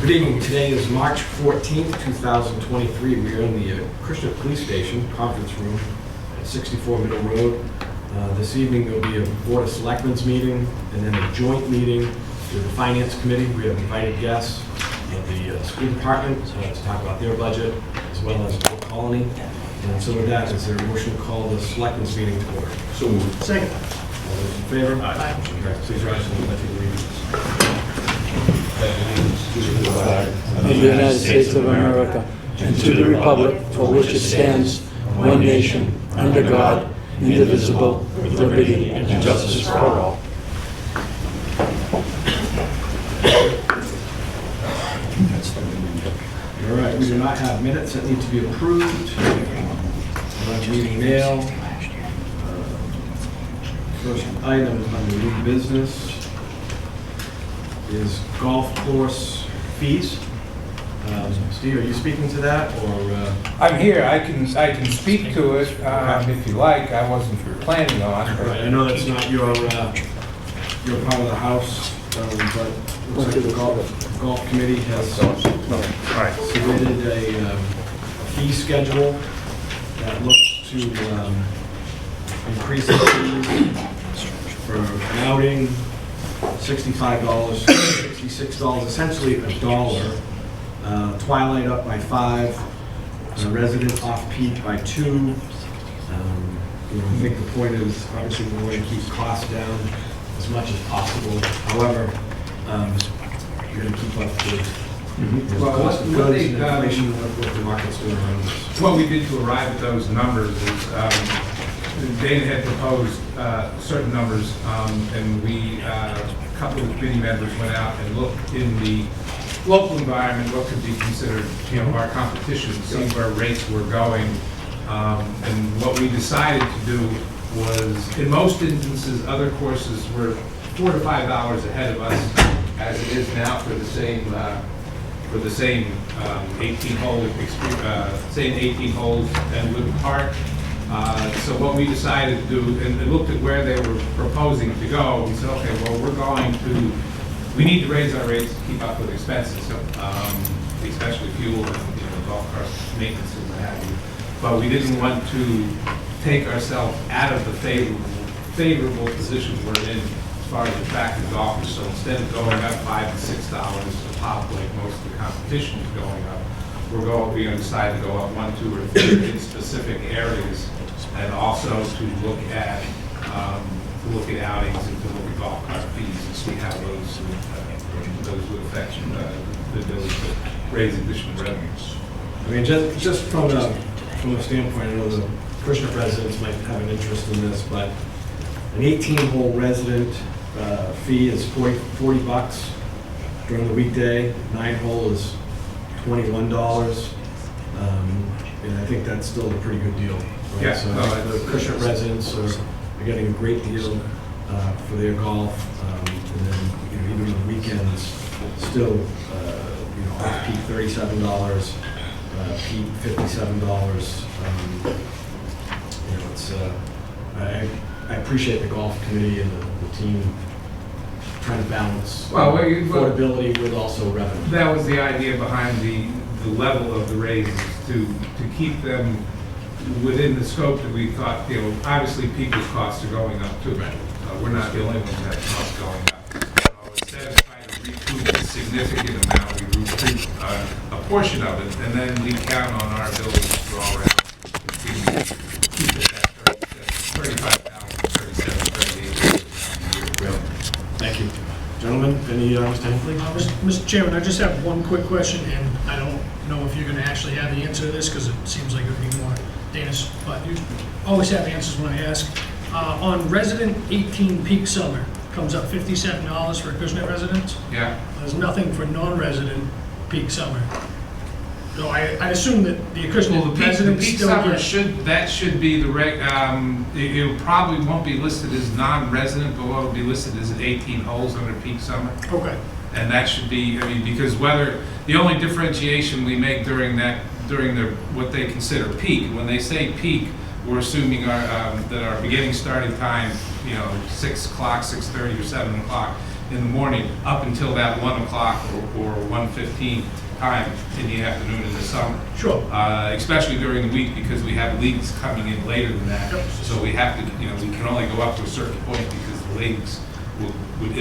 Good evening. Today is March 14th, 2023. We are in the Acushnet Police Station conference room at 64 Middle Road. This evening there will be a Board of Selectmen's meeting and then a joint meeting with the Finance Committee. We have invited guests of the school department to talk about their budget as well as Port Colony. And so with that, is there a motion to call the Selectmen's meeting to order? So moved. Second. All those in favor? Aye. Motion carries. Please rise and pledge allegiance. To the flag of the United States of America, and to the republic for which it stands, one nation, under God, indivisible, with liberty and justice for all. All right, we do not have minutes that need to be approved. Meeting mail. First item under new business is golf course fees. Steve, are you speaking to that, or? I'm here. I can speak to it if you like. I wasn't planning on. Right, I know that's not your part of the house, but it looks like the golf committee has submitted a fee schedule that looks to increase the fees for an outing, $65, $66, essentially $1. Twilight up by 5, resident off-peak by 2. I think the point is, obviously, we want to keep costs down as much as possible. However, you're going to keep up with the cost of goods and inflation of what the market's doing around us. What we did to arrive at those numbers is Dana had proposed certain numbers, and we, a couple of committee members went out and looked in the local environment, what could be considered, our competition, see where rates were going. And what we decided to do was, in most instances, other courses were $4 to $5 ahead of us, as it is now for the same 18 holes and Woodland Park. So what we decided to do, and looked at where they were proposing to go, we said, okay, well, we need to raise our rates to keep up with expenses, especially fuel and golf cart maintenance and what have you. But we didn't want to take ourselves out of the favorable position we're in as far as attracting golfers. So instead of going up $5 to $6 a pop like most of the competition is going up, we decided to go up 1, 2, or 3 in specific areas, and also to look at outings and to look at golf cart fees and see how those would affect the ability to raise additional revenues. I mean, just from a standpoint, I know the Acushnet residents might have an interest in this, but an 18-hole resident fee is $40 during the weekday. 9-hole is $21, and I think that's still a pretty good deal. Right? Yeah, so the Acushnet residents are getting a great deal for their golf, and then even on the weekends, still off-peak $37, peak $57. I appreciate the golf committee and the team trying to balance affordability with also revenue. That was the idea behind the level of the raises, to keep them within the scope that we thought, obviously people's costs are going up too. We're not the only ones that have costs going up. So instead of trying to recoup a significant amount, we recoup a portion of it, and then we count on our ability to draw around to keep it at 35,000, 37, 38. Thank you. Gentlemen, any Mr. Hensley? Mr. Chairman, I just have one quick question, and I don't know if you're going to actually have the answer to this, because it seems like it would be more Dana's, but you always have answers when I ask. On resident 18 peak summer, comes up $57 for Acushnet residents. Yeah. There's nothing for non-resident peak summer. So I assume that the Acushnet residents peak still summer get... should be the it probably won't be listed as non-resident, but what will be listed as 18 holes under peak summer. Okay. And that should be, because the only differentiation we make during what they consider peak, when they say peak, we're assuming that our beginning starting time, 6 o'clock, 6:30 or 7 o'clock, in the morning up until that 1 o'clock or 1:15 time in the afternoon in the summer. Sure. Especially during the week because we have leagues coming in later than that. Yep. So we have to, we can only go up to a certain point because the leagues would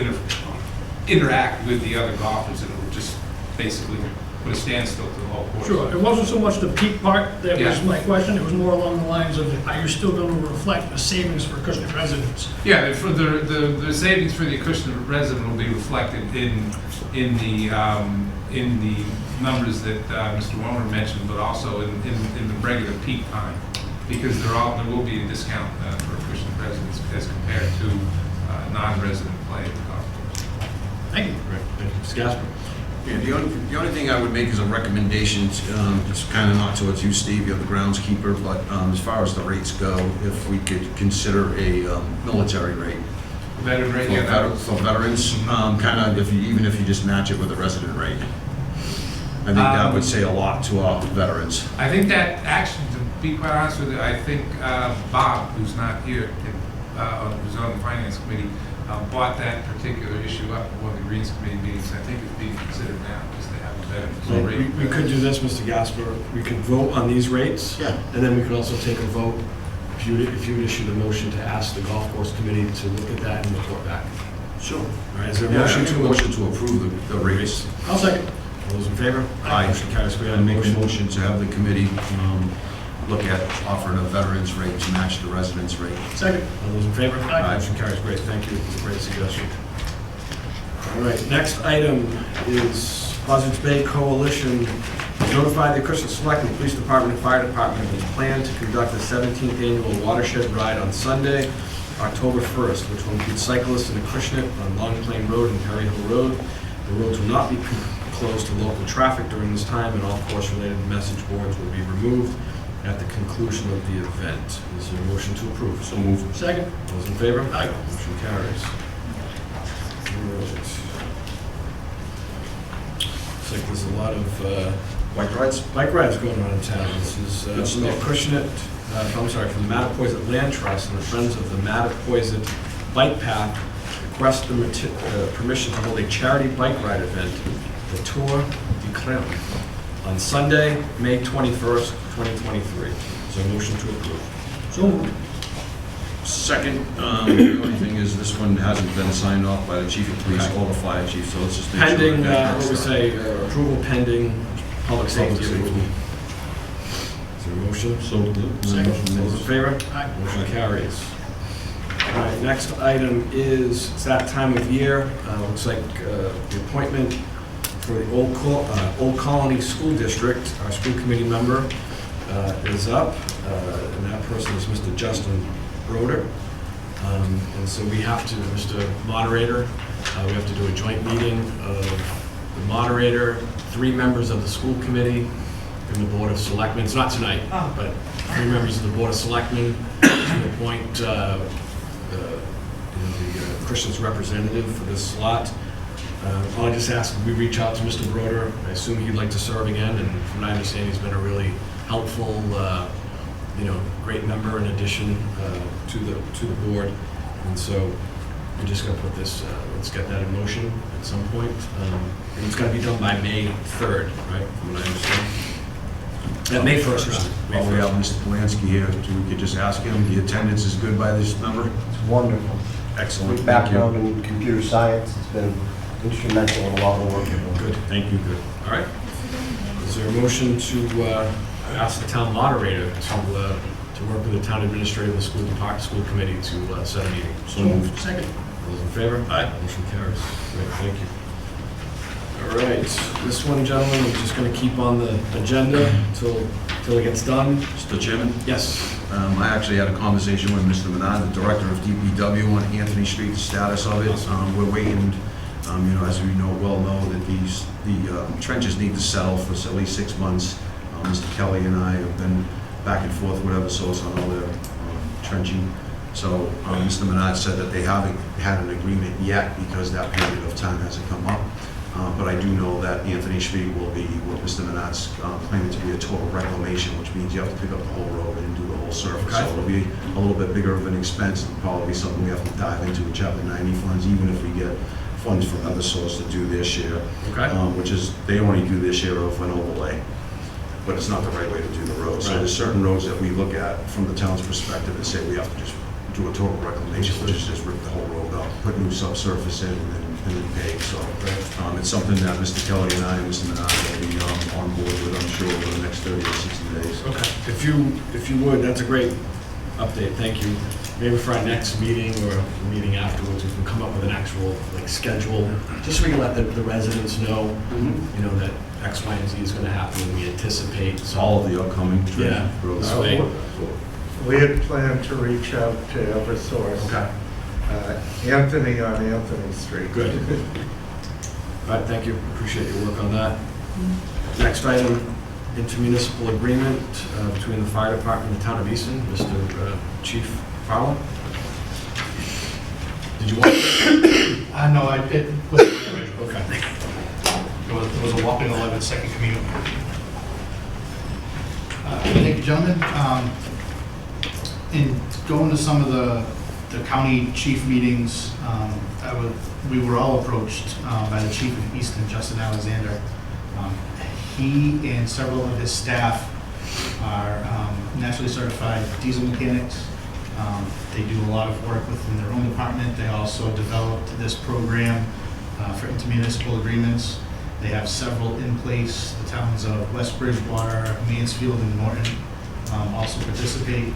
interact with the other golfers and it would just basically put a standstill to the whole course. Sure, it wasn't so much the peak part that was Yeah. my question, it was more along the lines of, are you still going to reflect the savings for Acushnet residents? Yeah, for the savings for the Acushnet resident will be reflected in the numbers that Mr. Womer mentioned, but also in the regular peak time, because there will be a discount for Acushnet residents as compared to non-resident play at the golf course. Thank you. Right, thank you. Mr. Gasper? Yeah, the only thing I would make is a recommendation, it's kind of not towards you, Steve, you're the groundskeeper, but as far as the rates go, if we could consider a military rate Veteran rate, for veterans, kind of even if you just match it with a resident rate. I think that would say a lot to our veterans. I think that actually, to be quite honest with you, I think Bob, who's not here, who's on the finance committee, brought that particular issue up at one of the Greens Committee meetings. I think it's being considered now just to have a Well, better rate. we could do this, Mr. Gasper. We could vote on these rates. Yeah. And then we could also take a vote, if you would issue the motion to ask the golf course committee to look at that and report back. Sure. All right, is there a Yeah, motion motion to? to approve the rates. I'll second. All those in favor? Aye. Motion carries. We have And a make a motion. motion to have the committee look at offering a veterans rate to match the residents rate. Second. All those in favor? Aye. Motion carries. Great, thank you. It's a great suggestion. All right, next item is Buzzards Bay Coalition notify the Acushnet Selectmen, Police Department, and Fire Department of its plan to conduct the 17th annual watershed ride on Sunday, October 1st, which will include cyclists in Acushnet on Long Plain Road and Perry Hill Road. The roads will not be closed to local traffic during this time, and all course-related message boards will be removed at the conclusion of the event. Is there a motion to approve? So moved. Second. Those in favor? Aye. Motion carries. Looks like there's a lot of Bike rides? bike rides going on in town. This is Good from the stuff. Acushnet, from the Mattapoisett Land Trust and the Friends of the Mattapoisett Bike Path request permission to hold a charity bike ride event, the Tour de Clermont, on Sunday, May 21st, 2023. So motion to approve. So moved. Second, the only thing is this one hasn't been signed off by the chief of police or the fire chief, so let's just make sure. Pending, that what we that's say, approval pending public safety safety. approval. Is there a motion? So, Second. Those in favor? Aye. Motion carries. All right, next item is, it's that time of year, looks like the appointment for the Old Colony School District, our school committee member is up, and that person is Mr. Justin Broder. And so we have to, Mr. Moderator, we have to do a joint meeting of the moderator, 3 members of the school committee, and the Board of Selectmen. It's not tonight, but 3 members of the Board of Selectmen to appoint the Christian's representative for this slot. I'll just ask, we reach out to Mr. Broder. I assume he'd like to serve again, and from what I understand, he's been a really helpful, great member in addition to the board. And so we're just gonna put this, let's get that in motion at some point. And it's gotta be done by May 3rd, right, from what I understand? May 1st, rather. May while we 1st. have Mr. Polanski here, we could just ask him, the attendance is good by this member? It's wonderful. Excellent, With thank you. background in computer science, it's been instrumental in a lot of the work we're doing. Good, thank you, good. All right. Is there a motion to ask the town moderator to work with the town administrator and the school department, school committee to set a meeting? So moved. Second. All those in favor? Aye. Motion carries. Great, thank you. All right, this one, gentlemen, we're just gonna keep on the agenda till it gets done. Mr. Chairman? Yes. I actually had a conversation with Mr. Menard, the director of DPW on Anthony Street, the status of it. We're waiting, as we well know, that the trenches need to settle for at least 6 months. Mr. Kelly and I have been back and forth, whatever source on all their trenching. So Mr. Menard said that they haven't had an agreement yet because that period of time hasn't come up. But I do know that Anthony Street will be what Mr. Menard's claiming to be a total reclamation, which means you have to pick up the whole road and do the whole surface. So it'll be a little bit bigger of an expense, and probably something we have to dive into with Chapter 90 funds, even if we get funds from another source to do their share. Okay. Which is, they only do their share of an overlay, but it's not the right way to do the road. So Right. there's certain roads that we look at from the town's perspective and say we have to just do a total reclamation, which is just rip the whole road up, put new subsurface in, and then pave. So it's something that Mr. Kelly and I and Mr. Menard will be on board with, I'm sure, over the next 30 or 60 days. Okay. If you would, that's a great update, thank you. Maybe for our next meeting or the meeting afterwards, we can come up with an actual schedule, just so we can let the residents know, that X, Y, and Z is gonna happen, and we anticipate. So All of the upcoming Yeah. roads. Sweet. We had planned to reach out to Eversource. Okay, Anthony on Anthony Street. good. All right, thank you, appreciate your work on that. Next item, intermunicipal agreement between the fire department and the town of Easton. Mr. Chief Fowler? Did you want? No, I did put it in. Okay. It was a whopping 11-second commute. Thank you, gentlemen. In going to some of the county chief meetings, we were all approached by the chief of Easton, Justin Alexander. He and several of his staff are nationally certified diesel mechanics. They do a lot of work within their own department. They also developed this program for intermunicipal agreements. They have several in place. The towns of West Bridgewater, Mansfield, and Norton also participate.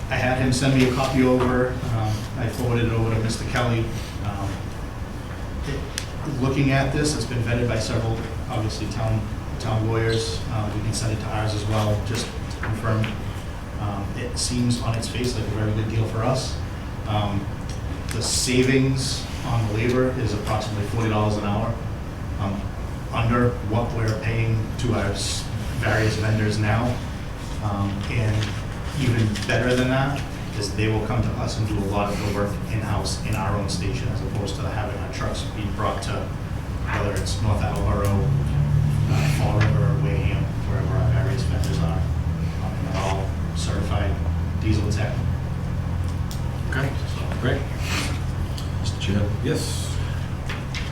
I had him send me a copy over. I forwarded it over to Mr. Kelly. Looking at this, it's been vetted by several, obviously, town lawyers. We can send it to ours as well, just to confirm. It seems on its face like a very good deal for us. The savings on the labor is approximately $40 an hour, under what we're paying to our various vendors now. And even better than that is they will come to us and do a lot of the work in-house in our own station, as opposed to having our trucks be brought to, whether it's North Attleboro, Fall River, or Wareham, wherever our various vendors are. And they're all certified diesel tech. Okay, great. Mr. Chair? Yes.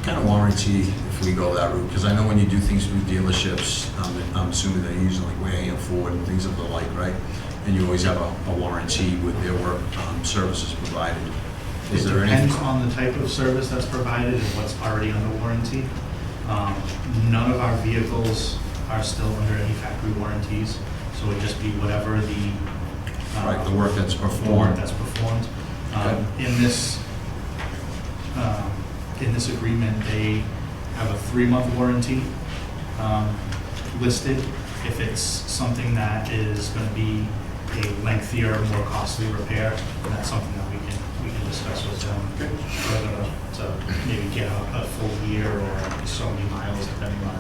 Kind of warranty if we go that route, because I know when you do things through dealerships, I'm assuming they're using like Wareham Ford and things of the like, right? And you always have a warranty with their work, services provided. Is there It depends anything? on the type of service that's provided and what's already under warranty. None of our vehicles are still under any factory warranties, so it would just be whatever the Right, the work that's work performed. that's performed. Okay. In this agreement, they have a 3-month warranty listed. If it's something that is going to be a lengthier, more costly repair, then that's something that we can discuss with them further to maybe get a full year or so many miles, depending on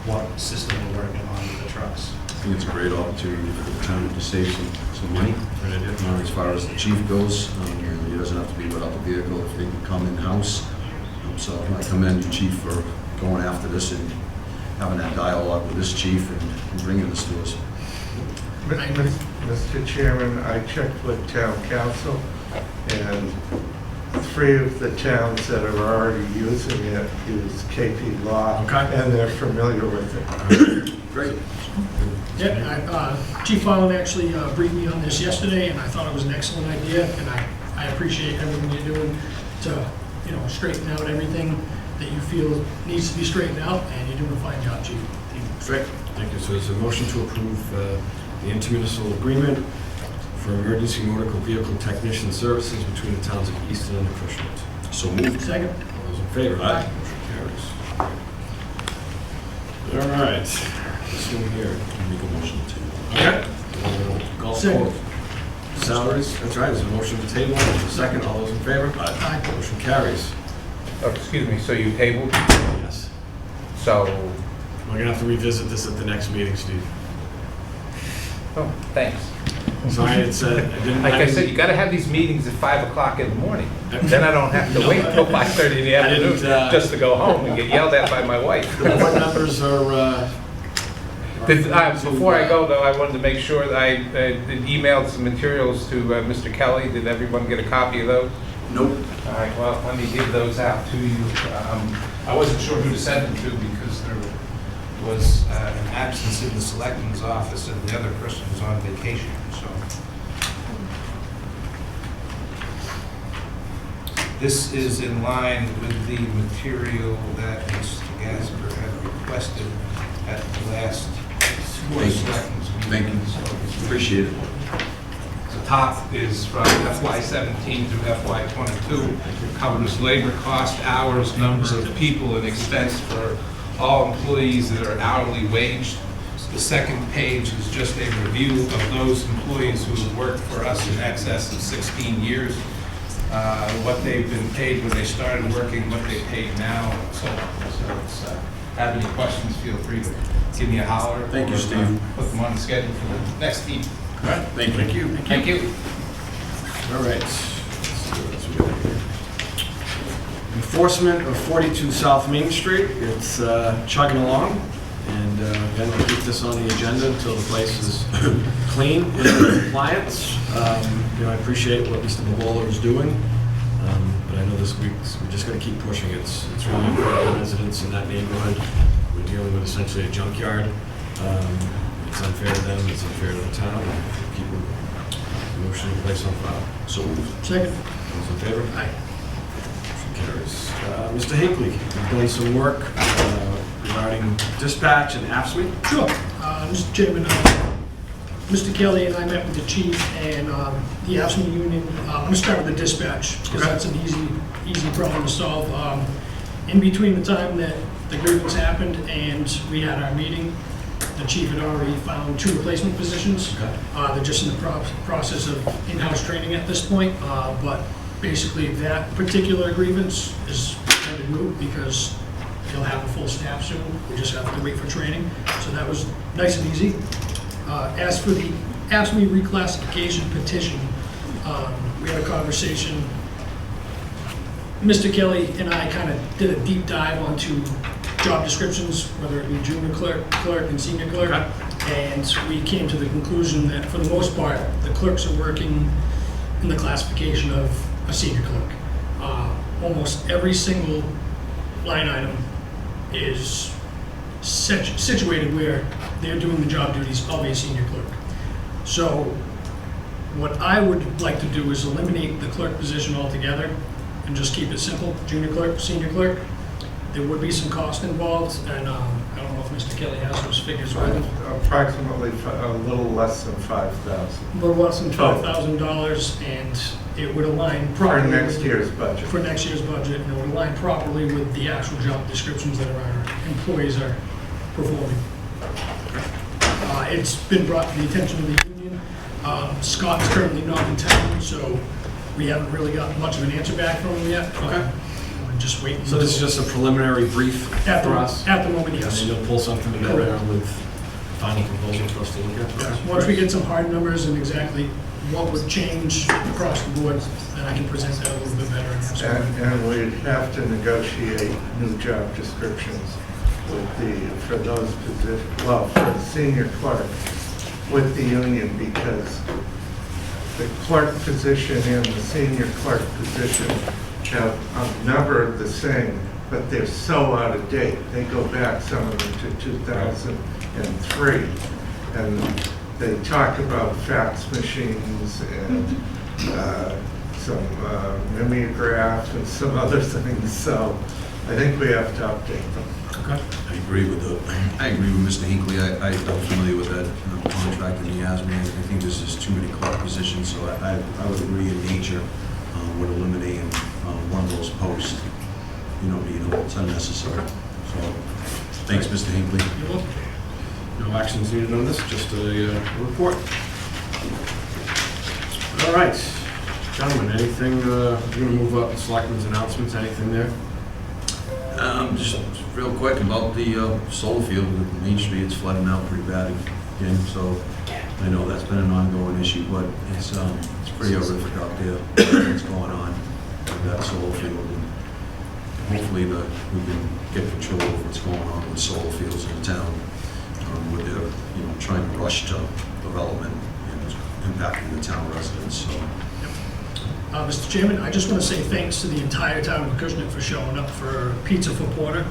what system we're working on with the trucks. I think it's a great opportunity for the town to save some money. As far as the chief goes, he doesn't have to be without the vehicle if they can come in-house. So I commend you, chief, for going after this and having that dialogue with this chief and bringing this to us. Mr. Chairman, I checked with town council, and 3 of the towns that are already using it use KP Law, Okay. and they're familiar with it. Great. Yeah, Chief Fallon actually briefed me on this yesterday, and I thought it was an excellent idea, and I appreciate everything you're doing to, straighten out everything that you feel needs to be straightened out, and you're doing a fine job, Chief. Great, thank you. So there's a motion to approve the intermunicipal agreement for emergency motor vehicle technician services between the towns of Easton and Acushnet. So moved. Second? All those in favor? Aye. Motion carries. All right, this one here. Make a motion to. Okay. Golf Second. course. Salaries, that's right, there's a motion to table. There's a second, all those in favor? Aye. Motion carries. Oh, excuse me, so you tabled? Yes. So, We're gonna have to revisit this at the next meeting, Steve. oh, thanks. Sorry, it's, I didn't. Like I said, you gotta have these meetings at 5 o'clock in the morning. Then I don't have to wait till 5:30 in the I didn't, afternoon just to go home and get yelled at by my wife. The board members are, Before I go, though, I wanted to make sure that I emailed some materials to Mr. Kelly. Did everyone get a copy of those? Nope. All right, well, let me give those out to you. I wasn't sure who to send them to because there was an absence in the selectman's office and the other person was on vacation, so. This is in line with the material that Mr. Gasper had requested at the last Board of Selectmen's Thank meeting. you. So Appreciate it. the top is from FY17 through FY22, covers labor cost, hours, numbers of people, and expense for all employees that are hourly waged. The second page is just a review of those employees who have worked for us in excess of 16 years, what they've been paid when they started working, what they paid now, and so on. So it's, have any questions, feel free to give me a holler. Thank you, or, Steve. Put them on the schedule for the next meeting. All right, thank you. Thank you. All right. Let's see what else we got here. Enforcement of 42 South Main Street. It's chugging along, and again, we'll keep this on the agenda until the place is clean and in compliance. I appreciate what Mr. Bavola is doing, but I know this week we're just going to keep pushing. It's really important to residents in that neighborhood. We're dealing with essentially a junkyard. It's unfair to them, it's unfair to the town. Keep a motion in place on file. So moved. Second. Those in favor? Aye. Motion carries. Mr. Hinckley, you've done some work regarding dispatch and AFSMI. Sure. Mr. Chairman, Mr. Kelly and I met with the chief and the AFSCME union. I'm going to start with the dispatch because Okay. that's an easy problem to solve. In between the time that the grievance happened and we had our meeting, the chief had already found 2 replacement positions. Okay. They're just in the process of in-house training at this point, but basically that particular grievance is kind of moot because they'll have a full staff soon. We just have to wait for training. So that was nice and easy. As for the AFSCME reclassification petition, we had a conversation. Mr. Kelly and I kind of did a deep dive onto job descriptions, whether it be junior clerk, and senior clerk. And we came to the conclusion that for the most part, the clerks are working in the classification of a senior clerk. Almost every single line item is situated where they're doing the job duties of a senior clerk. So what I would like to do is eliminate the clerk position altogether and just keep it simple, junior clerk, senior clerk. There would be some cost involved, and I don't know if Mr. Kelly has those figures with him. Approximately a little less than 5,000 A little less than $5,000, and it would align for properly next with- year's budget. for next year's budget, and it would align properly with the actual job descriptions that our employees are performing. It's been brought to the attention of the union. Scott's currently not in town, so we haven't really got much of an answer back from him yet. Okay. We're just waiting. So this is just a preliminary brief At the, for us? at the moment, yes. And you'll pull something together Correct. with final proposal for us to look at? Once we get some hard numbers and exactly what would change across the board, then I can present that a little bit better. And we'd have to negotiate new job descriptions for those positions, well, for the senior clerk with the union, because the clerk position and the senior clerk position have a number of the same, but they're so out of date. They go back, some of them, to 2003. And they talk about fax machines and some mimeograph and some other things, so I think we have to update them. Okay. I agree with Mr. Hinckley. I'm familiar with that contract and he has me. I think there's just too many clerk positions, so I would agree in nature with eliminating one of those posts. It's unnecessary. So, thanks, Mr. Hinckley. You're welcome. No actions needed on this, just a report. All right, gentlemen, anything, we're gonna move up to Selectmen's announcements, anything there? Just real quick about the solar field with Main Street, it's flooding out pretty bad again, so I know that's been an ongoing issue, but it's pretty horrific out there, what's going on with that solar field. And hopefully we can get control over what's going on with solar fields in the town, with their, trying to rush to development and impacting the town residents, so. Mr. Chairman, I just want to say thanks to the entire town of Acushnet for showing up for Pizza for Porter.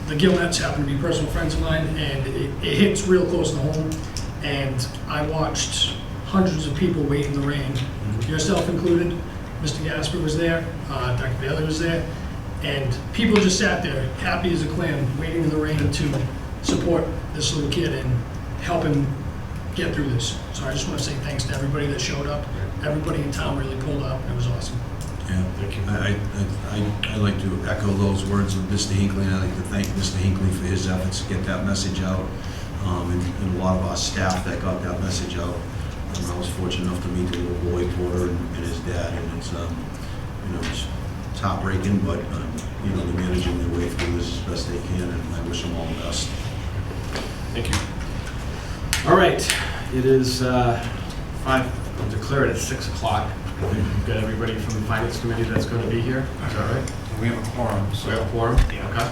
The Gilnets happen to be personal friends of mine, and it hits real close to home. And I watched hundreds of people wait in the rain, yourself included. Mr. Gasper was there, Dr. Bailey was there, and people just sat there, happy as a clam, waiting in the rain to support this little kid and help him get through this. So I just want to say thanks to everybody that showed up. Everybody in town really pulled up. It was awesome. Yeah, thank you. I'd like to echo those words of Mr. Hinckley, and I'd like to thank Mr. Hinckley for his efforts to get that message out, and a lot of our staff that got that message out. I was fortunate enough to meet the little boy, Porter, and his dad, and it's, it's heartbreaking, but, they're managing their way through this as best they can, and I wish them all the best. Thank you. All right, it is 5, I'll declare it at 6 o'clock. We've got everybody from the Finance Committee that's going to be here. Is that right? We have a quorum. We have a quorum? Yeah. Okay.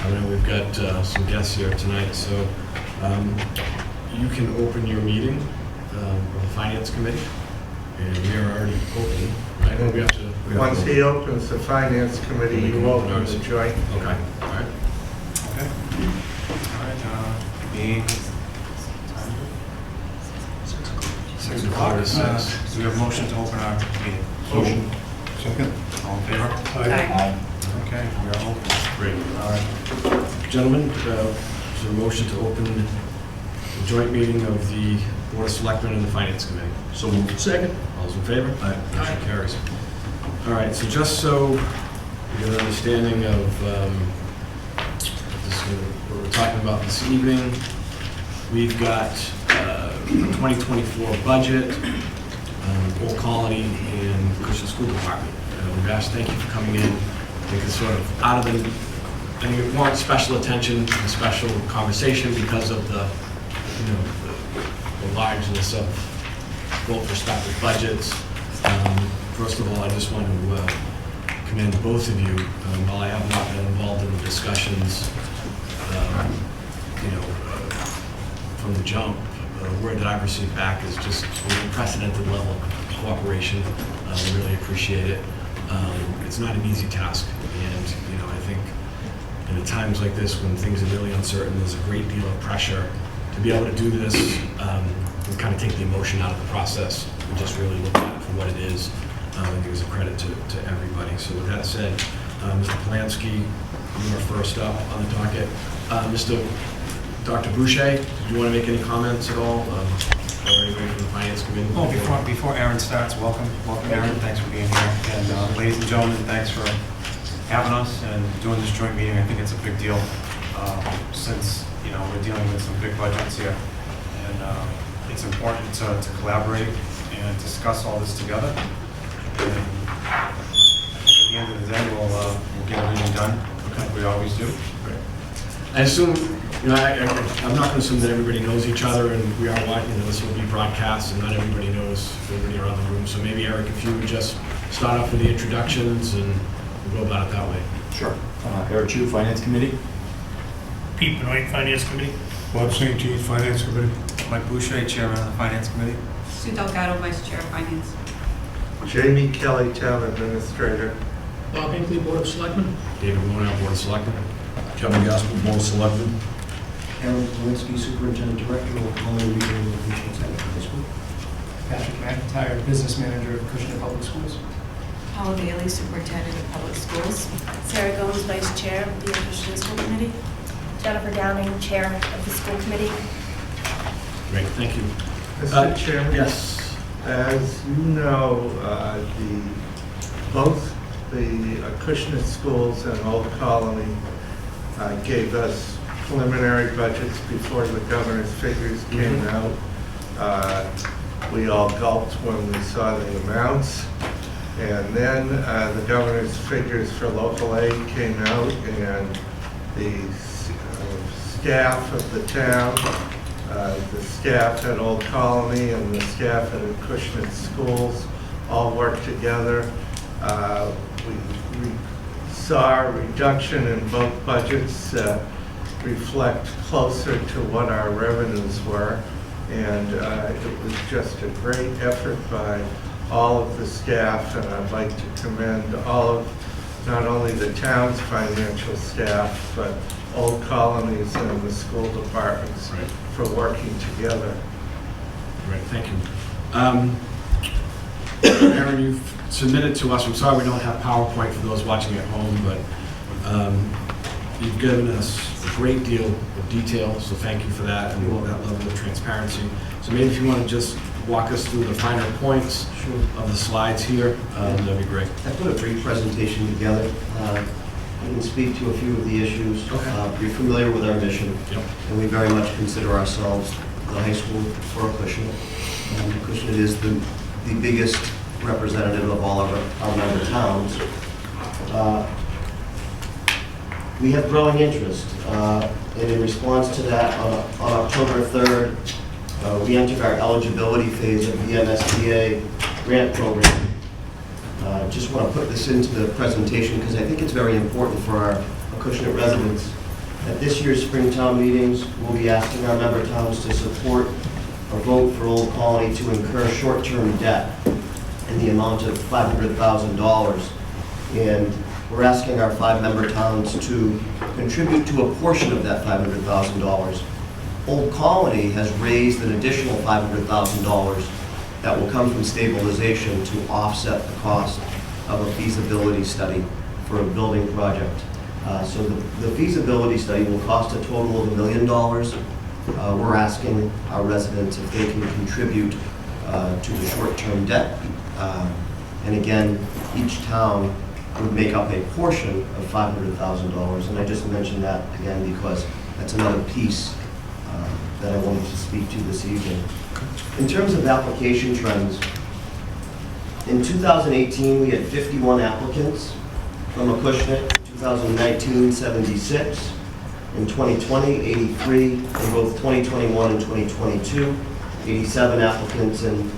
I know we've got some guests here tonight, so you can open your meeting of the Finance Committee, and we are already open, right? We have to. Once he opens the Finance Committee, you open the joint. Okay, all right. Okay. All right, being 6 o'clock. Do we have a motion to open our meeting? Motion. Second. All in favor? Aye. Okay, we are open. Great. All right. Gentlemen, is there a motion to open the joint meeting of the Board of Selectmen and the Finance Committee? So moved. Second. All those in favor? Aye. Motion carries. All right, so just so you get an understanding of what we're talking about this evening, we've got the 2024 budget, Old Colony, and Christian School Department. We've asked, thank you for coming in. I think it's sort of out of the, I think it warrants special attention and special conversation because of the largeness of both respective budgets. First of all, I just want to commend both of you. While I have not been involved in the discussions, from the jump, the word that I've received back is just an unprecedented level of cooperation. We really appreciate it. It's not an easy task, and I think in times like this when things are really uncertain, there's a great deal of pressure to be able to do this and kind of take the emotion out of the process and just really look at it for what it is. I think it's a credit to everybody. So with that said, Mr. Polanski, you are first up on the docket. Dr. Boucher, did you want to make any comments at all? Or anybody from the Finance Committee? Oh, before Aaron starts, welcome Aaron, thanks for being here. And ladies and gentlemen, thanks for having us and doing this joint meeting. I think it's a big deal since we're dealing with some big budgets here. And it's important to collaborate and discuss all this together. And I think at the end of the day, we'll get everything done like we always do. Great. I assume, I'm not going to assume that everybody knows each other, and we are watching, this will be broadcast, and not everybody knows everybody around the room. So maybe, Eric, if you would just start off with the introductions, and we'll go about it that way. Sure. Eric Chu, Finance Committee. Pete Benoit, Finance Committee. Bob St. Jean, Finance Committee. Mike Boucher, Chairman of the Finance Committee. Sue Delgado, Vice Chair of Finance. Jamie Kelly, Town Administrator. Bob Hinckley, Board of Selectmen. David Mona, Board of Selectmen. Kevin Gasper, Board of Selectmen. Aaron Walensky, Superintendent Director of Colony Regional Education Center High School. Patrick McIntyre, Business Manager of Acushnet Public Schools. Paula Bailey, Superintendent of Public Schools. Sarah Gomes, Vice Chair of the Acushnet School Committee. Jennifer Downing, Chair of the School Committee. Great, thank you. Mr. Chairman? Yes. As you know, both the Acushnet schools and Old Colony gave us preliminary budgets before the governor's figures came out. We all gulped when we saw the amounts. And then the governor's figures for local aid came out, and the staff of the town, the staff at Old Colony and the staff at Acushnet schools all worked together. We saw a reduction in both budgets reflect closer to what our revenues were, and it was just a great effort by all of the staff, and I'd like to commend all of, not only the town's financial staff, but Old Colonies and the school departments Right. for working together. Great, thank you. Aaron, you've submitted to us, I'm sorry we don't have PowerPoint for those watching at home, but you've given us a great deal of detail, so thank you for that and that level of transparency. So maybe if you want to just walk us through the finer points of the slides here, that'd be great. I put a brief presentation together. I can speak to a few of the issues. Okay. You're familiar with our mission, Yep. and we very much consider ourselves the high school for Acushnet. And Acushnet is the biggest representative of all of our member towns. We have growing interest, and in response to that, on October 3rd, we entered our eligibility phase of the MSBA grant program. Just want to put this into the presentation because I think it's very important for our Acushnet residents. At this year's Springtown meetings, we'll be asking our member towns to support a vote for Old Colony to incur short-term debt in the amount of $500,000. And we're asking our 5 member towns to contribute to a portion of that $500,000. Old Colony has raised an additional $500,000 that will come from stabilization to offset the cost of a feasibility study for a building project. So the feasibility study will cost a total of $1 million. We're asking our residents if they can contribute to the short-term debt. And again, each town would make up a portion of $500,000. And I just mentioned that again because that's another piece that I wanted to speak to this evening. In terms of application trends, in 2018 we had 51 applicants from Acushnet, 2019 76, in 2020 83, in both 2021 and 2022, 87 applicants, and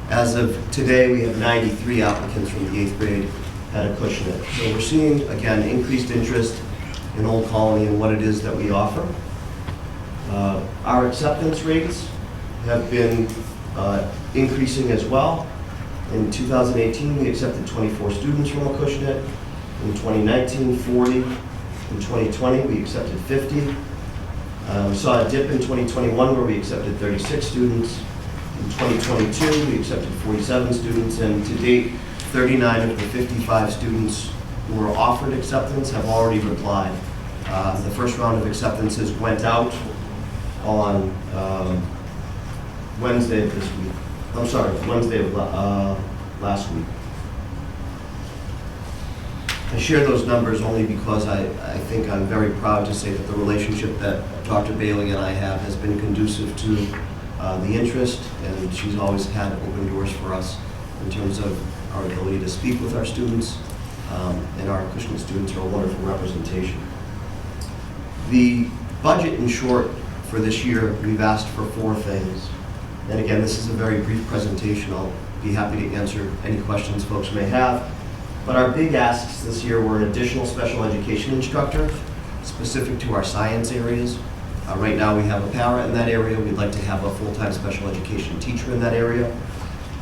as of today we have 93 applicants from the 8th grade at Acushnet. So we're seeing, again, increased interest in Old Colony and what it is that we offer. Our acceptance rates have been increasing as well. In 2018, we accepted 24 students from Acushnet. In 2019, 40. In 2020, we accepted 50. We saw a dip in 2021 where we accepted 36 students. In 2022, we accepted 47 students, and to date, 39 of the 55 students who were offered acceptance have already replied. The first round of acceptances went out on Wednesday of this week. I'm sorry, Wednesday of last week. I share those numbers only because I think I'm very proud to say that the relationship that Dr. Bailey and I have has been conducive to the interest, and she's always had open doors for us in terms of our ability to speak with our students, and our Acushnet students are a wonderful representation. The budget, in short, for this year, we've asked for 4 things. And again, this is a very brief presentation. I'll be happy to answer any questions folks may have. But our big asks this year were an additional special education instructor specific to our science areas. Right now we have a para in that area. We'd like to have a full-time special education teacher in that area.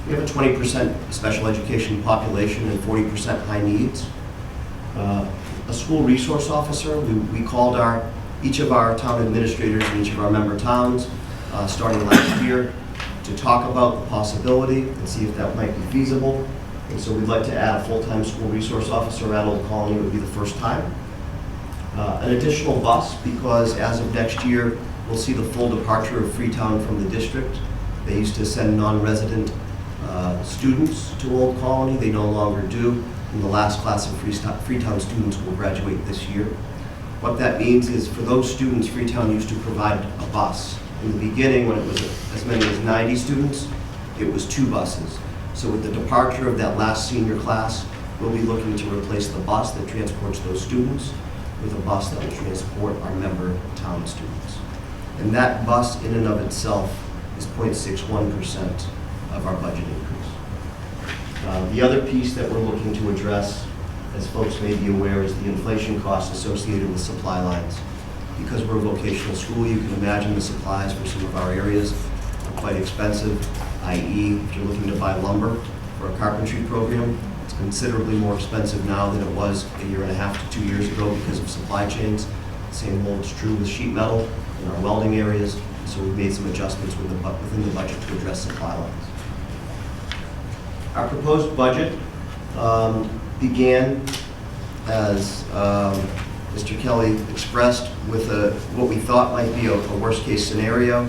We have a 20% special education population and 40% high needs. A school resource officer. We called each of our town administrators in each of our member towns starting last year to talk about the possibility and see if that might be feasible. And so we'd like to add a full-time school resource officer at Old Colony. It would be the first time. An additional bus, because as of next year, we'll see the full departure of Freetown from the district. They used to send non-resident students to Old Colony. They no longer do. And the last class of Freetown students will graduate this year. What that means is for those students, Freetown used to provide a bus. In the beginning, when it was as many as 90 students, it was 2 buses. So with the departure of that last senior class, we'll be looking to replace the bus that transports those students with a bus that will transport our member town students. And that bus in and of itself is 0.61% of our budget increase. The other piece that we're looking to address, as folks may be aware, is the inflation costs associated with supply lines. Because we're a vocational school, you can imagine the supplies for some of our areas are quite expensive, i.e. if you're looking to buy lumber, for a carpentry program. It's considerably more expensive now than it was a year and a half to 2 years ago because of supply chains. Same holds true with sheet metal in our welding areas, so we've made some adjustments within the budget to address supply lines. Our proposed budget began, as Mr. Kelly expressed, with what we thought might be a worst-case scenario.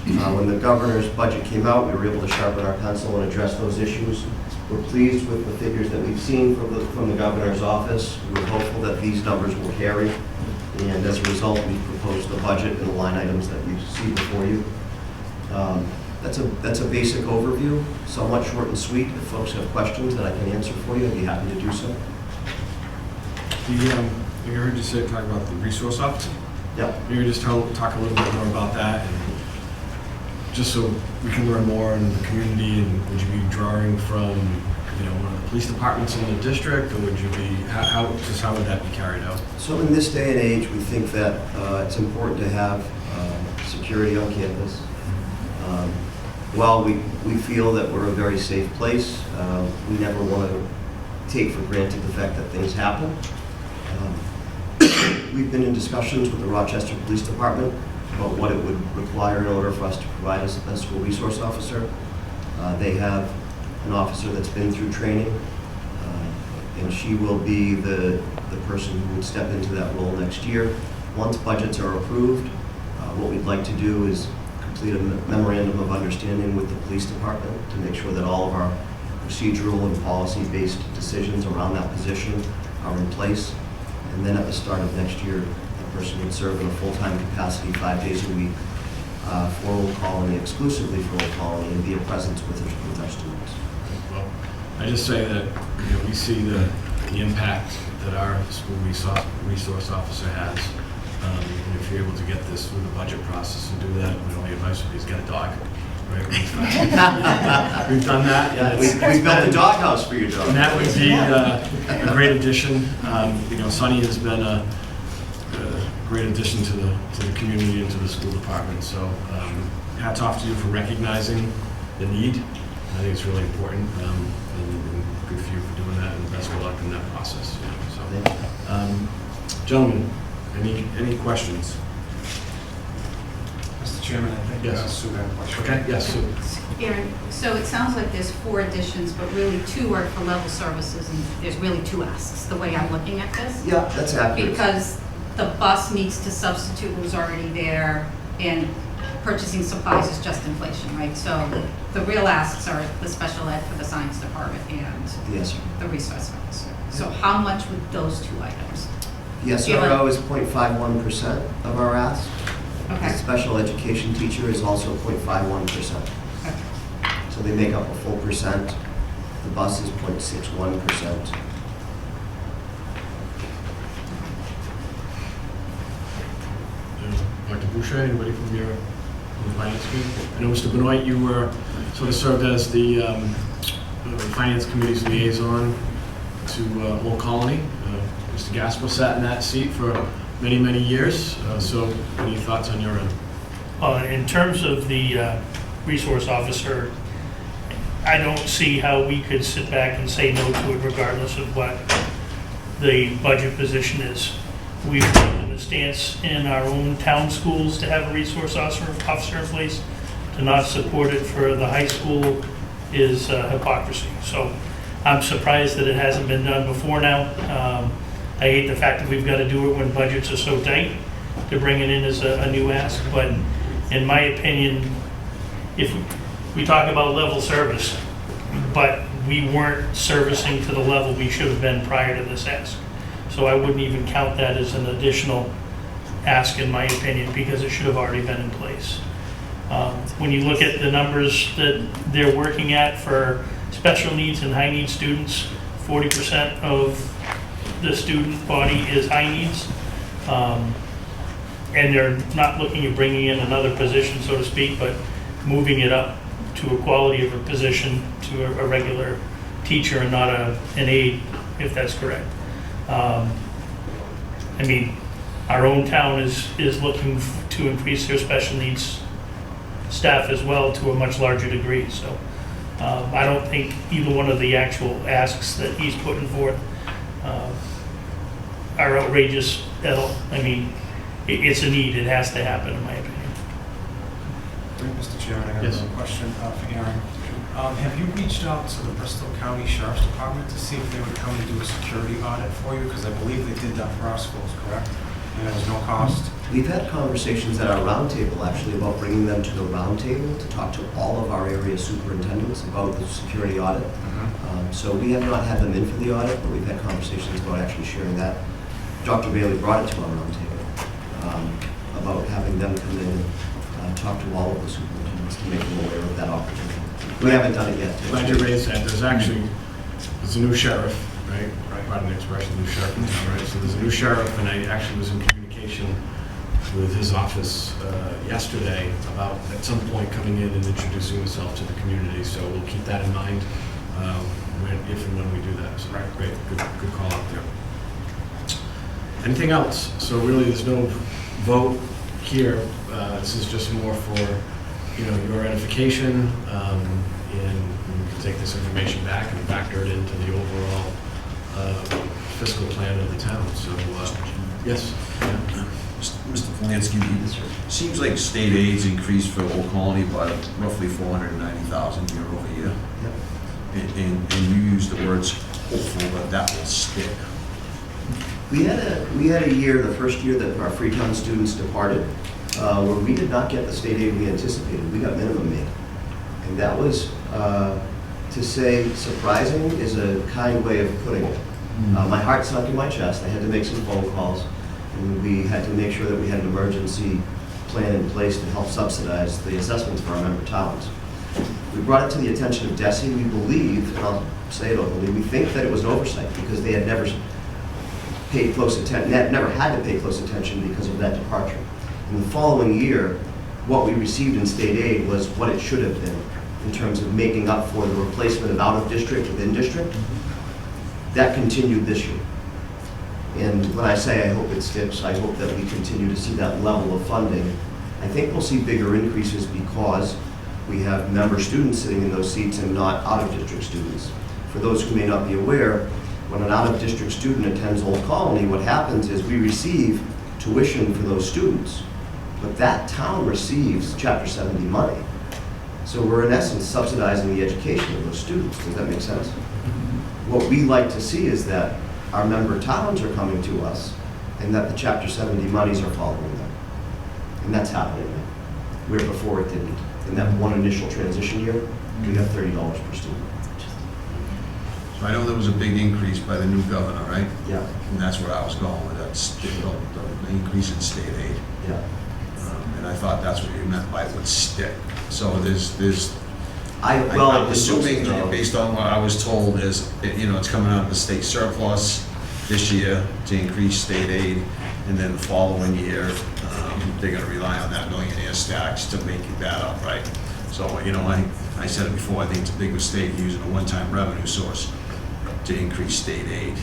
When the governor's budget came out, we were able to sharpen our pencil and address those issues. We're pleased with the figures that we've seen from the governor's office. We're hopeful that these numbers will carry, and as a result, we proposed the budget and the line items that you see before you. That's a basic overview, somewhat short and sweet. If folks have questions that I can answer for you, I'd be happy to do so. I heard you say, talk about the resource officer. Yeah. Maybe just talk a little bit more about that, and just so we can learn more in the community. And would you be drawing from, one of the police departments in the district, or would you be, how would that be carried out? So in this day and age, we think that it's important to have security on campus. While we feel that we're a very safe place, we never want to take for granted the fact that things happen. We've been in discussions with the Rochester Police Department about what it would require in order for us to provide a school resource officer. They have an officer that's been through training, and she will be the person who would step into that role next year. Once budgets are approved, what we'd like to do is complete a memorandum of understanding with the police department to make sure that all of our procedural and policy-based decisions around that position are in place. And then at the start of next year, the person would serve in a full-time capacity 5 days a week for Old Colony, exclusively for Old Colony, and be a presence with our students. Well, I just say that we see the impact that our school resource officer has. And if you're able to get this through the budget process and do that, my only advice would be is get a dog. Right? We've done that. Yeah, we built a doghouse for your dog. And that would be a great addition. Sonny has been a great addition to the community and to the school department. So hats off to you for recognizing the need. I think it's really important, and good for you for doing that, and best of luck in that process. So, gentlemen, any questions? Mr. Chairman, I think Yes. Sue had a question. Okay, yes, Sue. Aaron, so it sounds like there's 4 additions, but really 2 are for level services, and there's really 2 asks, the way I'm looking at this. Yeah, that's accurate. Because the bus needs to substitute what was already there, and purchasing supplies is just inflation, right? So the real asks are the special ed for the science department and Yes, sir. the resource officer. So how much would those 2 items? The SRO is 0.51% of our ask. Okay. The special education teacher is also 0.51%. Okay. So they make up a full percent. The bus is 0.61%. Dr. Boucher, anybody from the finance committee? I know, Mr. Benoit, you were sort of served as the finance committee's liaison to Old Colony. Mr. Gasper sat in that seat for many, many years. So any thoughts on your end? In terms of the resource officer, I don't see how we could sit back and say no to it regardless of what the budget position is. We've taken a stance in our own town schools to have a resource officer in place. To not support it for the high school is hypocrisy. So I'm surprised that it hasn't been done before now. I hate the fact that we've got to do it when budgets are so tight to bring it in as a new ask, but in my opinion, if we talk about level service, but we weren't servicing to the level we should have been prior to this ask. So I wouldn't even count that as an additional ask in my opinion, because it should have already been in place. When you look at the numbers that they're working at for special needs and high needs students, 40% of the student body is high needs. And they're not looking at bringing in another position, so to speak, but moving it up to a quality of a position to a regular teacher and not an aide, if that's correct. I mean, our own town is looking to increase their special needs staff as well to a much larger degree. So I don't think either one of the actual asks that he's putting forth are outrageous at all. I mean, it's a need, it has to happen, in my opinion. Mr. Chairman, I Yes. have a question for Aaron. Have you reached out to the Bristol County Sheriff's Department to see if they would come and do a security audit for you? Because I believe they did that for our schools, correct? And there was no cost? We've had conversations at our roundtable, actually, about bringing them to the roundtable to talk to all of our area superintendents about the security audit. So we have not had them in for the audit, but we've had conversations about actually sharing that. Dr. Bailey brought it to our roundtable about having them come in and talk to all of the superintendents to make them aware of that opportunity. We haven't done it yet. Glad you raised that. There's a new sheriff, right? Pardon the expression, new sheriff in town, right? So there's a new sheriff, and I actually was in communication with his office yesterday about at some point coming in and introducing himself to the community. So we'll keep that in mind if and when we do that. So great, good call out there. Anything else? So really, there's no vote here. This is just more for your edification, and we can take this information back and factor it into the overall fiscal plan of the town. So yes. Yeah. Mr. Polanski, it seems like state aid's increased for Old Colony by roughly $490,000 year over year. Yep. And you used the words hopeful that that will stick. We had a year, the first year that our Freetown students departed, where we did not get the state aid we anticipated. We got minimum aid. And that was, to say surprising is a kind way of putting it. My heart sunk in my chest. I had to make some phone calls, and we had to make sure that we had an emergency plan in place to help subsidize the assessments for our member towns. We brought it to the attention of DESE. We believe, and I'll say it openly, we think that it was an oversight because they had never paid close attention, never had to pay close attention because of that departure. In the following year, what we received in state aid was what it should have been in terms of making up for the replacement of out-of-district with in-district. That continued this year. And when I say I hope it sticks, I hope that we continue to see that level of funding. I think we'll see bigger increases because we have member students sitting in those seats and not out-of-district students. For those who may not be aware, when an out-of-district student attends Old Colony, what happens is we receive tuition for those students, but that town receives Chapter 70 money. So we're in essence subsidizing the education of those students. Does that make sense? What we like to see is that our member towns are coming to us and that the Chapter 70 monies are following them. And that's happening now, where before it didn't. In that one initial transition year, we got $30 per student. So I know there was a big increase by the new governor, right? Yeah. And that's where I was going with that, the increase in state aid. Yeah. And I thought that's what you meant by would stick. So there's I'm assuming, based on what I was told, is, it's coming out of the state surplus this year to increase state aid, and then the following year, they're gonna rely on that millionaire tax to make that up, right? So, I said it before, I think it's a big mistake using a one-time revenue source to increase state aid.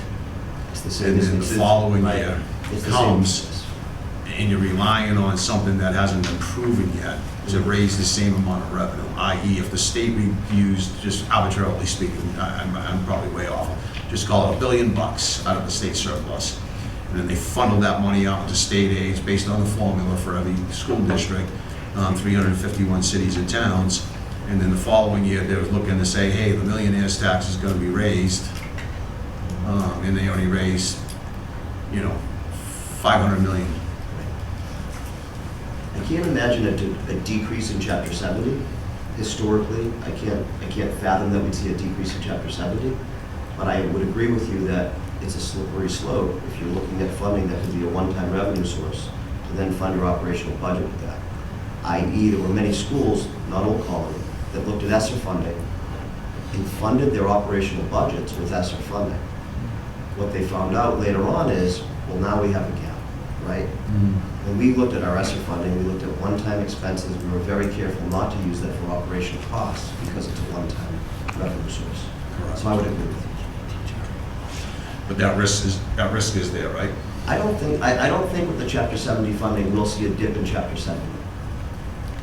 It's the same. And then the following year It's the comes, same. and you're relying on something that hasn't been proven yet to raise the same amount of revenue, i.e. if the state used, just arbitrarily speaking, I'm probably way off, just call it $1 billion out of the state surplus, and then they funnel that money out into state aids based on the formula for every school district, 351 cities and towns, and then the following year they're looking to say, hey, the millionaire's tax is going to be raised, and they only raised, $500 million. I can't imagine a decrease in Chapter 70. Historically, I can't fathom that we'd see a decrease in Chapter 70. But I would agree with you that it's a slippery slope if you're looking at funding that could be a one-time revenue source to then fund your operational budget with that. I.e., there were many schools, not Old Colony, that looked at ESSER funding and funded their operational budgets with ESSER funding. What they found out later on is, well, now we have a gap, right? When we looked at our ESSER funding, we looked at one-time expenses. We were very careful not to use that for operational costs because it's a one-time revenue source. Correct. So I would agree with you. But that risk is there, right? I don't think with the Chapter 70 funding, we'll see a dip in Chapter 70.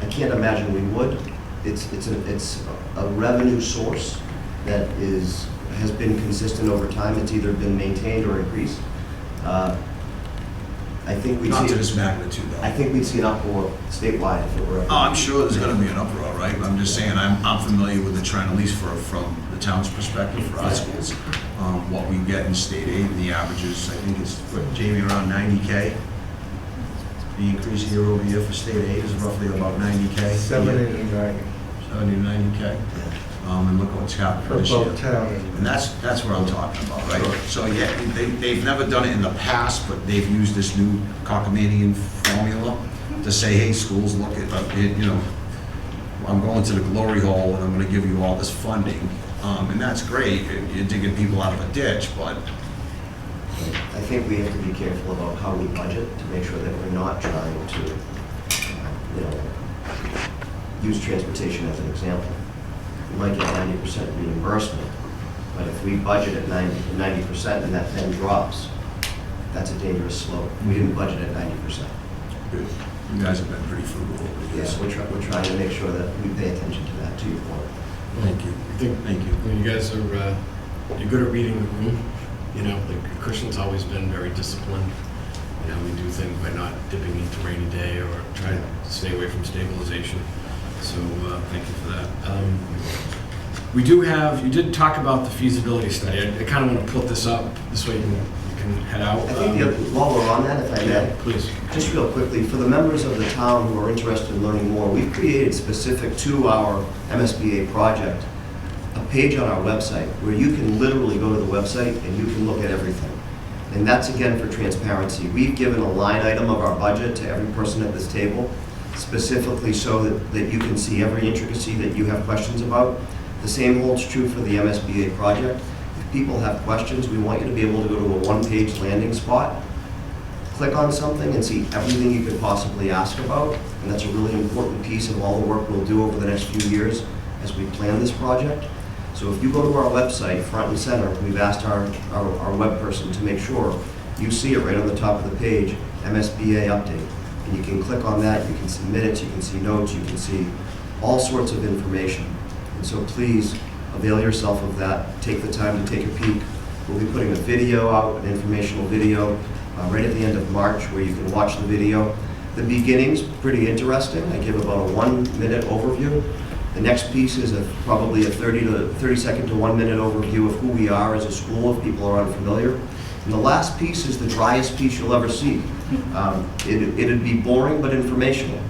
I can't imagine we would. it's a revenue source that has been consistent over time. It's either been maintained or increased. I think we'd Not see, to this magnitude, though. I think we'd see an uproar statewide if it were. Oh, I'm sure there's gonna be an uproar, right? I'm just saying, I'm familiar with the trend, at least from the town's perspective, for our schools. What we get in state aid, and the averages, I think it's, what, Jamie, around 90K? The increase year over year for state aid is roughly about 90K. 70 to 90. 70 to 90K. And look what's happened For this year. both town And that's what I'm talking about, right? So, yeah, they've never done it in the past, but they've used this new cockamanian formula to say, hey, schools, look at, you know, I'm going to the glory hole and I'm gonna give you all this funding. And that's great, you're digging people out of a ditch, but I think we have to be careful about how we budget to make sure that we're not trying to, use transportation as an example. We might get 90% reimbursement, but if we budget at 90% and that then drops, that's a dangerous slope. We didn't budget at 90%. good. You guys have been pretty frugal over the years. Yes, we're trying to make sure that we pay attention to that, to your point. Thank you. Thank you. You guys are, you're good at reading the room. You know, like Christian's always been very disciplined. You know, we do things by not dipping into rainy day or trying to stay away from stabilization. So thank you for that. We do have, you did talk about the feasibility study. I kind of want to put this up, this way you can head out. I think while we're on that, if I may, Yeah, please. just real quickly, for the members of the town who are interested in learning more, we've created specific to our MSBA project, a page on our website where you can literally go to the website and you can look at everything. And that's again for transparency. We've given a line item of our budget to every person at this table, specifically so that you can see every intricacy that you have questions about. The same holds true for the MSBA project. If people have questions, we want you to be able to go to a one-page landing spot, click on something and see everything you could possibly ask about. And that's a really important piece of all the work we'll do over the next few years as we plan this project. So if you go to our website, front and center, we've asked our web person to make sure you see it right on the top of the page, MSBA update. And you can click on that, you can see minutes, you can see notes, you can see all sorts of information. And so please avail yourself of that. Take the time to take a peek. We'll be putting a video out, an informational video, right at the end of March where you can watch the video. The beginning's pretty interesting. I give about a 1-minute overview. The next piece is probably a 30-second to 1-minute overview of who we are as a school if people are unfamiliar. And the last piece is the driest piece you'll ever see. It'd be boring but informational,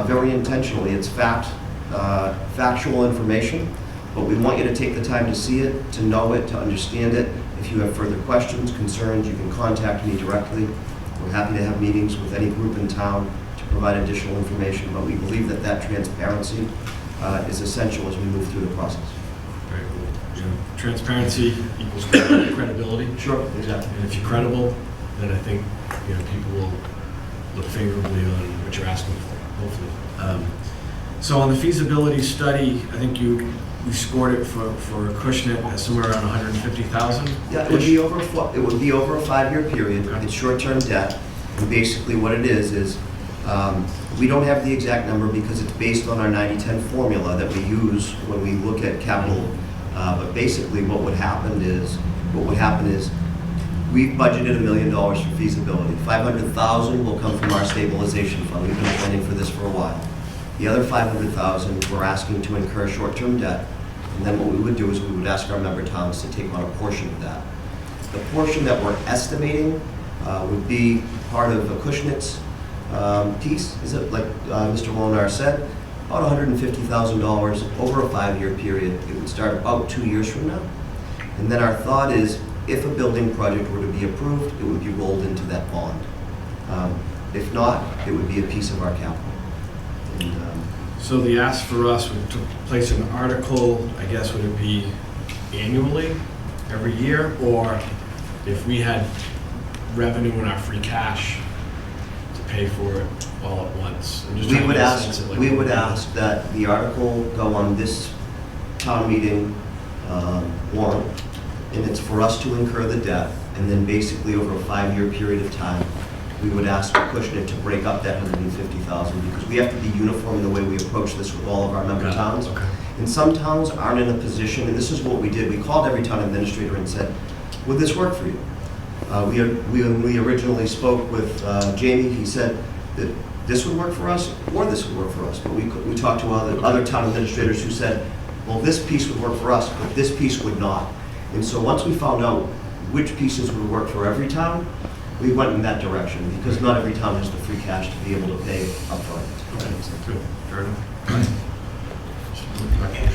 very intentionally. It's factual information, but we want you to take the time to see it, to know it, to understand it. If you have further questions, concerns, you can contact me directly. We're happy to have meetings with any group in town to provide additional information, but we believe that that transparency is essential as we move through the process. Very cool. You know, transparency equals credibility. Sure, exactly. And if you're credible, then I think people will look favorably on what you're asking for, hopefully. So on the feasibility study, I think we scored it for Acushnet at somewhere around 150,000. Yeah, it would be over a 5-year period. Okay. It's short-term debt, and basically what it is we don't have the exact number because it's based on our 90-10 formula that we use when we look at capital. But basically, what would happen is we've budgeted $1 million for feasibility. $500,000 will come from our stabilization fund. We've been planning for this for a while. The other $500,000 we're asking to incur short-term debt, and then what we would do is we would ask our member towns to take on a portion of that. The portion that we're estimating would be part of Acushnet's piece, is it like Mr. Molinar said, about $150,000 over a 5-year period. It would start about 2 years from now. And then our thought is, if a building project were to be approved, it would be rolled into that bond. If not, it would be a piece of our capital. And, So the ask for us would to place an article, I guess, would it be annually, every year? Or if we had revenue in our free cash to pay for it all at once? I'm just we trying would to get a sense of, like, we would ask that the article go on this town meeting warrant, and it's for us to incur the debt, and then basically over a 5-year period of time, we would ask Acushnet to break up that 150,000 because we have to be uniform in the way we approach this with all of our member towns. Okay. And some towns aren't in a position, and this is what we did, we called every town administrator and said, would this work for you? When we originally spoke with Jamie, he said that this would work for us or this would work for us. But we talked to other town administrators who said, well, this piece would work for us, but this piece would not. And so once we found out which pieces would work for every town, we went in that direction because not every town has the free cash to be able to pay upfront. Okay, good. Fair enough.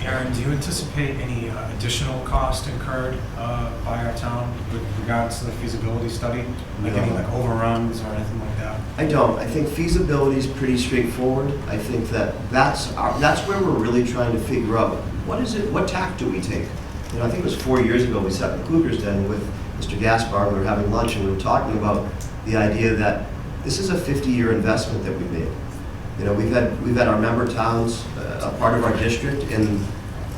Aaron, do you anticipate any additional cost incurred by our town with regards to the feasibility study? Like any like overruns or anything like that? I don't. I think feasibility is pretty straightforward. I think that's where we're really trying to figure out what tack do we take? You know, I think it was 4 years ago we sat in the Cougar's Den with Mr. Gaspar and we were having lunch and we were talking about the idea that this is a 50-year investment that we've made. You know, we've had our member towns a part of our district, and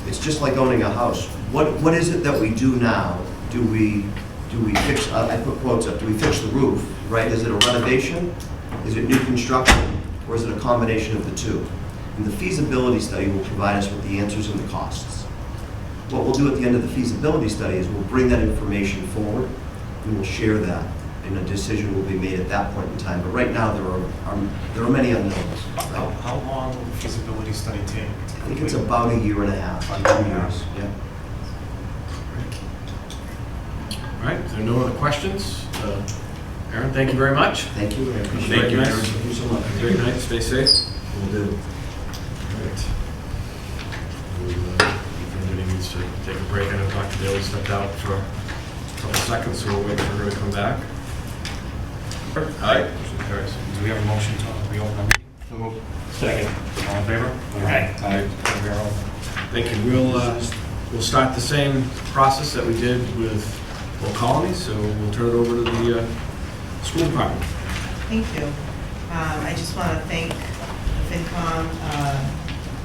it's just like owning a house. What is it that we do now? Do we fix? I put quotes up. Do we fix the roof? Right? Is it a renovation? Is it new construction? Or is it a combination of the two? And the feasibility study will provide us with the answers and the costs. What we'll do at the end of the feasibility study is we'll bring that information forward and we'll share that, and a decision will be made at that point in time. But right now, there are many unknowns. Right? How long will the feasibility study take? I think it's about a year and a half, 2 years. Yeah. All right, if there are no other questions, Aaron, thank you very much. Thank you. I appreciate it. Thank you, Aaron. Thank you so much. Great night, stay safe. Will do. All right. If anybody needs to take a break, I know Dr. Daly stepped out for a couple seconds, so we'll wait for her to come back. All right. Motion carries. Do we have a motion to reopen the meeting? Second. All in favor? Aye. Aye. We are open. Thank you. We'll start the same process that we did with Old Colony, so we'll turn it over to the school department. Thank you. I just want to thank the FinCom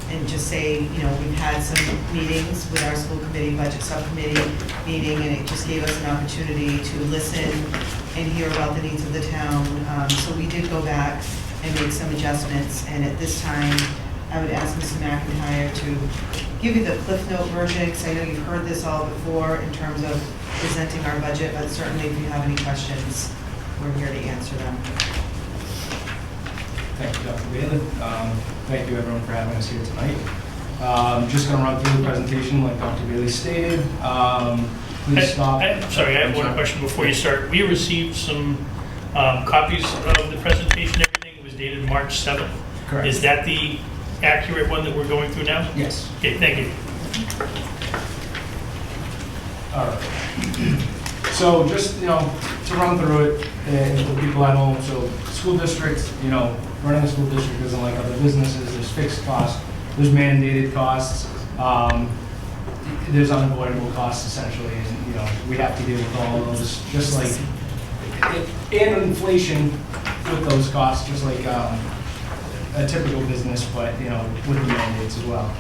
and just say, you know, we've had some meetings with our school committee, budget subcommittee meeting, and it just gave us an opportunity to listen and hear about the needs of the town. So we did go back and make some adjustments, and at this time, I would ask Mr. McIntyre to give you the Cliff Note version, because I know you've heard this all before in terms of presenting our budget, but certainly if you have any questions, we're here to answer them. Thank you, Dr. Bailey. Thank you, everyone, for having us here tonight. Just going to run through the presentation like Dr. Bailey stated. Please stop. I'm sorry, I have one question before you start. We received some copies of the presentation, everything. It was dated March 7th. Correct. Is that the accurate one that we're going through now? Yes. Okay, thank you. All right. So just, you know, to run through it and for people at home, so school districts, you know, running a school district isn't like other businesses. There's fixed costs, there's mandated costs, there's unavoidable costs essentially, and, you know, we have to deal with all of those, just like, and inflation with those costs, just like a typical business, but, you know, with the mandates as well.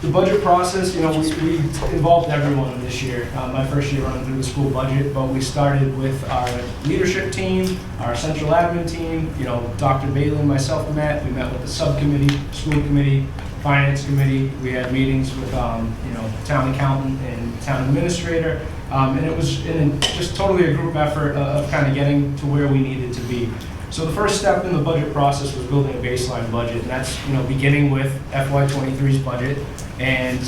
The budget process, you know, we involved everyone this year. My first year running through the school budget, but we started with our leadership team, our central admin team. You know, Dr. Bailey and myself met. We met with the subcommittee, school committee, finance committee. We had meetings with, you know, town accountant and town administrator. And it was just totally a group effort of kind of getting to where we needed to be. So the first step in the budget process was building a baseline budget, and that's, you know, beginning with FY23's budget and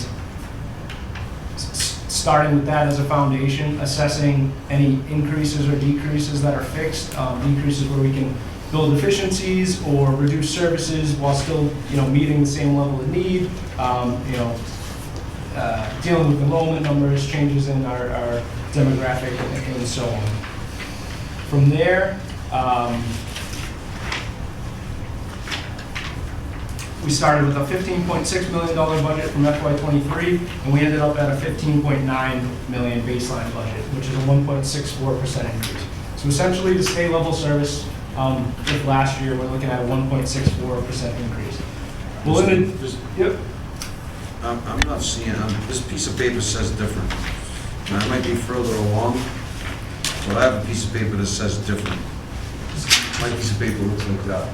starting with that as a foundation, assessing any increases or decreases that are fixed, decreases where we can build efficiencies or reduce services while still, you know, meeting the same level of need, you know, dealing with enrollment numbers, changes in our demographic, and so on. From there, we started with a $15.6 million budget from FY23, and we ended up at a $15.9 million baseline budget, which is a 1.64% increase. So essentially, to stay level service with last year, we're looking at a 1.64% increase. Yep. I'm not seeing, this piece of paper says different. And I might be further along. So I have a piece of paper that says different. My piece of paper looks like that.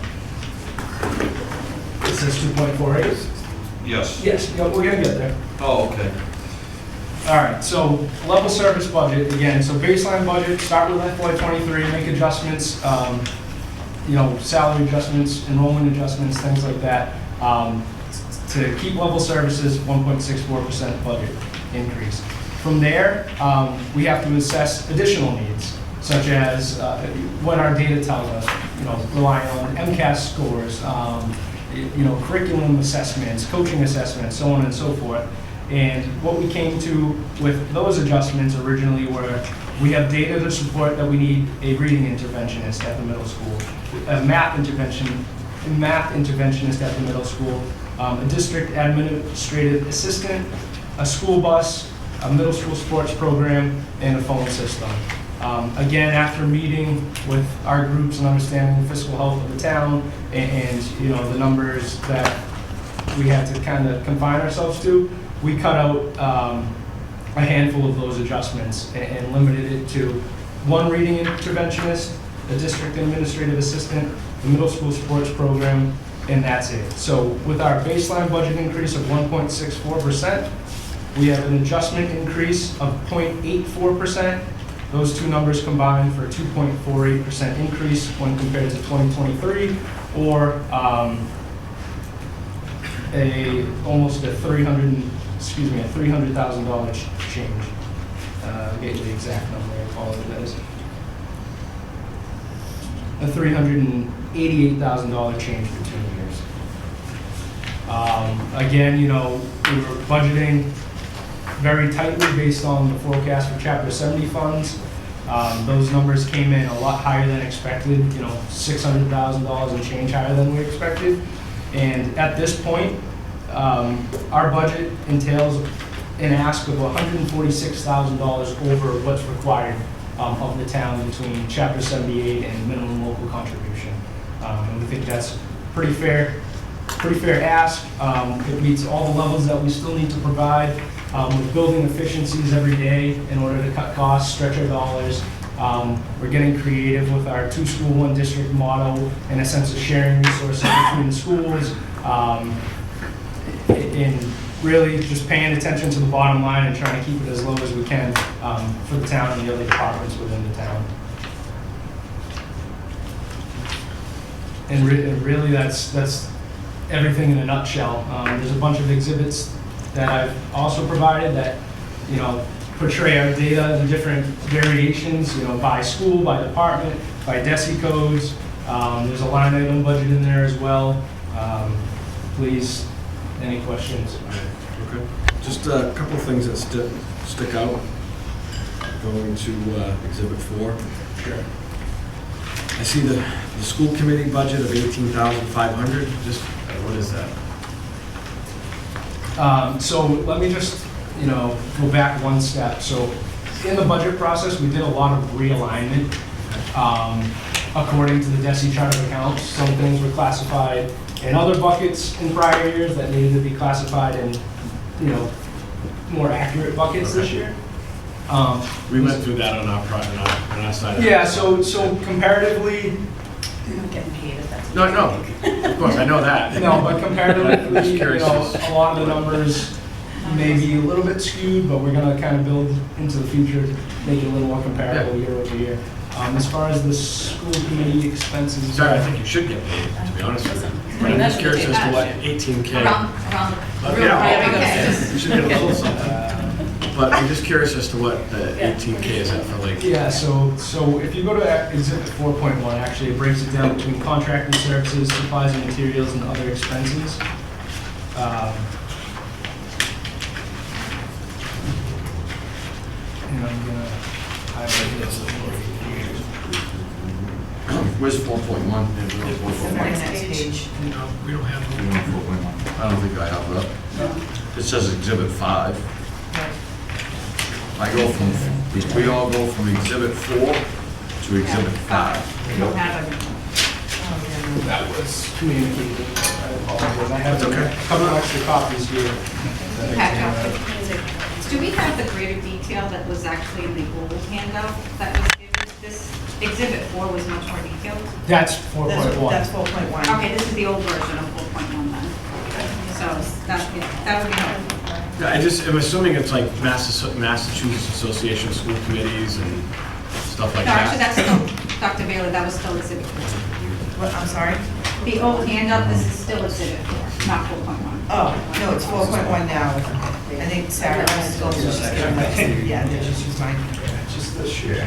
It says 2.48? Yes. Yes, yeah, we're gonna get there. Oh, okay. All right, so level service budget, again, so baseline budget, start with FY '23, make adjustments, salary adjustments, enrollment adjustments, things like that. To keep level services, 1.64% budget increase. From there, we have to assess additional needs, such as what our data tells us, relying on MCAS scores, curriculum assessments, coaching assessments, so on and so forth. And what we came to with those adjustments originally were, we have data to support that we need a reading interventionist at the middle school, a math interventionist at the middle school, a district administrative assistant, a school bus, a middle school sports program, and a phone system. Again, after meeting with our groups and understanding the fiscal health of the town and the numbers that we had to kind of confine ourselves to, we cut out a handful of those adjustments and limited it to one reading interventionist, a district administrative assistant, the middle school sports program, and that's it. So with our baseline budget increase of 1.64%, we have an adjustment increase of 0.84%. Those two numbers combine for a 2.48% increase when compared to 2023, or almost a $300,000 change. I'll get you the exact number, I apologize. A $388,000 change for 2 years. Again, we were budgeting very tightly based on the forecast for Chapter 70 funds. Those numbers came in a lot higher than expected, $600,000 and change higher than we expected. And at this point, our budget entails an ask of $146,000 over what's required of the town between Chapter 78 and minimum local contribution. And we think that's pretty fair ask. It meets all the levels that we still need to provide. We're building efficiencies every day in order to cut costs, stretch our dollars. We're getting creative with our 2 school, 1 district model and a sense of sharing resources between the schools. And really just paying attention to the bottom line and trying to keep it as low as we can for the town and the other departments within the town. And really that's everything in a nutshell. There's a bunch of exhibits that I've also provided that, portray our data in different variations, by school, by department, by DESI codes. There's a line item budget in there as well. Please, any questions? Okay. Just a couple of things that stick out. Going to Exhibit 4. Sure. I see the school committee budget of $18,500. Just what is that? So let me just, go back one step. So in the budget process, we did a lot of realignment according to the DESI chart of accounts. Some things were classified in other buckets in prior years that needed to be classified in, more accurate buckets this year. We went through that on our side. Yeah, so comparatively, You're not getting paid if that's. No, of course, I know that. no, but comparatively, Just curious. a lot of the numbers may be a little bit skewed, but we're gonna kind of build into the future to make it a little more comparable year over year. As far as the school committee expenses. Sorry, I think you should get paid, to be honest with you. I mean, I'm just that's curious what as to they what got. 18K. Around the Yeah, okay. you should get a little something. But I'm just curious as to what the 18K is at for like. Yeah, so if you go to Exhibit 4.1, actually, it breaks it down between contracted services, supplies and materials, and other expenses. And I'm gonna highlight this. Where's 4.1? The very next page. No, we don't have them. I don't think I have that. It says Exhibit 5. We all go from Exhibit 4 to Exhibit 5. We don't have everything. That was communicated. I apologize. I have a couple extra copies here. Do we have the greater detail that was actually in the old handout that was given This exhibit 4 was much more detailed. That's 4.1. That's 4.1. Okay, this is the old version of 4.1 then. So that would be helpful. Yeah, I'm assuming it's like Massachusetts Association of School Committees and stuff like No, that. actually, that's still, Dr. Bailey, that was still exhibit 4. What, I'm sorry? The old handout, this is still exhibit 4, not 4.1. Oh, no, it's 4.1 now. I think Sarah was still just giving my, yeah, just use mine. Just this year.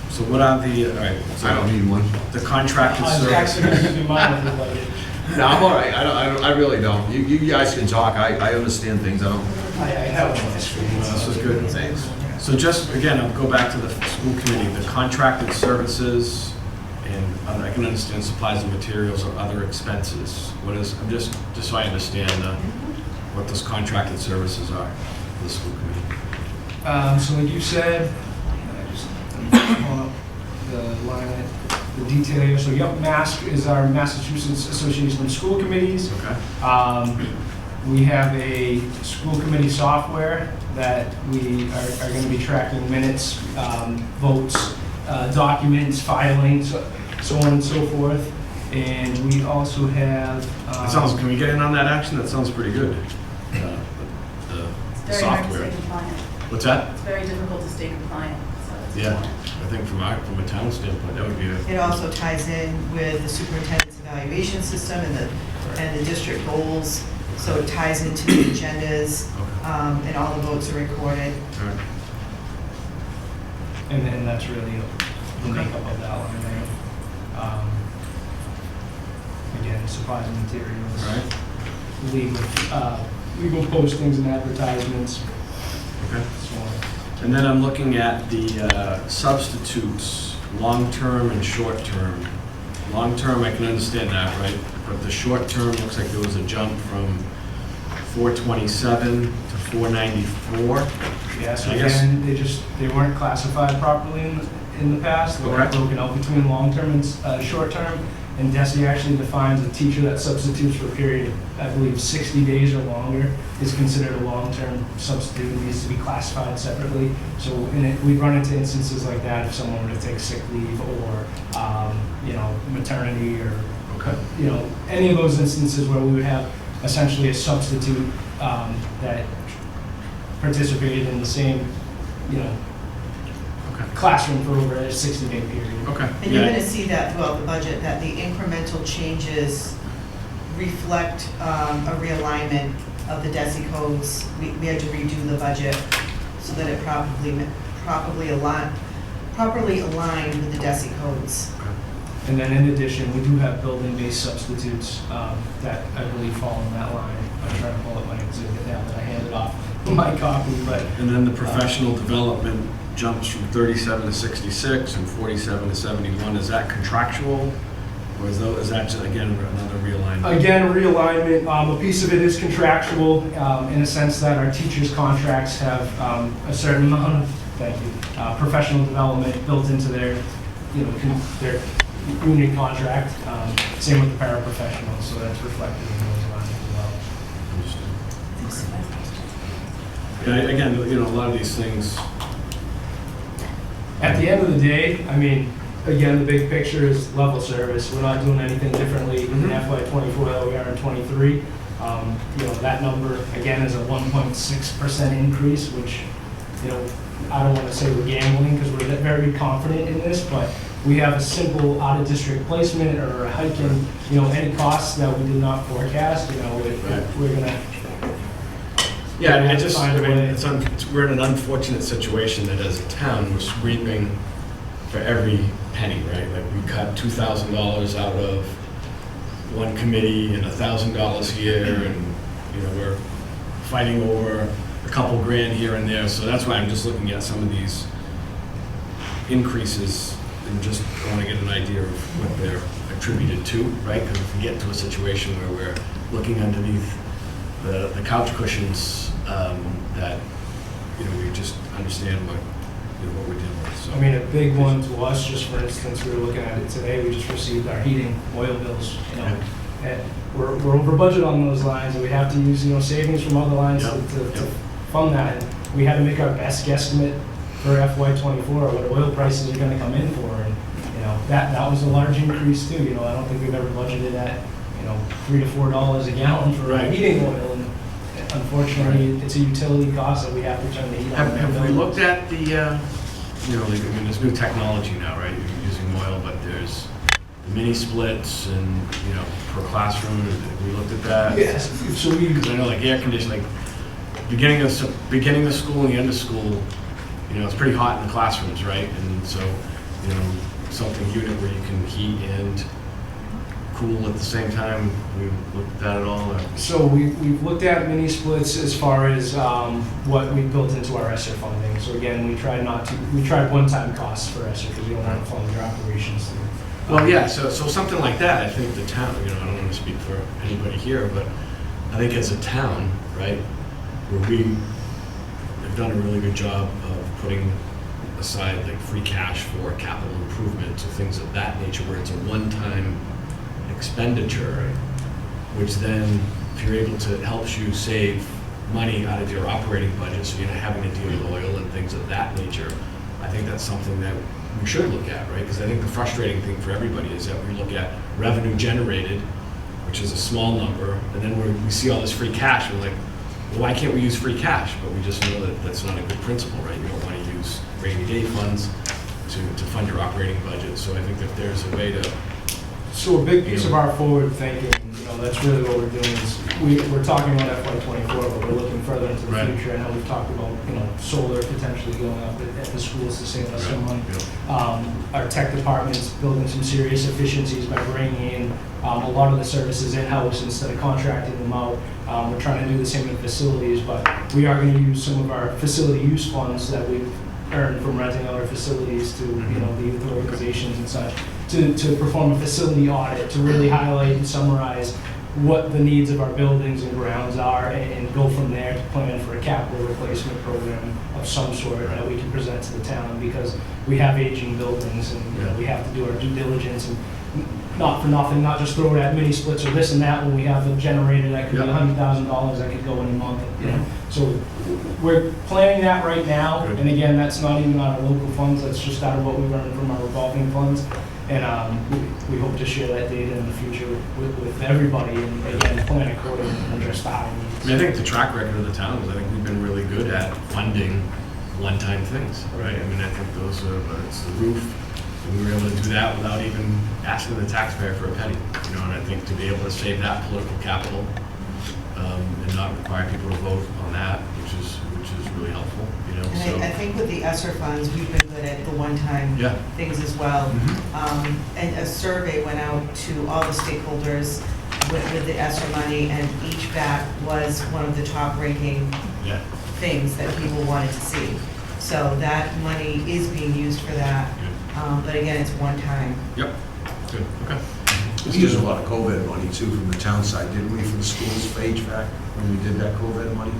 So what are the, all right, so I don't need one. the contracted I was actually going to services? give you mine if you'd like it. No, I'm all right. I really don't. You guys can talk. I understand things. I don't. I have one on the screen. This is good. Thanks. So just, again, I'll go back to the school committee, the contracted services, and I can understand supplies and materials or other expenses. What is, I'm just so I understand what those contracted services are for the school committee. So like you said, I just pull up the line, the detail here. So yep, MASC is our Massachusetts Association of School Committees. Okay. We have a school committee software that we are going to be tracking minutes, votes, documents, filings, so on and so forth. And we also have. That sounds, can we get in on that action? That sounds pretty good. The software. What's that? It's very difficult to stay compliant, so it's Yeah, I think from a town standpoint, that would be It also ties in with the superintendent's evaluation system and the district goals. So it ties into the agendas, and all the votes are recorded. And then that's really the makeup of that line there. Again, supplies and materials. Right. Legal postings and advertisements. Okay. So on. And then I'm looking at the substitutes, long-term and short-term. Long-term, I can understand that, right? But the short-term looks like there was a jump from 427 to 494. Yeah, so I guess- again, they weren't classified properly in the past. They weren't Okay. broken out between long-term and short-term. And DESI actually defines a teacher that substitutes for a period of, I believe, 60 days or longer is considered a long-term substitute and needs to be classified separately. So we run into instances like that if someone were to take sick leave or, maternity or, any of those instances where we would have essentially a substitute that participated in the same, classroom for over a 60-day period. Okay. And you're gonna see that throughout the budget, that the incremental changes reflect a realignment of the DESI codes. We had to redo the budget so that it properly aligned with the DESI codes. And then in addition, we do have building-based substitutes that I believe fall in that line. I'm trying to pull up my exhibit now that I handed off my copy, but. And then the professional development jumps from 37 to 66 and 47 to 71. Is that contractual? Or is that, just, again, another realignment? Again, realignment, a piece of it is contractual in a sense that our teachers' contracts have a certain amount of, professional development built into their, their union contract. Same with the paraprofessionals, so that's reflected in those lines as well. Yeah, again, a lot of these things. At the end of the day, I mean, again, the big picture is level service. We're not doing anything differently in FY #24 than we are in '23. That number, again, is a 1.6% increase, which, I don't want to say we're gambling because we're very confident in this, but we have a simple out-of-district placement or a hike in, any costs that we did not forecast, we're going to. Yeah, I mean, we're in an unfortunate situation that as a town, we're screaming for every penny, right? Like we cut $2,000 out of one committee and $1,000 here, and we're fighting over a couple grand here and there. So that's why I'm just looking at some of these increases and just want to get an idea of what they're attributed to, right? Because if we get to a situation where we're looking underneath the couch cushions, that we just understand what we're dealing with. So. I mean, a big one to us, just for instance, we were looking at it today, we just received our heating oil bills, And we're over budget on those lines, and we have to use, savings from other lines to fund that. And we had to make our best guesstimate for FY '24, what oil prices are gonna come in for, and, that was a large increase too. I don't think we've ever budgeted at, $3 to $4 a gallon for heating oil, and unfortunately, it's a utility cost that we have to turn the heat on. Have we looked at the, there's new technology now, right? You're using oil, but there's the mini splits and, per classroom. Have we looked at that? Yes, so Because I know like air conditioning, beginning of school and the end of school, it's pretty hot in the classrooms, right? And so, something unit where you can heat and cool at the same time. We've looked at that at all? Or? So we've looked at mini splits as far as what we built into our ESSER funding. So again, we tried one-time costs for ESSER because we don't want to fund your operations through. Well, yeah, so something like that, I think the town, I don't want to speak for anybody here, but I think as a town, right, where we have done a really good job of putting aside like free cash for capital improvements or things of that nature, where it's a one-time expenditure, which then, if you're able to, helps you save money out of your operating budget, so you're not having to deal with oil and things of that nature. I think that's something that we should look at, right? Because I think the frustrating thing for everybody is that we look at revenue generated, which is a small number, and then we see all this free cash, and we're like, well, why can't we use free cash? But we just know that that's not a good principle, right? You don't want to use rainy day funds to fund your operating budget. So I think that there's a way to... So a big piece of our forward thinking, that's really what we're doing is we're talking about FY '24, but we're looking further into the future. I know we've talked about, solar potentially going up at the schools to save us some money. Our tech department's building some serious efficiencies by bringing in a lot of the services in-house instead of contracting them out. We're trying to do the same in facilities, but we are going to use some of our facility use funds that we've earned from renting out our facilities to, the youth organizations and such, to perform a facility audit, to really highlight and summarize what the needs of our buildings and grounds are, and go from there to plan for a capital replacement program of some sort that we can present to the town, because we have aging buildings and we have to do our due diligence, and not for nothing, not just throw it at mini splits or this and that when we have a generator that could be $100,000 that could go in a month. So we're planning that right now, and again, that's not even out of local funds, that's just out of what we've earned from our revolving funds. And we hope to share that data in the future with everybody, and again, plan accordingly and address the high needs. I think the track record of the town is I think we've been really good at funding one-time things, right? I think those are, it's the roof, and we were able to do that without even asking the taxpayer for a penny, and I think to be able to save that political capital and not require people to vote on that, which is really helpful, And I think with the ESSER funds, we've been good at the one-time things as well. And a survey went out to all the stakeholders with the ESSER money, and each back was one of the top-ranking things that people wanted to see. So that money is being used for that, but again, it's one time. Yep, good, okay. We used a lot of COVID money too from the town side, didn't we, from the schools for HVAC, when we did that COVID money?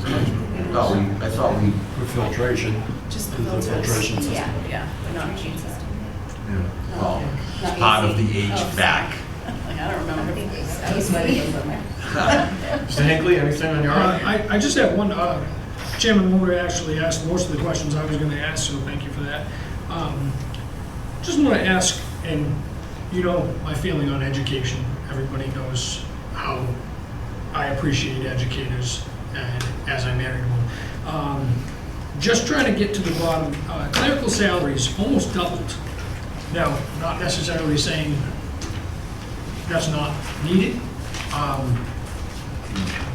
I thought we... For filtration. Just the filtration system. Yeah, but not machine system. Yeah, well, it's part of the HVAC. I don't remember. I was sweating in somewhere. Mr. Hinckley, anything on your end? I just have one, Chairman Moore actually asked most of the questions I was going to ask, so thank you for that. Just want to ask, and my feeling on education, everybody knows how I appreciate educators, and as I married one. Just trying to get to the bottom, clerical salaries almost doubled. Now, not necessarily saying that's not needed,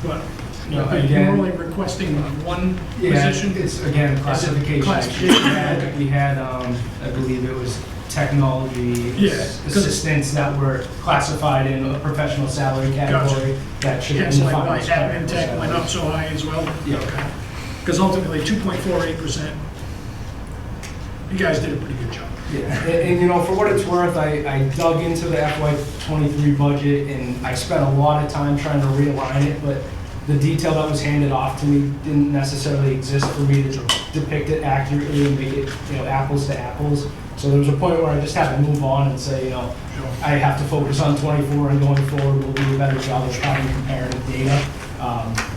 but you're only requesting one position? It's again classification. We had I believe it was technology assistants that were classified in a professional salary category. That should have been defined as admin tech went up so high as well? Yeah. Okay. Because ultimately 2.48%, you guys did a pretty good job. Yeah, and for what it's worth, I dug into the FY23 budget, and I spent a lot of time trying to realign it, but the detail that was handed off to me didn't necessarily exist for me to depict it accurately and make it apples to apples. So there was a point where I just had to move on and say, you know, I have to focus on 24, and going forward, we'll do a better job of having comparative data.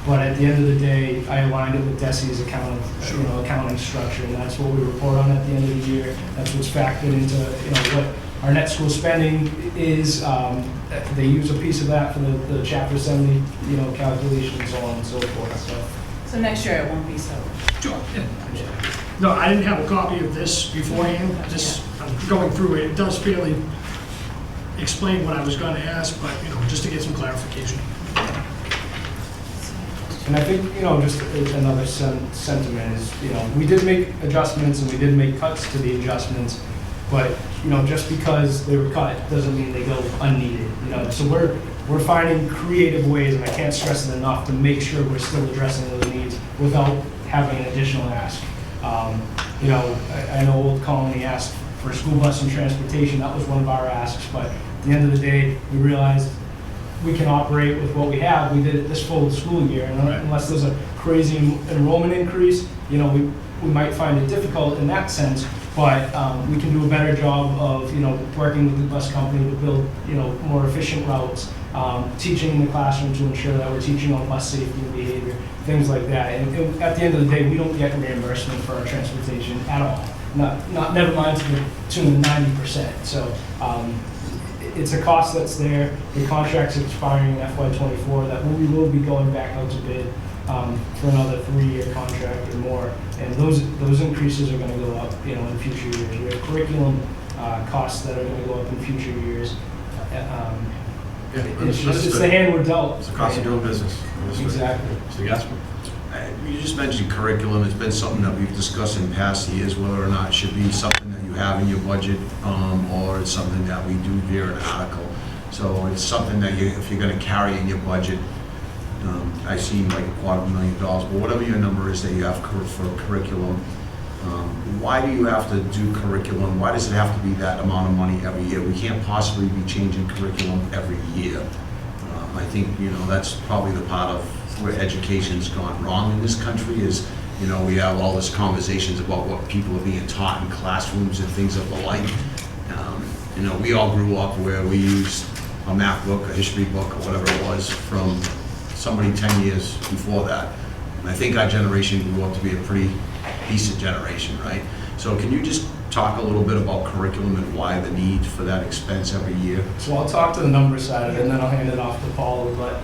But at the end of the day, I aligned it with DESI's accounting structure, and that's what we report on at the end of the year. That's what's factored into, you know, what our net school spending is. They use a piece of that for the Chapter 70, you know, calculations and so on and so forth. So next year it won't be so. Sure. No, I didn't have a copy of this beforehand. I'm going through it. It does fairly explain what I was going to ask, but, you know, just to get some clarification. And I think, you know, just another sentiment is, you know, we did make adjustments and we did make cuts to the adjustments, but, you know, just because they were cut doesn't mean they go unneeded, you know. So we're finding creative ways, and I can't stress it enough, to make sure we're still addressing those needs without having an additional ask. You know, I know Old Colony asked for school bus and transportation. That was one of our asks, but at the end of the day, we realized we can operate with what we have. We did it this full school year, and unless there's a crazy enrollment increase, you know, we might find it difficult in that sense, but we can do a better job of, you know, working with the bus company to build, you know, more efficient routes, teaching in the classroom to ensure that we're teaching on bus safety and behavior, things like that. And at the end of the day, we don't get reimbursement for our transportation at all. Never mind to the tune of 90%. So it's a cost that's there. The contract's expiring in FY24. That we will be going back out to bid for another 3-year contract or more. And those increases are going to go up, you know, in future years. We have curriculum costs that are going to go up in future years. It's the hand we're dealt. It's the cost of doing business. Exactly. Mr. Gasper? You just mentioned curriculum. It's been something that we've discussed in past years, whether or not it should be something that you have in your budget, or it's something that we do via an article. So it's something that if you're going to carry in your budget, I seen like $250,000, but whatever your number is that you have for curriculum, why do you have to do curriculum? Why does it have to be that amount of money every year? We can't possibly be changing curriculum every year. I think, you know, that's probably the part of where education's gone wrong in this country is, you know, we have all this conversations about what people are being taught in classrooms and things of the like. You know, we all grew up where we used a math book, a history book, or whatever it was from somebody 10 years before that. And I think our generation grew up to be a pretty decent generation, right? So can you just talk a little bit about curriculum and why the need for that expense every year? So I'll talk to the number side of it, and then I'll hand it off to Paula. But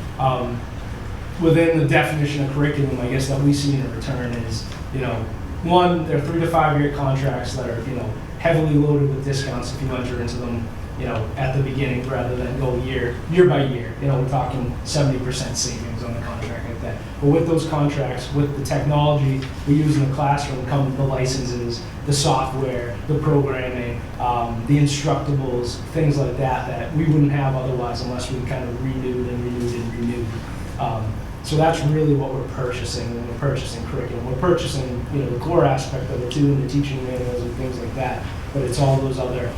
within the definition of curriculum, I guess that we see in a return is, you know, one, they're 3 to 5 year contracts that are, you know, heavily loaded with discounts if you enter into them, you know, at the beginning rather than go year by year. You know, we're talking 70% savings on the contract like that. But with those contracts, with the technology we use in the classroom, come the licenses, the software, the programming, the instructables, things like that, that we wouldn't have otherwise unless we kind of renewed and renewed and renewed. So that's really what we're purchasing when we're purchasing curriculum. We're purchasing, you know, the core aspect of it too, and the teaching manuals and things like that. But it's all those other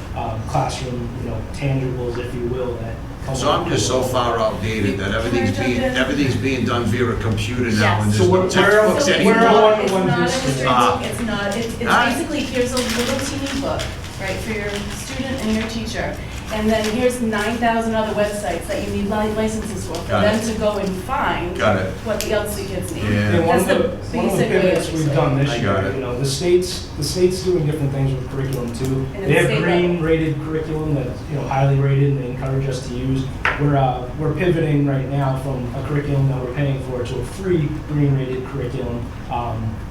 classroom, you know, tangibles, if you will, that come. So I'm just so far outdated that everything's being done via a computer now, and there's no textbooks anymore. It's not. It's basically, here's a little teeny book, right, for your student and your teacher. And then here's 9,000 other websites that you need licenses for them to go and find what the elderly kids need. Yeah. One of the pivots we've done this year, it. you know, the state's doing different things with curriculum too. They have green rated curriculum that's, you know, highly rated, and they encourage us to use. We're pivoting right now from a curriculum that we're paying for to a free green rated curriculum,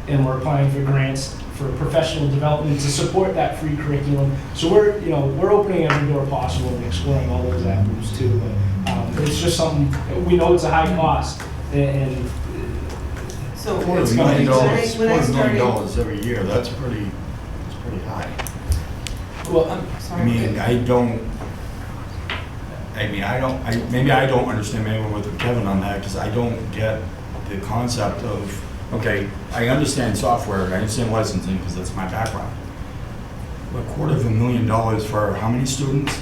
and we're applying for grants for professional development to support that free curriculum. So we're opening every door possible and exploring all those avenues too. But it's just something, we know it's a high cost, and So $250 million every year, that's pretty high. Well, maybe I don't understand, maybe I'm with Kevin on that, because I don't get the concept of, okay, I understand software, I understand licensing, because that's my background. But $250,000 for how many students?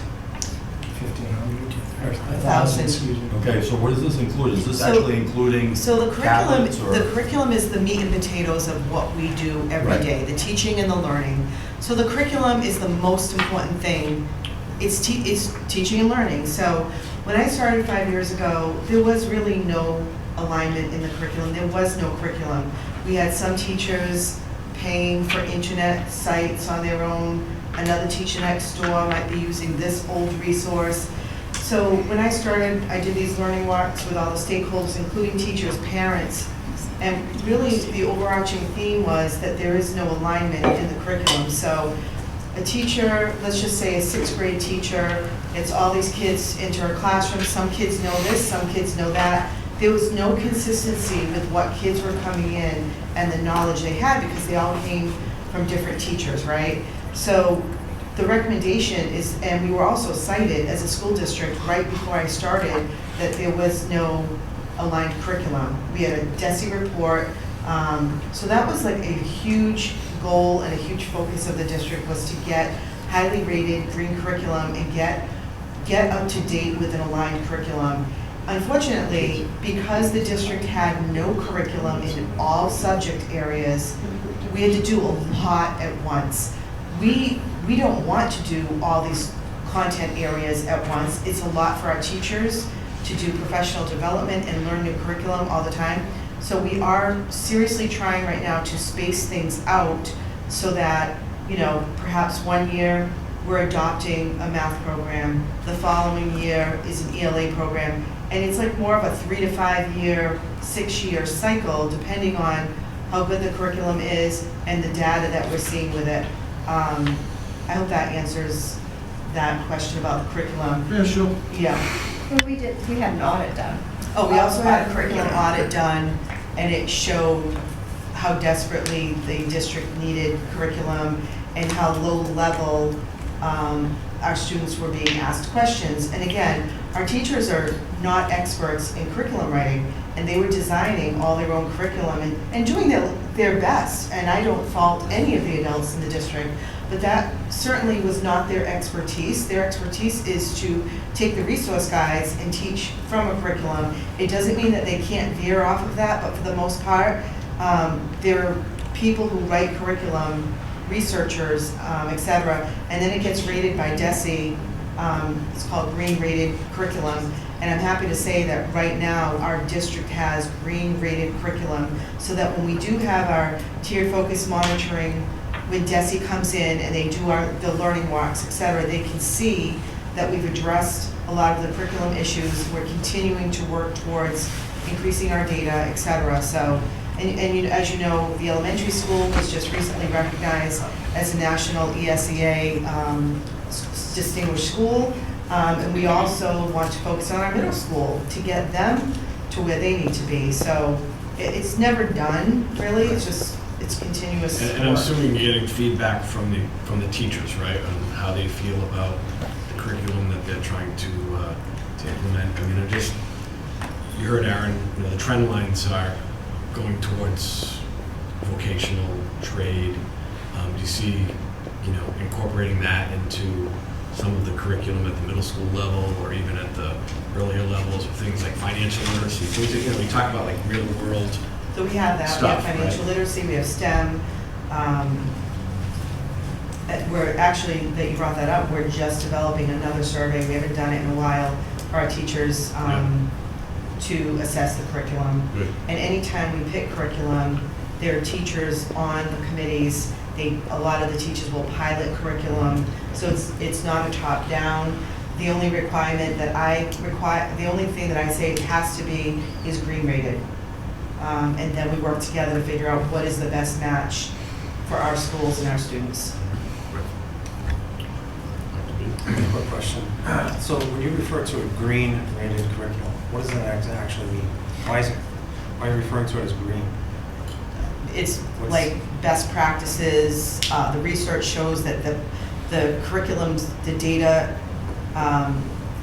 15. 1,000. Excuse me. Okay, so what does this include? Is this So- actually including So the tablets or? curriculum is the meat and potatoes of what we do every Right. day, the teaching and the learning. So the curriculum is the most important thing. It's teaching and learning. So when I started 5 years ago, there was really no alignment in the curriculum. There was no curriculum. We had some teachers paying for internet sites on their own. Another teacher next door might be using this old resource. So when I started, I did these learning walks with all the stakeholders, including teachers, parents, and really the overarching theme was that there is no alignment in the curriculum. So a teacher, let's just say a 6th grade teacher, it's all these kids enter a classroom, some kids know this, some kids know that. There was no consistency with what kids were coming in and the knowledge they had because they all came from different teachers, right? So the recommendation is, and we were also cited as a school district right before I started, that there was no aligned curriculum. We had a DESE report, so that was like a huge goal and a huge focus of the district was to get highly rated green curriculum and get up to date with an aligned curriculum. Unfortunately, because the district had no curriculum in all subject areas, we had to do a lot at once. We don't want to do all these content areas at once. It's a lot for our teachers to do professional development and learn new curriculum all the time. So we are seriously trying right now to space things out so that, perhaps one year we're adopting a math program, the following year is an ELA program, and it's like more of a 3 to 5 year, 6-year cycle, depending on how good the curriculum is and the data that we're seeing with it. I hope that answers that question about the curriculum. Yeah, sure. Yeah. We had an audit done. Oh, we also had a curriculum audit done, and it showed how desperately the district needed curriculum and how low level our students were being asked questions. And again, our teachers are not experts in curriculum writing, and they were designing all their own curriculum and doing their best. And I don't fault any of the adults in the district, but that certainly was not their expertise. Their expertise is to take the resource guides and teach from a curriculum. It doesn't mean that they can't veer off of that, but for the most part, there are people who write curriculum, researchers, et cetera, and then it gets rated by DESE. It's called green rated curriculum, and I'm happy to say that right now our district has green rated curriculum so that when we do have our tiered focus monitoring, when DESE comes in and they do the learning walks, et cetera, they can see that we've addressed a lot of the curriculum issues. We're continuing to work towards increasing our data, et cetera. So, as you know, the elementary school was just recently recognized as a national ESEA distinguished school. And we also want to focus on our middle school to get them to where they need to be. So it's never done, really. It's continuous And I'm assuming you're getting feedback from the teachers, right, on how they feel about the curriculum that they're trying to implement. I mean, you heard Aaron, the trend lines are going towards vocational trade. Do you see, incorporating that into some of the curriculum at the middle school level or even at the earlier levels of things like financial literacy? Things that, we talk about like real world. So we have that. Stuff, we have financial right? literacy, we have STEM. We're actually, that you brought that up, we're just developing another survey. We haven't done it in a while for our teachers to assess the curriculum. Good. And anytime we pick curriculum, there are teachers on the committees. A lot of the teachers will pilot curriculum, so it's not a top-down. The only requirement that the only thing that I say it has to be is green rated. And then we work together to figure out what is the best match for our schools and our students. Quick question. So when you refer to a green rated curriculum, what does that actually mean? Why are you referring to it as green? It's like best practices. The research shows that the curriculums, the data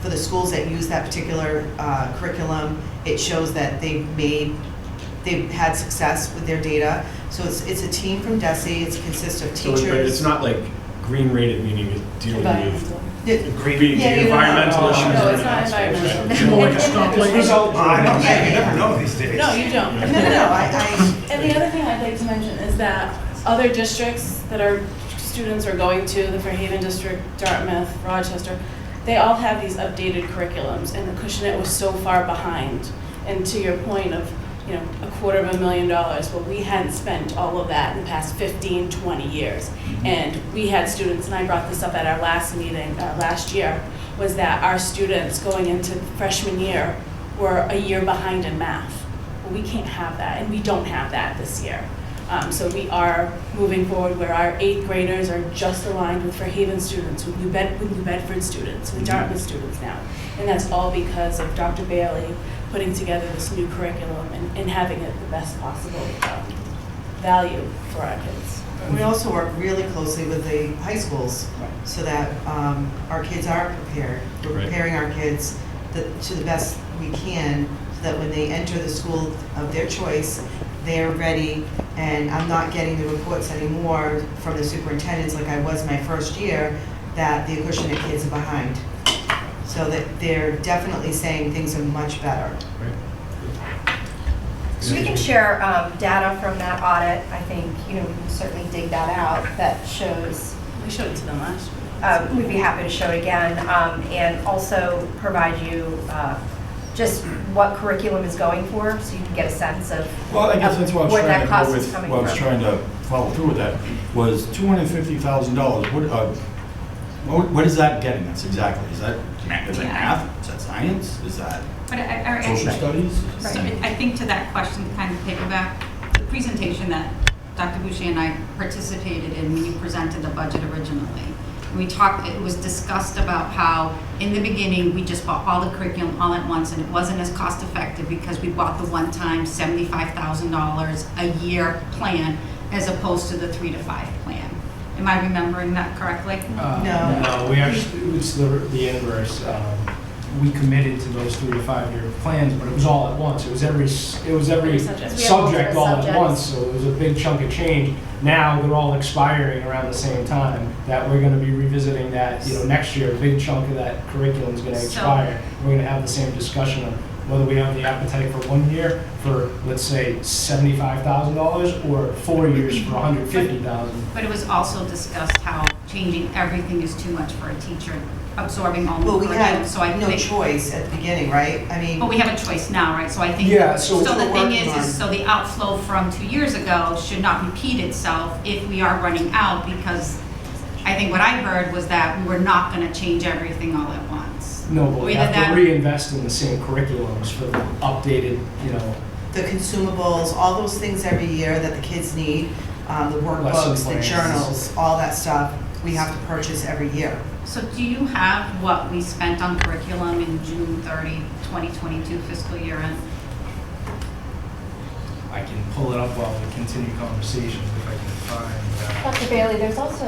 for the schools that use that particular curriculum, it shows that they've had success with their data. So it's a team from DESE. It consists of teachers. But it's not like green rated meaning dealing with Yeah, the environmental issues. No, it's not environmental. More like a stoplight. I don't know, you never know these days. No, you don't. And the other thing I'd like to mention is that other districts that our students are going to, the Fairhaven district, Dartmouth, Rochester, they all have these updated curriculums, and the Acushnet was so far behind. And to your point of, $250,000, well, we hadn't spent all of that in the past 15, 20 years. And we had students, and I brought this up at our last meeting, last year, was that our students going into freshman year were a year behind in math. Well, we can't have that, and we don't have that this year. So we are moving forward where our 8th graders are just aligned with Fairhaven students, with New Bedford students, with Dartmouth students now. And that's all because of Dr. Bailey putting together this new curriculum and having it the best possible value for our kids. We also work really closely with the high schools so that our kids are prepared. We're preparing our kids to the best we can so that when they enter the school of their choice, they're ready. And I'm not getting the reports anymore from the superintendents like I was my first year that the Acushnet kids are behind. So that they're definitely saying things are much better. We can share data from that audit. I think, we can certainly dig that out. That shows. We showed it to them last year. We'd be happy to show it again, and also provide you just what curriculum is going for, so you can get a sense of Well, I guess that's what I was where trying that to cost go is with, coming what I was from. trying to follow through with that, was $250,000. What is that getting us exactly? Is that math? Is that science? Is that But social studies? So I think to that question, kind of piggyback, the presentation that Dr. Boucher and I participated in when you presented the budget originally. We talked, it was discussed about how in the beginning, we just bought all the curriculum all at once, and it wasn't as cost effective because we bought the one-time $75,000 a year plan as opposed to the 3 to 5 plan. Am I remembering that correctly? No, we actually, it was the inverse. We committed to those 3 to 5 year plans, but it was all at once. It was every subject all at once, so it was a big chunk of change. Now they're all expiring around the same time. That we're going to be revisiting that. Next year, a big chunk of that curriculum is going to expire. We're going to have the same discussion of whether we have the appetite for 1 year for, let's say, $75,000 or 4 years for $150,000. But it was also discussed how changing everything is too much for a teacher, absorbing all the Well, we curriculum. had So I no think, choice at the beginning, right? I mean. but we have a choice now, right? So I think. Yeah, so the we're thing working on- is, so the outflow from 2 years ago should not repeat itself if we are running out, because I think what I heard was that we were not going to change everything all at once. No, but we Either have to that- reinvest in the same curriculums for the updated, The consumables, all those things every year that the kids need, the workbooks, Lesson the plans. journals, all that stuff, we have to purchase every year. So do you have what we spent on curriculum in June 30, 2022 fiscal year end? I can pull it up while we continue conversations if I can find. Dr. Bailey, there's also,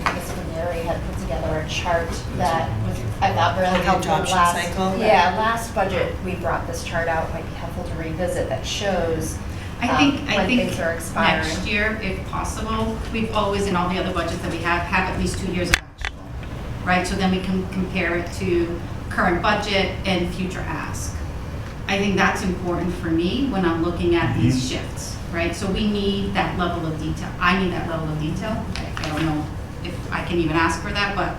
Mr. Mary had put together a chart that was, I thought, really Like helpful adoption last. cycle? Yeah, last budget, we brought this chart out, might be helpful to revisit, that shows I when think things are expiring. next year, if possible, we've always, in all the other budgets that we have at least 2 years of actual, right? So then we can compare it to current budget and future ask. I think that's important for me when I'm looking at these shifts, right? So we need that level of detail. I need that level of detail. I don't know if I can even ask for that, but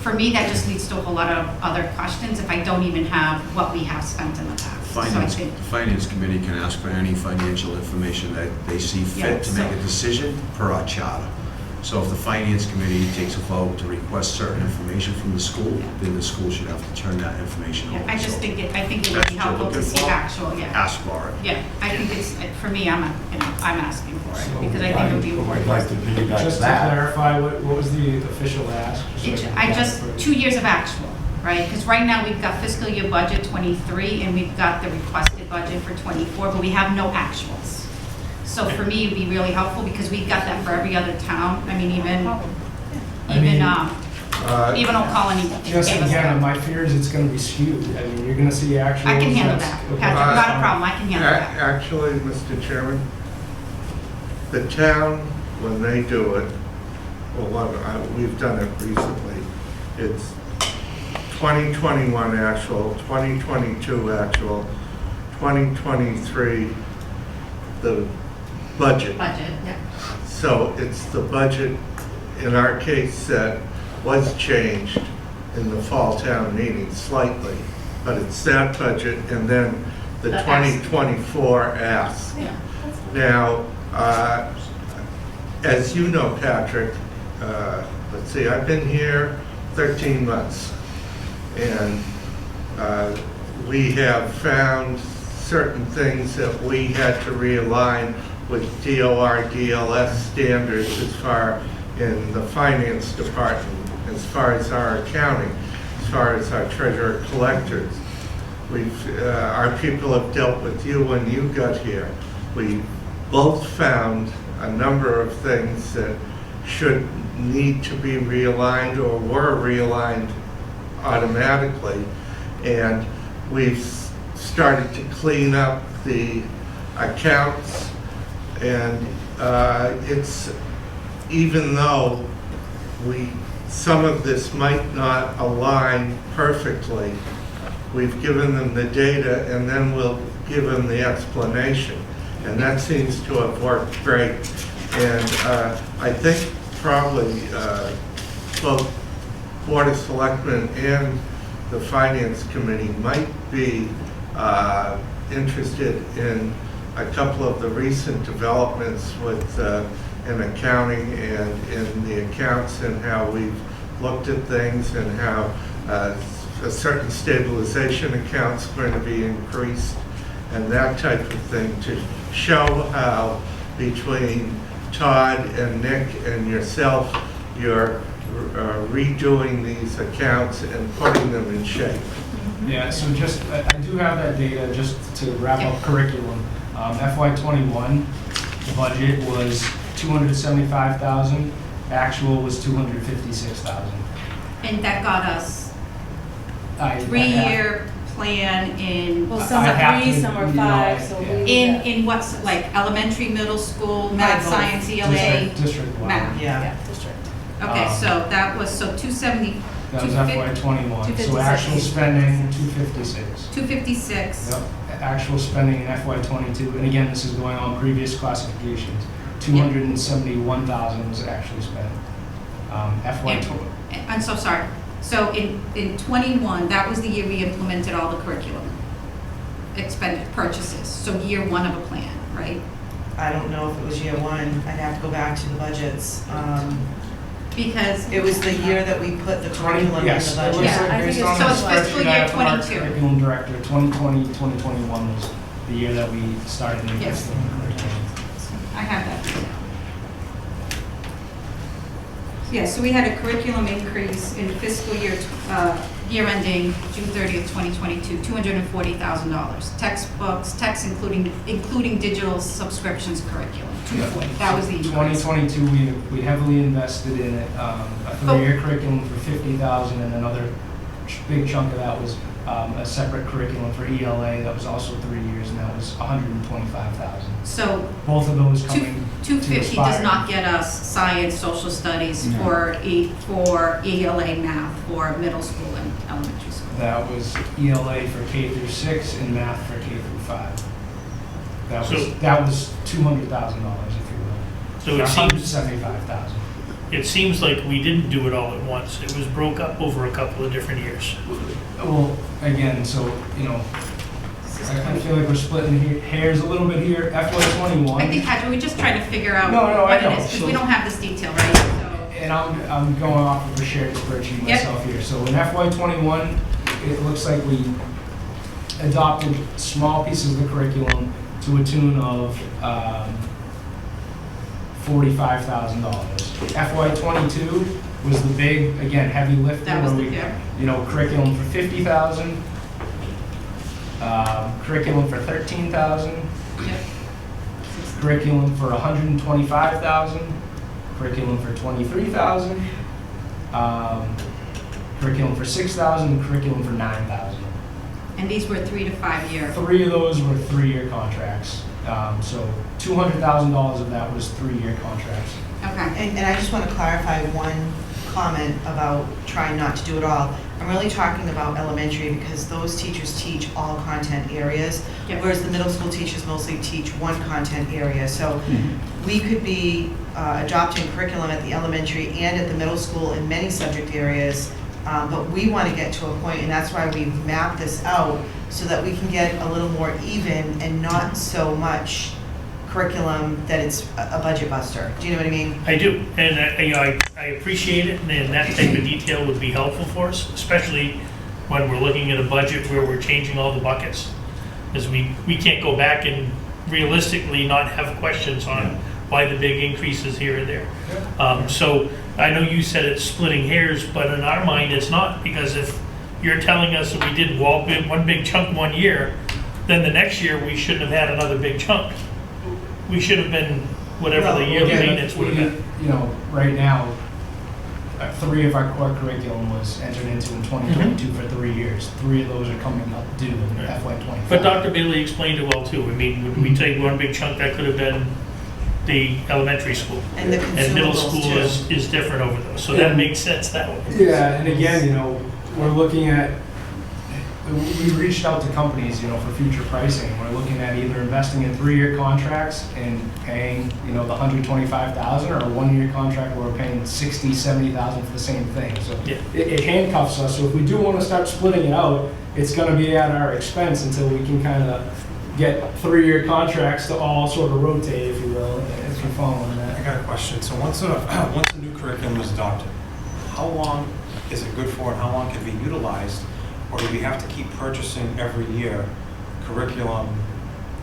for me, that just leads to a whole lot of other questions if I don't even have what we have spent in the past. So I The think, Finance Committee can ask for any financial information that they see Yeah, fit to make a decision per our charter. So if the Finance Committee takes a vote to request certain information from the school, then the school should have to turn that information over. I just So think it would that's be what you're helpful to looking see for? actual, yeah. Ask for it. Yeah, I think it's, for me, I'm asking for it, because I think it would be I'd important. like to piggyback Just to that. clarify, what was the official ask? I just, 2 years of actual, right? Because right now, we've got fiscal year budget 23, and we've got the requested budget for 24, but we have no actuals. So for me, it'd be really helpful, because we've got that for every other town. I mean, even Old Colony gave us Just again, that. my fear is it's gonna be skewed. I mean, you're gonna see actual. I can handle that. Patrick, not a problem, I can handle that. Actually, Mr. Chairman, the town, when they do it, we've done it recently. It's 2021 actual, 2022 actual, 2023, the budget. Budget, yeah. So it's the budget, in our case, that was changed in the fall town meeting slightly, but it's that budget and then the The ask. 2024 ask. Yeah. Now, as you know, Patrick, let's see, I've been here 13 months, and we have found certain things that we had to realign with DOR, DLS standards as far in the finance department, as far as our accounting, as far as our treasurer collectors. Our people have dealt with you when you got here. We both found a number of things that should need to be realigned or were realigned automatically. And we've started to clean up the accounts, and it's, even though some of this might not align perfectly, we've given them the data and then we'll give them the explanation. And that seems to have worked great. And I think probably both Board of Selectmen and the Finance Committee might be interested in a couple of the recent developments with in accounting and in the accounts, and how we've looked at things, and how a certain stabilization account's going to be increased, and that type of thing, to show how between Todd and Nick and yourself, you're redoing these accounts and putting them in shape. Yeah, so just, I do have that data, just to wrap up curriculum. FY21, the budget was $275,000, actual was $256,000. And that got us I three-year plan in. Well, some are 3, some are 5, so we. In what's, like, elementary, middle school, math, science, ELA, District-wide. math. Yeah. District. Okay, so that was, so 270. That was FY21, so 256. actual spending, 256. 256. Yep, actual spending in FY22, and again, this is going on previous classifications, 271,000 was actually spent. FY20. I'm so sorry. So in 21, that was the year we implemented all the curriculum expended purchases. So year 1 of a plan, right? I don't know if it was year 1. I'd have to go back to the budgets. Because It was the year that we put the curriculum in the Yes, it budget. looks Yeah, like I based think on it's the so it's fiscal spreadsheet I year have from our 22. curriculum director, 2020, 2021 was the year that we started investing in curriculum. I have that. Yeah, so we had a curriculum increase in fiscal year, year ending June 30th, 2022, $240,000. Textbooks, including digital subscriptions curriculum, 240. That was the increase. 2022, we heavily invested in it, a 3-year curriculum for 50,000, and another big chunk of that was a separate curriculum for ELA that was also 3 years, and that was 125,000. So Both of those coming to 250 does expire. not get us science, social studies for ELA math for middle school and elementary school. That was ELA for K through 6 and math for K through 5. That was $200,000, if you will. So it seems, $175,000. it seems like we didn't do it all at once. It was broke up over a couple of different years. Well, again, so, I feel like we're splitting hairs a little bit here. FY21. I think, Patrick, we're just trying to figure out No, I what it know. is, because we don't have this detail, right? So, And I'm going off of a shared spreadsheet myself here. So in FY21, it looks like we adopted small pieces of the curriculum to a tune of $45,000. FY22 was the big, again, heavy lifting. That was where the, we, yeah. Curriculum for 50,000, curriculum for 13,000, Yep. curriculum for 125,000, curriculum for 23,000, curriculum for 6,000, curriculum for 9,000. And these were 3 to 5 year. 3 of those were 3-year contracts. So $200,000 of that was 3-year contracts. Okay. And I just want to clarify one comment about trying not to do it all. I'm really talking about elementary because those teachers teach all content areas, Yep. whereas the middle school teachers mostly teach one content area. So we could be adopting curriculum at the elementary and at the middle school in many subject areas, but we want to get to a point, and that's why we've mapped this out, so that we can get a little more even and not so much curriculum that it's a budget buster. Do you know what I mean? I do, and I appreciate it, and that type of detail would be helpful for us, especially when we're looking at a budget where we're changing all the buckets. Because we can't go back and realistically not have questions on why the big increases here and there. So I know you said it's splitting hairs, but in our mind, it's not, because if you're telling us that we did one big chunk one year, then the next year we shouldn't have had another big chunk. We should have been whatever the yearly maintenance would have been. You know, right now, 3 of our core curriculum was entered into in 2022 for 3 years. 3 of those are coming up due in FY24. But Dr. Bailey explained it well too. I mean, when we take one big chunk, that could have been the elementary school. And the And middle consumables, school too. is different over those. So that makes sense that way. Yeah, and again, you know, we're looking at, we reached out to companies, you know, for future pricing. We're looking at either investing in 3-year contracts and paying, you know, the $125,000, or a 1-year contract where we're paying $60,000, $70,000 for the same thing. So it handcuffs us. So if we do want to start splitting it out, it's going to be at our expense until we can kind of get 3-year contracts to all sort of rotate, if you will, if you're following that. I got a question. So once a new curriculum is adopted, how long is it good for and how long can it be utilized? Or do we have to keep purchasing every year curriculum,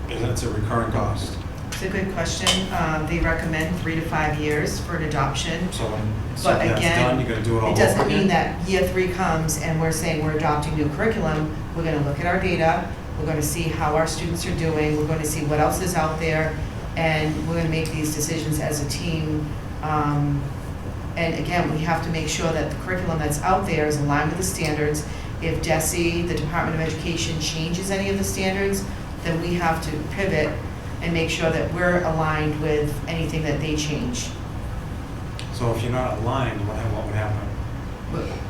and it's a recurring cost? It's a good question. They recommend 3 to 5 years for an adoption. So when But something that's done, again, you gotta do it all it over doesn't again? mean that year 3 comes and we're saying we're adopting new curriculum. We're going to look at our data, we're going to see how our students are doing, we're going to see what else is out there, and we're going to make these decisions as a team. And again, we have to make sure that the curriculum that's out there is in line with the standards. If DESE, the Department of Education, changes any of the standards, then we have to pivot and make sure that we're aligned with anything that they change. So if you're not aligned, what would happen?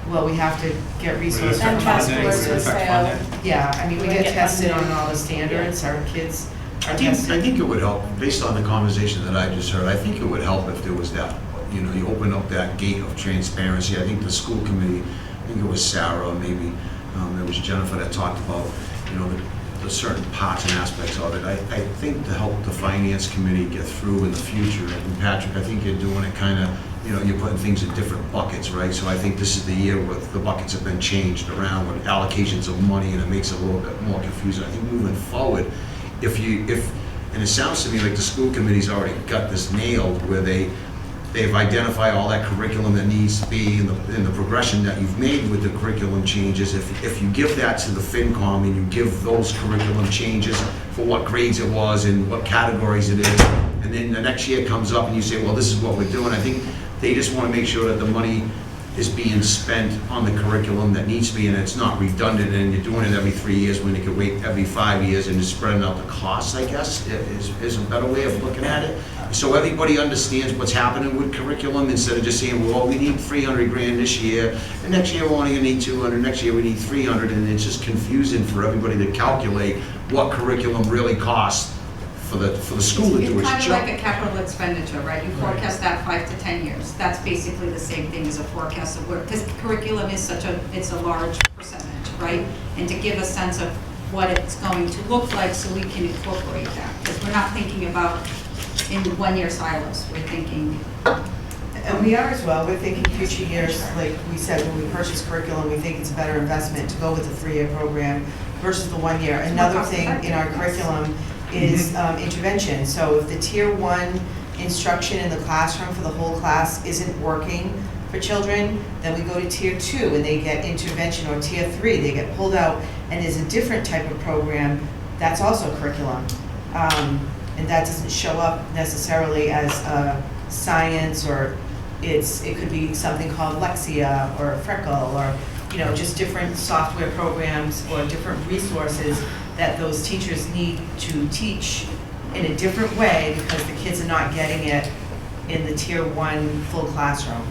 Well, we have to get resources Would it from affect hospitals. funding? Would it affect funding? Yeah, I mean, we We get get tested on funding. all the standards, our kids are I tested. think it would help, based on the conversation that I just heard, I think it would help if there was that, you know, you open up that gate of transparency. I think the school committee, I think it was Sarah, or maybe it was Jennifer that talked about, you know, the certain parts and aspects of it. I think to help the finance committee get through in the future, and Patrick, I think you're doing it kind of, you know, you're putting things in different buckets, right? So I think this is the year where the buckets have been changed around with allocations of money, and it makes it a little bit more confusing. I think moving forward, and it sounds to me like the school committee's already got this nailed, where they've identified all that curriculum that needs to be in the progression that you've made with the curriculum changes. If you give that to the FinCom and you give those curriculum changes for what grades it was and what categories it is, and then the next year comes up and you say, well, this is what we're doing, I think they just want to make sure that the money is being spent on the curriculum that needs to be, and it's not redundant, and you're doing it every 3 years when you could wait every 5 years, and just spreading out the costs, I guess, is a better way of looking at it. So everybody understands what's happening with curriculum, instead of just saying, well, we need 300 grand this year, and next year we're only gonna need 200, next year we need 300, and it's just confusing for everybody to calculate what curriculum really costs for the school to do its It's kind of job. like a capital expenditure, right? You forecast that 5 to 10 years. That's basically the same thing as a forecast of work, because curriculum is it's a large percentage, right? And to give a sense of what it's going to look like so we can incorporate that, because we're not thinking about in 1-year silos, we're thinking. And we are as well, we're thinking future years, like we said, when we purchase curriculum, we think it's a better investment to go with the 3-year program versus the 1 year. Another thing in our curriculum is intervention. So if the tier 1 instruction in the classroom for the whole class isn't working for children, then we go to tier 2 and they get intervention, or tier 3, they get pulled out, and there's a different type of program that's also curriculum. And that doesn't show up necessarily as science, or it could be something called Lexia or Freckle, or you know, just different software programs or different resources that those teachers need to teach in a different way, because the kids are not getting it in the tier 1 full classroom.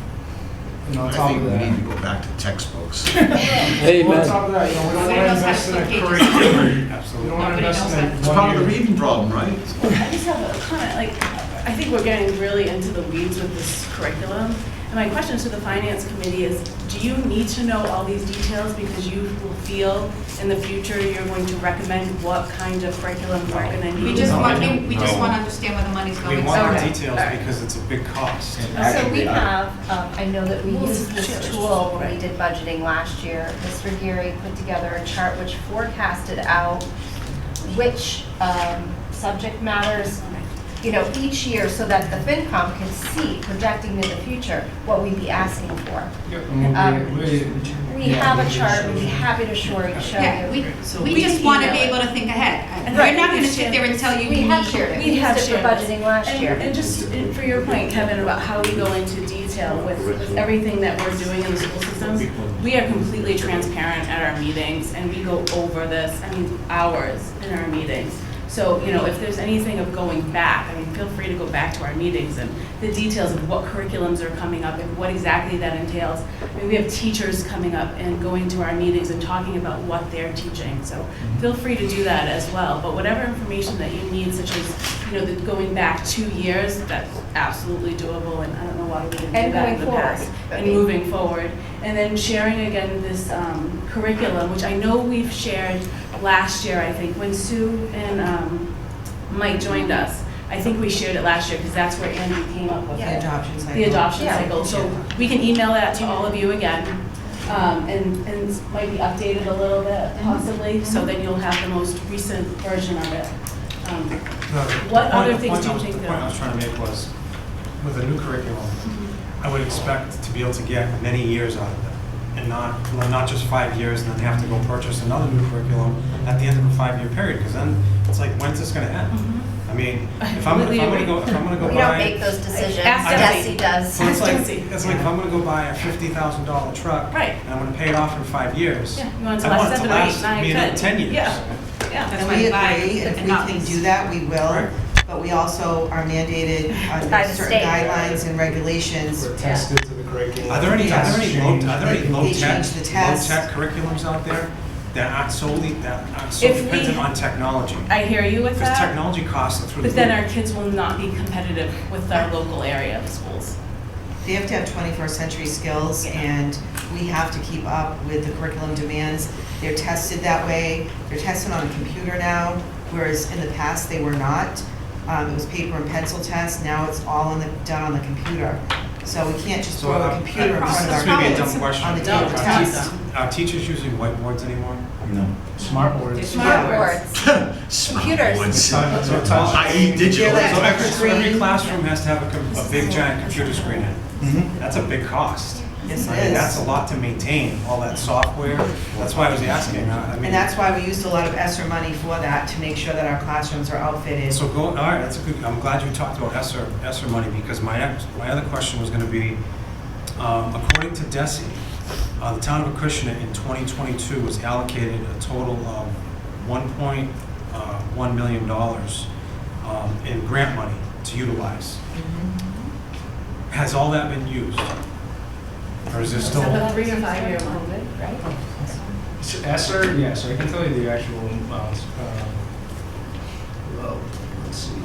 And on I top think of we that, need to go back to textbooks. well, on Amen. top of that, you know, we don't want Nobody to knows how invest to in a flip curriculum. We Absolutely. don't want to Nobody invest knows in how a to- It's part of the one-year. reading problem, right? I just have a comment, like, I think we're getting really into the weeds with this curriculum. And my question to the finance committee is, do you need to know all these details because you will feel in the future you're going to recommend what kind of curriculum we're gonna need? We just No, want, no, we just no. want to understand where the money's We going. want more Okay. details All right. because it's a big cost. So we have, I know that we Well, used sure, this tool when we right. did budgeting last year. Mr. Geary put together a chart which forecasted out which subject matters, you know, each year so that the FinCom can see, projecting into the future, what we'd be asking for. We have a chart, we'd be happy to show Yeah, you. we just want to be able to think ahead. And We're not going to sit there and tell you We you have need. shared it. We have used it for shared this. budgeting last year. And just for your point, Kevin, about how we go into detail with everything that we're doing in the school systems, we are completely transparent at our meetings, and we go over this, I mean, hours in our meetings. So, you know, if there's anything of going back, I mean, feel free to go back to our meetings and the details of what curriculums are coming up and what exactly that entails. I mean, we have teachers coming up and going to our meetings and talking about what they're teaching. So feel free to do that as well. But whatever information that you need, such as, you know, the going back 2 years, that's absolutely doable. And I don't know why we didn't do And that going in the forward. past. And moving forward. And then sharing again this curriculum, which I know we've shared last year, I think, when Sue and Mike joined us. I think we shared it last year because that's where Andy came up with The it. adoption cycle. The adoption Yeah. cycle. So we can email that to all of you again, and it might be updated a little bit possibly, so then you'll have the most recent version of it. What other things do you think The point I was trying to make was, with a new curriculum, I would expect to be able to get many years out of it, and not just 5 years and then have to go purchase another new curriculum at the end of a 5-year period, because then it's like, when's this gonna end? I mean, if I'm gonna go We don't buy. make those decisions, Ask Desi does. So it's like, Desi. it's like if I'm gonna go buy a $50,000 truck. Right. And I'm gonna pay it off in 5 years. Yeah, you want it to I want last it to 7 or 8, last 9, me 10. another 10 years. Yeah, yeah. That's And why we we buy agree, and if we not can lease. do that, we will. Right. But we also are mandated By under the certain state. guidelines and regulations. We're tested to the curriculum. Are there any low They changed the test. tech curriculums out there that aren't so If we- dependent on technology? I hear you with Because that. technology costs are through the But roof. then our kids will not be competitive with our local area of schools. They have to have 21st century skills, and we have to keep up with the curriculum demands. They're tested that way. They're tested on a computer now, whereas in the past they were not. It was paper and pencil tests. Now it's all done on the computer. So we can't just So, throw a computer in front of our this may be a dumb kids question. on the day No, of the it's test. Are teachers using whiteboards anymore? No. Smart boards. Smart boards, computers. I.e. digital. Yeah, So that's every classroom has to have a big giant computer screen in. Mhm. That's a big cost. Yes, I it mean, that's a is. lot to maintain, all that software. That's why I was asking. I mean, And that's why we used a lot of ESSER money for that, to make sure that our classrooms are outfitted. so all right, that's a good, I'm glad you talked about ESSER money, because my other question was gonna be, according to DESI, the town of Acushnet in 2022 was allocated a total of $1.1 million in grant money to utilize. Has all that been used? Or is there Is still? that the 3 or 5 year one? Right? So ESSER, yeah, so I can tell you the actual, let's see.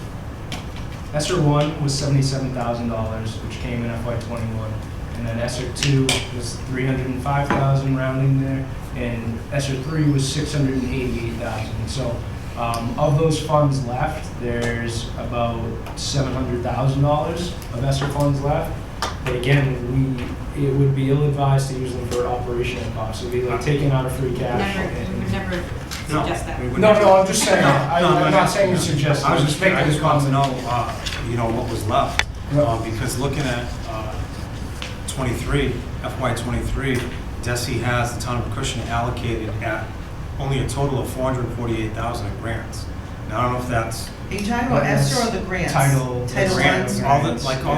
ESSER 1 was $77,000, which came in FY '21. And then ESSER 2 was $305,000 rounding there, and ESSER 3 was $688,000. So of those funds left, there's about $700,000 of ESSER funds left. But again, it would be ill-advised to use them for operational costs. It would be like taking out of free cash. We would never suggest that. No, I'm just saying, No, I'm not saying you suggest. I was just making I this just wanted to comment. know, what was left. Because looking at 23, FY '23, DESI has the town of Acushnet allocated at only a total of $448,000 in grants. Now, I don't know if that's Are you talking about ESSER or the grants? Title grants, funds? all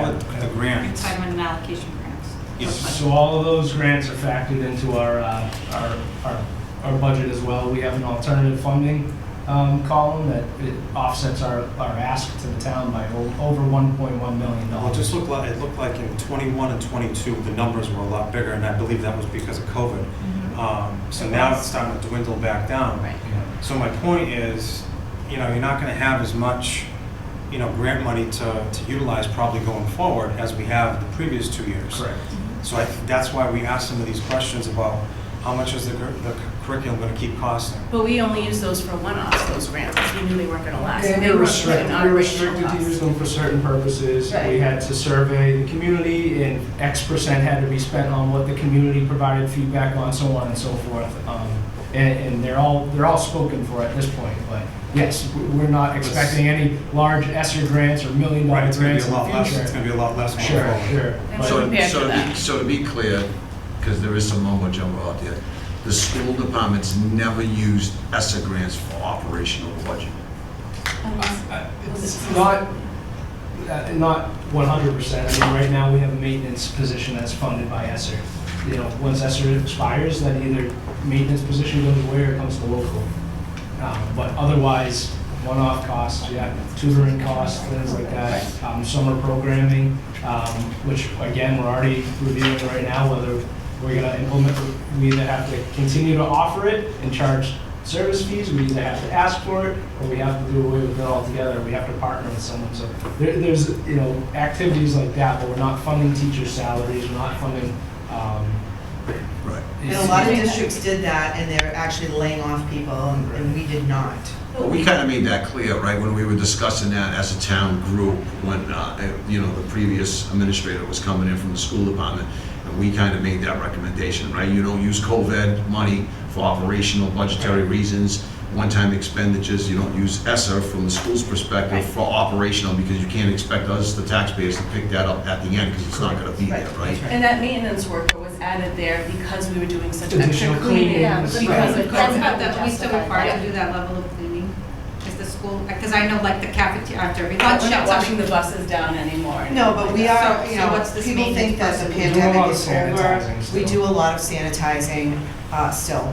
the grants. Entitlement and allocation grants. Yes. So all of those grants are factored into our budget as well. We have an alternative funding column that it offsets our ask to the town by over $1.1 million. Well, it just looked like in 21 and 22, the numbers were a lot bigger, and I believe that was because of COVID. So now it's starting to dwindle back down. Right. So my point is, you're not going to have as much, grant money to utilize probably going forward as we have the previous 2 years. Correct. So that's why we asked some of these questions about how much is the curriculum going to keep costing. But we only use those for one-offs, those grants, because we knew they weren't gonna last. And They we're weren't restricted, putting we're on restricted to use them for certain purposes. Right. We had to survey the community, and X% had to be spent on what the community provided feedback on, so on and so forth. And they're all spoken for at this point, but yes, we're not expecting any large ESSER grants or $1 million Right, it's going grants to be in a the lot less. future. It's going to be a lot less. going Sure, forward. sure. And But- we're prepared for that. So to be clear, because there is some mumbo jumbo out there, the school department's never used ESSA grants for operational budget. It's not 100%. I mean, right now, we have a maintenance position that's funded by ESSER. Once ESSER expires, then either maintenance position goes away or it comes to local. But otherwise, one-off costs, tutoring costs, things like that, summer programming, which again, we're already reviewing right now whether we're gonna implement, we either have to continue to offer it and charge service fees, we either have to ask for it, or we have to do away with it altogether, we have to partner with someone. So there's, activities like that, but we're not funding teacher salaries, we're not funding, Right. And a lot of districts did that, and they're actually laying off people, and we did not. But we kind of made that clear, right, when we were discussing that as a town group, when, the previous administrator was coming in from the school department, and we kind of made that recommendation, right? You don't use COVID money for operational budgetary reasons, one-time expenditures, you don't use ESSER from the school's perspective for operational, because you can't expect us, the taxpayers, to pick that up at the end, because it's not going to be there, right? And that maintenance worker was added there because we were doing such Additional extra cleaning. cleaning. Because of That's COVID. how that, we still required to do that level of cleaning? Is the school, because I know like the cafeteria, after every lunch. We're not it's washing the buses down anymore. No, but we are, So what's this people think that the maintenance person? We do a lot pandemic of is over. sanitizing We still. do a lot of sanitizing still.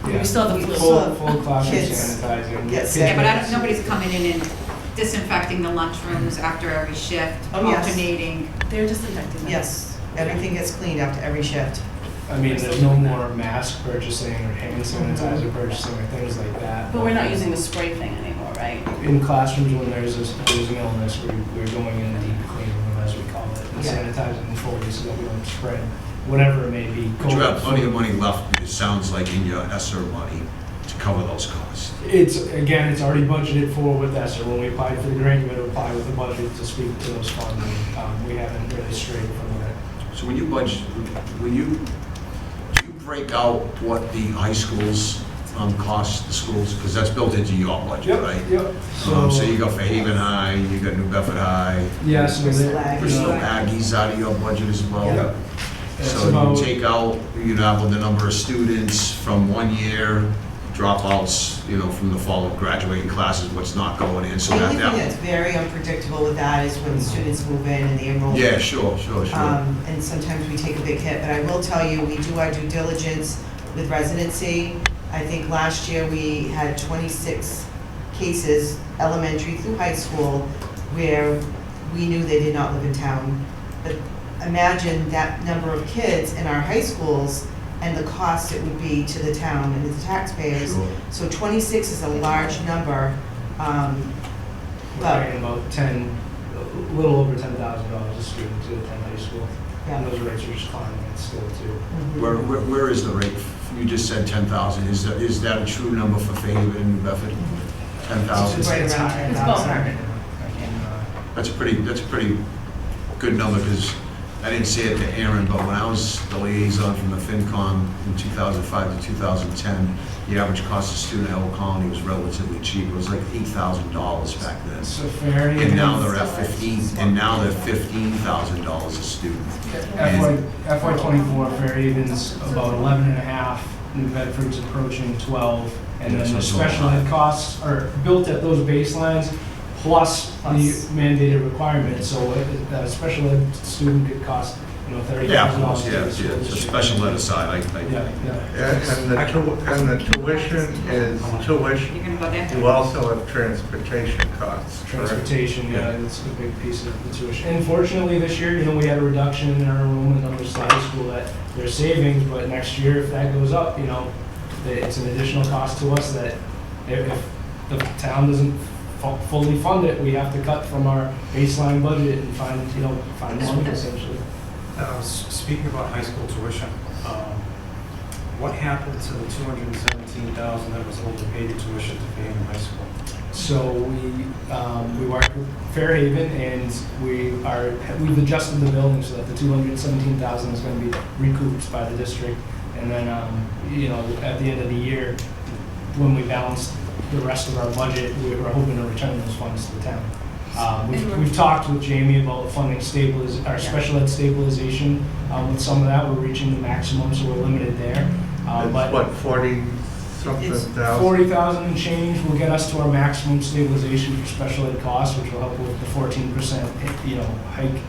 We still have the flu. Full classroom Kids sanitizing. get sick. Yeah, but I don't, nobody's coming in and disinfecting the lunchrooms after every shift, Oh, yes. alternating. They're disinfecting them. Yes, everything gets cleaned after every shift. I mean, there's no more mask purchasing or hand sanitizer purchasing or things like that. But we're not using the spray thing anymore, right? In classrooms, when there's an illness, we're going in deep cleaning them, as we call it, and Yeah. sanitizing them fully so that we don't spread whatever it may be. But you have plenty of money left, it sounds like, in your ESSER money to cover those costs. It's already budgeted for with ESSER. When we applied for the grant, we had to apply with the budget to speak to those funds. We haven't really strayed from that. So when you budget, do you break out what the high schools cost the schools? Because that's built into your budget, right? Yep. So you got Fairhaven High, you got New Bedford High, Yeah, so Bristol Aggies out of your budget as well. Yep. It's So about- you take out, have the number of students from 1 year, dropouts, from the fall of graduating classes, what's not going in, so The that, only thing that's very unpredictable with that is when students move in and they enroll. yeah, sure. And sometimes we take a big hit, but I will tell you, we do our due diligence with residency. I think last year we had 26 cases, elementary through high school, where we knew they did not live in town. But imagine that number of kids in our high schools and the cost it would be to the town and to the taxpayers. Sure. So 26 is a large number, We're but, paying about a little over $10,000 a student to attend high school. And those rates are just climbing still too. Where is the rate? You just said 10,000, is that a true number for Fairhaven and New Bedford? 10,000? right It's around higher. 10,000. That's a pretty good number, because I didn't say it to Aaron, but when I was the liaison from the FinCom in 2005 to 2010, the average cost of student at Old Colony was relatively cheap. It was like $8,000 back then. So Fairhaven. And now they're at $15,000 a student. FY '24, Fairhaven's about 11.5, New Bedford's approaching 12, and then the special ed costs are built at those baselines, plus the mandated requirements, so a special ed student could cost $30,000. Yeah, of course, to yeah, the school yeah, it's a district. special ed aside, Yeah, yeah. And the tuition is tuition. You're gonna go there? You also have transportation costs, correct? Transportation, yeah, it's a big piece of the tuition. Unfortunately, this year, we had a reduction in our enrollment numbers to high school that there's savings, but next year, if that goes up, it's an additional cost to us that if the town doesn't fully fund it, we have to cut from our baseline budget and find money essentially. Speaking about high school tuition, what happened to the $217,000 that was overpaid tuition to pay in high school? So we worked with Fairhaven and we've adjusted the building so that the $217,000 is going to be recouped by the district. And then, at the end of the year, when we balance the rest of our budget, we're hoping to return those funds to the town. We've talked with Jamie about funding our special ed stabilization. With some of that, we're reaching the maximum, so we're limited there. It's what, 40-something thousand? 40,000 and change will get us to our maximum stabilization for special ed costs, which will help with the 14%, hike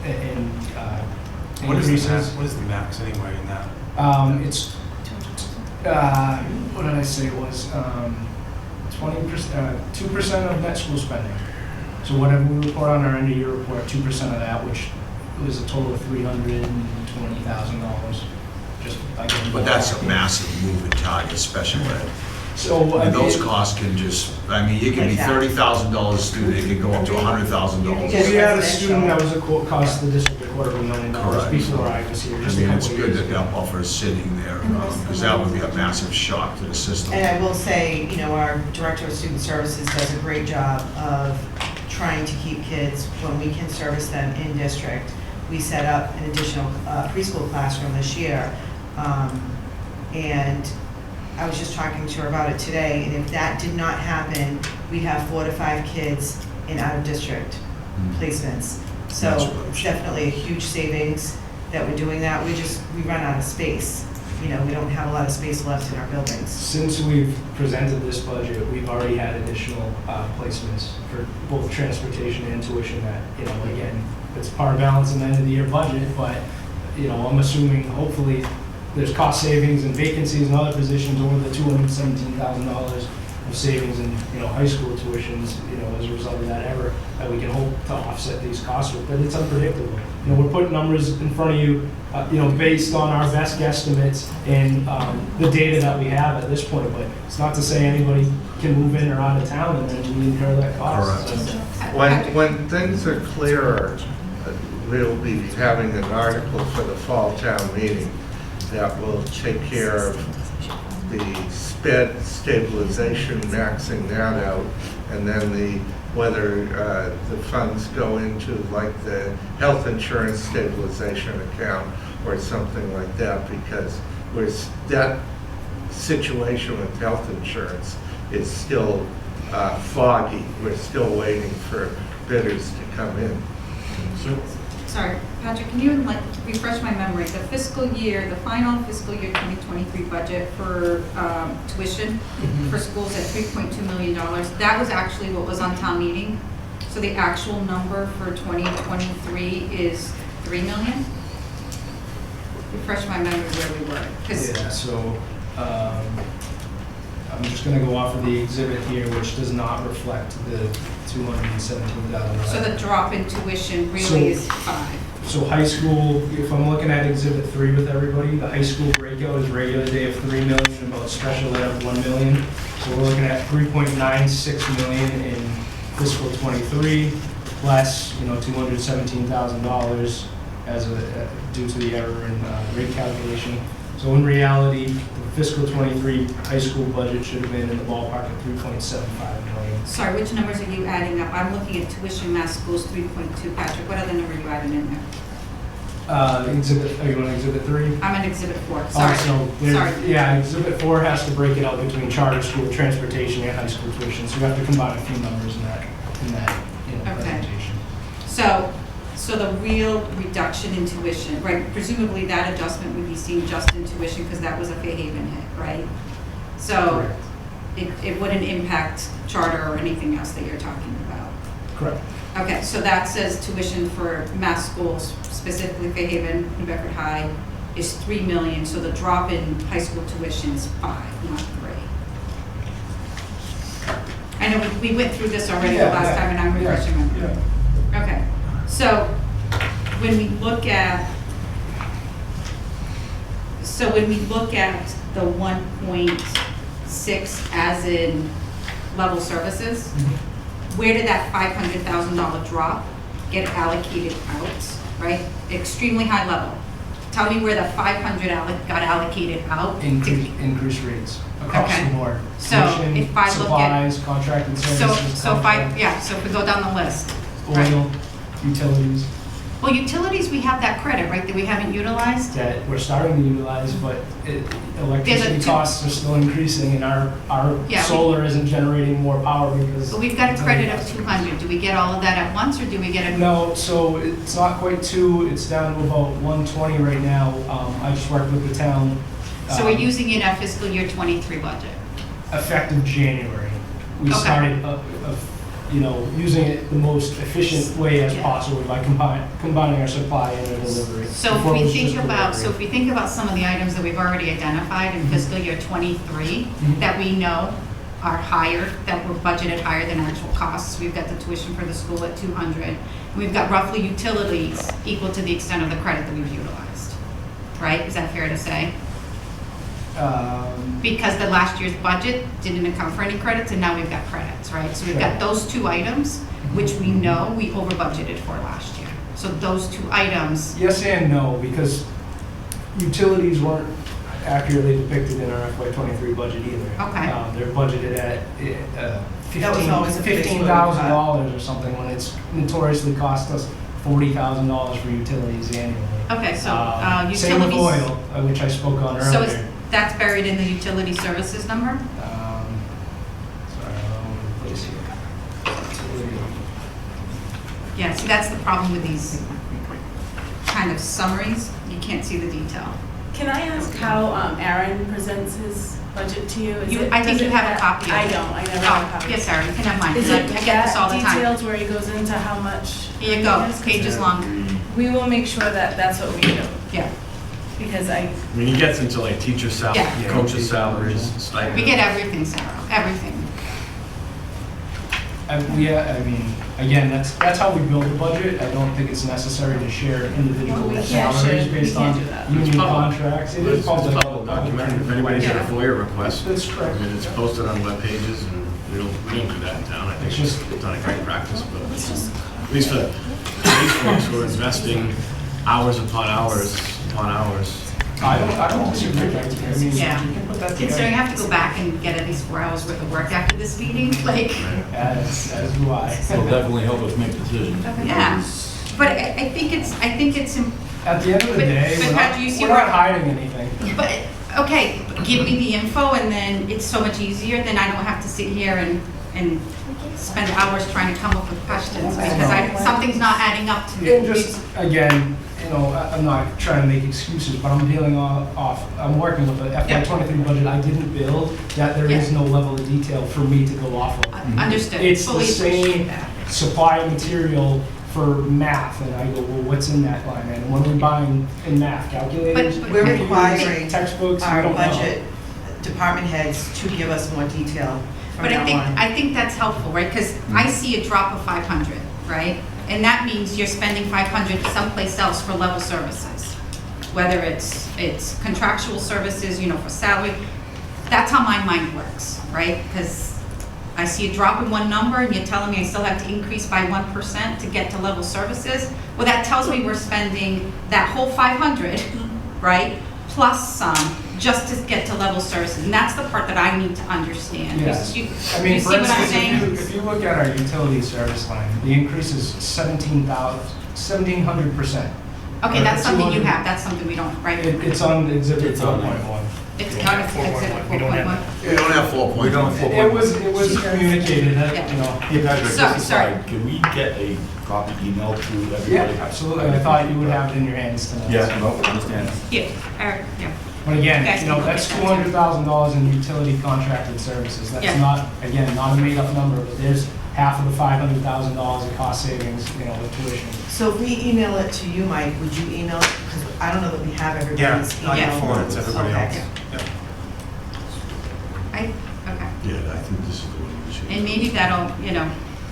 in increases. What is the max anyway in that? It's what did I say it was 20%, 2% of net school spending. So whatever we report on our end of year report, 2% of that, which was a total of $320,000. But that's a massive moving target, special ed. So Those costs can just, it can be $30,000 a student, it can go up to $100,000. We had a student that was cost the district $250,000 Correct. Before I was here. It's good that that buffer is sitting there, because that would be a massive shock to the system. And I will say, our Director of Student Services does a great job of trying to keep kids when we can service them in district. We set up an additional preschool classroom this year. And I was just talking to her about it today, and if that did not happen, we have 4 to 5 kids in out-of-district placements. So it's definitely a huge savings that we're doing that. We run out of space. We don't have a lot of space left in our buildings. Since we've presented this budget, we've already had additional placements for both transportation and tuition that, again, it's part of balance in the end of the year budget, but, I'm assuming hopefully there's cost savings and vacancies and other positions over the $217,000 of savings in, high school tuitions, as a result of that effort, that we can hope to offset these costs with, but it's unpredictable. We're putting numbers in front of you, based on our best guesstimates and the data that we have at this point, but it's not to say anybody can move in or out of town and then we incur that cost. So. When things are clearer, we'll be having an article for the fall town meeting that will take care of the sped stabilization, maxing that out, and then whether the funds go into like the health insurance stabilization account or something like that, because that situation with health insurance is still foggy. We're still waiting for bidders to come in. Sorry, Patrick, can you refresh my memory? The final fiscal year 2023 budget for tuition for schools at $3.2 million, that was actually what was on town meeting. So the actual number for 2023 is $3 million? Refresh my memory where we were. Yeah, so I'm just going to go off of the exhibit here, which does not reflect the $217,000. So the drop in tuition really is 5. So high school, if I'm looking at exhibit 3 with everybody, the high school breakout is regular day of $3 million, and about special ed of $1 million. So we're looking at $3.96 million in fiscal 23, less $217,000 due to the error in rate calculation. So in reality, the fiscal 23 high school budget should have been in the ballpark of $3.75 million. Sorry, which numbers are you adding up? I'm looking at tuition mass schools 3.2. Patrick, what other number are you adding in there? Are you on exhibit 3? I'm on exhibit 4. Sorry. Sorry. Yeah, exhibit 4 has to break it out between charter school, transportation, and high school tuition. So we have to combine a few numbers in that presentation. So the real reduction in tuition, right? Presumably that adjustment would be seen just in tuition because that was a Fairhaven hit, right? So it wouldn't impact charter or anything else that you're talking about. Correct. Okay, so that says tuition for mass schools, specifically Fairhaven, New Bedford High, is 3 million, so the drop in high school tuition is 5, not 3. I know we went through this already the last time, and I'm refreshing my memory. Okay, so when we look at, the 1.6 as in level services, where did that $500,000 drop get allocated out, right? Extremely high level. Tell me where the 500 got allocated out. Increase rates across Okay. the board. So Tuition, if I look at- supplies, contracted So, services. so if we go down the list. Oil, utilities, Well, utilities, we have that credit, right, that we haven't utilized? that we're starting to utilize, but electricity two- costs are still increasing, and our Yeah, solar isn't generating more power because. But we've got a credit of 200. Do we get all of that at once, or do we get a? No, so it's not quite 2, it's down to about 120 right now. I just worked with the town. So we're using it at fiscal year 23 budget? Effective January. We Okay. started, using it the most efficient way as possible by combining our supply and our delivery. So if Before we was think just about, delivery. some of the items that we've already identified in fiscal year 23, that we know are higher, that were budgeted higher than actual costs. We've got the tuition for the school at 200. We've got roughly utilities equal to the extent of the credit that we've utilized, right? Is that fair to say? Because the last year's budget didn't account for any credits, and now we've got credits, right? So we've got those 2 items, which we know we over budgeted for last year. So those 2 items. Yes and no, because utilities weren't accurately depicted in our FY23 budget either. Okay. They're budgeted at That was always a fixed $15,000 or something, when it's notoriously cost us $40,000 for utilities annually. Okay, so utilities. Same with oil, which I spoke on So earlier. that's buried in the utility services number? Sorry, place here. Utility. Yeah, see, that's the problem with these kind of summaries. You can't see the detail. Can I ask how Aaron presents his budget to you? I think you have a copy of it. I don't, I never have a copy. Yes, Sarah, you can have mine, Is because it I get this all the that time. details where he goes into how much? Here you go, pages long. We will make sure that that's what we do. Yeah. Because I mean, he gets into like teacher salaries, Yeah. coaches' salaries, stipends. We get everything, Sarah, everything. Again, that's how we build the budget. I don't think it's necessary to share individual We can't salaries share- we based can't on do that. union public. contracts. It is It's public. public document. If anybody's got a FOIA request, That's correct. I mean, it's posted on web pages, and we don't do that in town. I think It's it's just- not a great practice, but at least for these folks who are investing hours upon hours upon hours. I don't disagree. I mean, Yeah. you can put that Considering I together. have to go back and get at least 4 hours worth of work after this meeting, like, As do I. It'll definitely help us make decisions. yeah. But I think it's, At the end of the But- day, but we're Pat, do you not, see we're where- not hiding anything. but, okay, give me the info, and then it's so much easier, then I don't have to sit here and spend hours trying to come up with questions, because something's not adding up to me. And just, again, I'm not trying to make excuses, but I'm dealing I'm working with a FY23 budget I didn't build, that there is no level of detail for me to go off of. Understood, It's the fully appreciate same that. supply material for math, and I go, well, what's in that line? And when we're buying in math, calculators, But- We're requiring textbooks, we our don't know. budget department heads to give us more detail from But now on. I think that's helpful, right? Because I see a drop of 500, right? And that means you're spending 500 someplace else for level services, whether it's contractual services, for salary. That's how my mind works, right? Because I see a drop in one number, and you're telling me I still have to increase by 1% to get to level services. Well, that tells me we're spending that whole 500, right, plus some, just to get to level services. And that's the part that I need to understand. Yes. You I mean, see for what I'm instance, saying? if you look at our utility service line, the increase is 1,700%. Okay, that's something you 200. have, that's something we don't, right? It's on exhibit It's on there. 4.1. It's on exhibit 4.1. We don't have 4.1. It was communicated, Yeah. Hey, Patrick, Sorry, just sorry. aside, can we get a copy emailed to everybody? Yeah, absolutely. I thought you would have it in your hands tonight. Yeah, no, understand. Yeah, Eric, yeah. But again, You guys can look that's at that, too. $200,000 in utility contracted services. That's Yeah. not, again, not a made-up number, but there's half of the $500,000 in cost savings, with tuition. So if we email it to you, Mike, would you email it? Because I don't know that we have everybody's Yeah, I email. can forward it to everybody Okay. else. Yeah. Okay. Yeah, I think this is the one we should. And maybe that'll,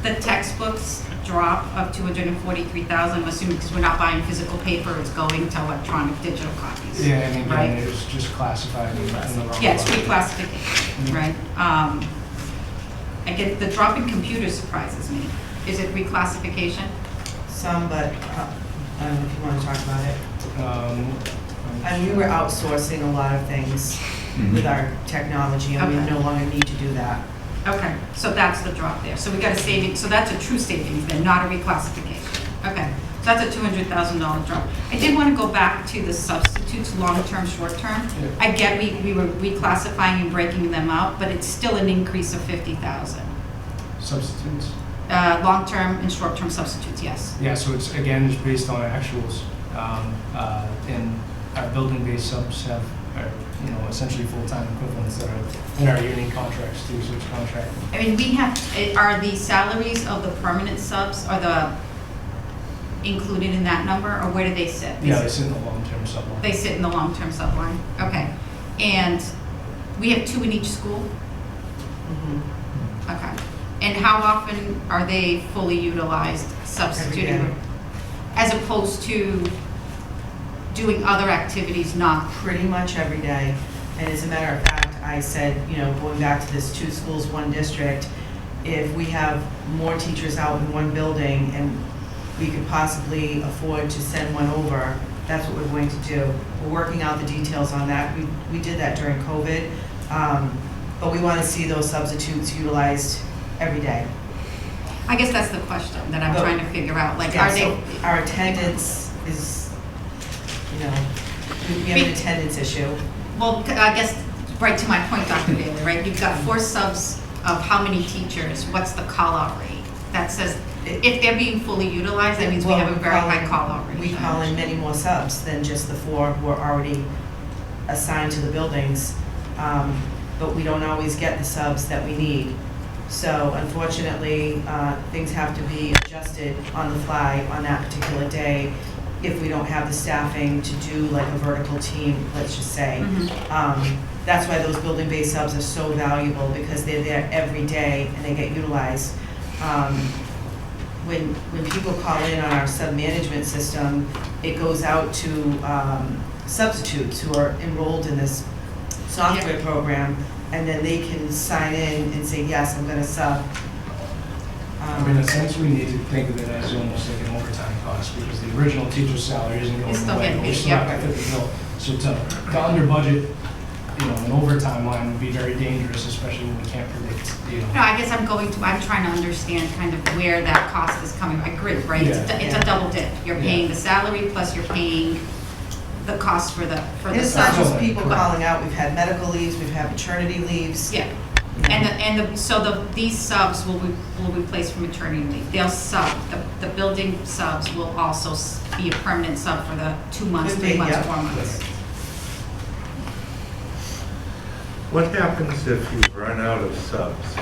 the textbooks drop of 243,000, I'm assuming because we're not buying physical paper, it's going to electronic digital copies. Yeah, and again, Right? it was just classified in the wrong. Yeah, it's bucket. reclassification, right? I get, the drop in computers surprises me. Is it reclassification? Some, but I don't know if you want to talk about it. I mean, we were outsourcing a lot of things with our technology, and we Okay. no longer need to do that. Okay, so that's the drop there. So we got a saving, so that's a true savings then, not a reclassification. Okay, so that's a $200,000 drop. I did want to go back to the substitutes, long-term, short-term. Yeah. I get we were reclassifying and breaking them out, but it's still an increase of 50,000. Substitutes? Long-term and short-term substitutes, yes. Yeah, so it's, again, it's based on actuals. And our building-based subs have, essentially full-time equivalents that are in our union contracts too, so it's contract. I mean, are the salaries of the permanent subs, included in that number, or where do they sit? Yeah, they sit in the long-term sub line. They sit in the long-term sub line, okay. And we have 2 in each school? Okay. And how often are they fully utilized substituting? Every day. As opposed to doing other activities not? Pretty much every day. And as a matter of fact, I said, going back to this 2 schools, 1 district, if we have more teachers out in one building and we could possibly afford to send one over, that's what we're going to do. We're working out the details on that. We did that during COVID. But we want to see those substitutes utilized every day. I guess that's the question that I'm But- trying to figure out, like, Yeah, are they? so our attendance is, we have an attendance issue. Well, I guess, right to my point, Dr. Bailey, right? You've got 4 subs of how many teachers, what's the call-out rate? That says, if they're being fully utilized, that means we Well, have a very high call-out rate. We call in many more subs than just the 4 who are already assigned to the buildings. But we don't always get the subs that we need. So unfortunately, things have to be adjusted on the fly on that particular day if we don't have the staffing to do like a vertical team, let's just say. That's why those building-based subs are so valuable, because they're there every day and they get utilized. When people call in on our sub-management system, it goes out to substitutes who are enrolled in this software program, and then they can sign in and say, yes, I'm going to sub. In a sense, we need to think of it as almost like an overtime cost, because the original teacher's salary isn't going It's still away, getting but we paid, still yeah. have to fit the bill. So to under budget, an overtime line would be very dangerous, especially when we can't predict, No, I guess I'm trying to understand kind of where that cost is coming. I agree, right? It's a double dip. You're paying the salary plus you're paying the cost for the And it's not just Correct. people calling out, we've had medical leaves, we've had maternity leaves. Yeah. So these subs will replace for maternity leave. They'll sub, the building subs will also be a permanent sub for the 2 months, Could 3 be, months, yeah. 4 months. What happens if you run out of subs?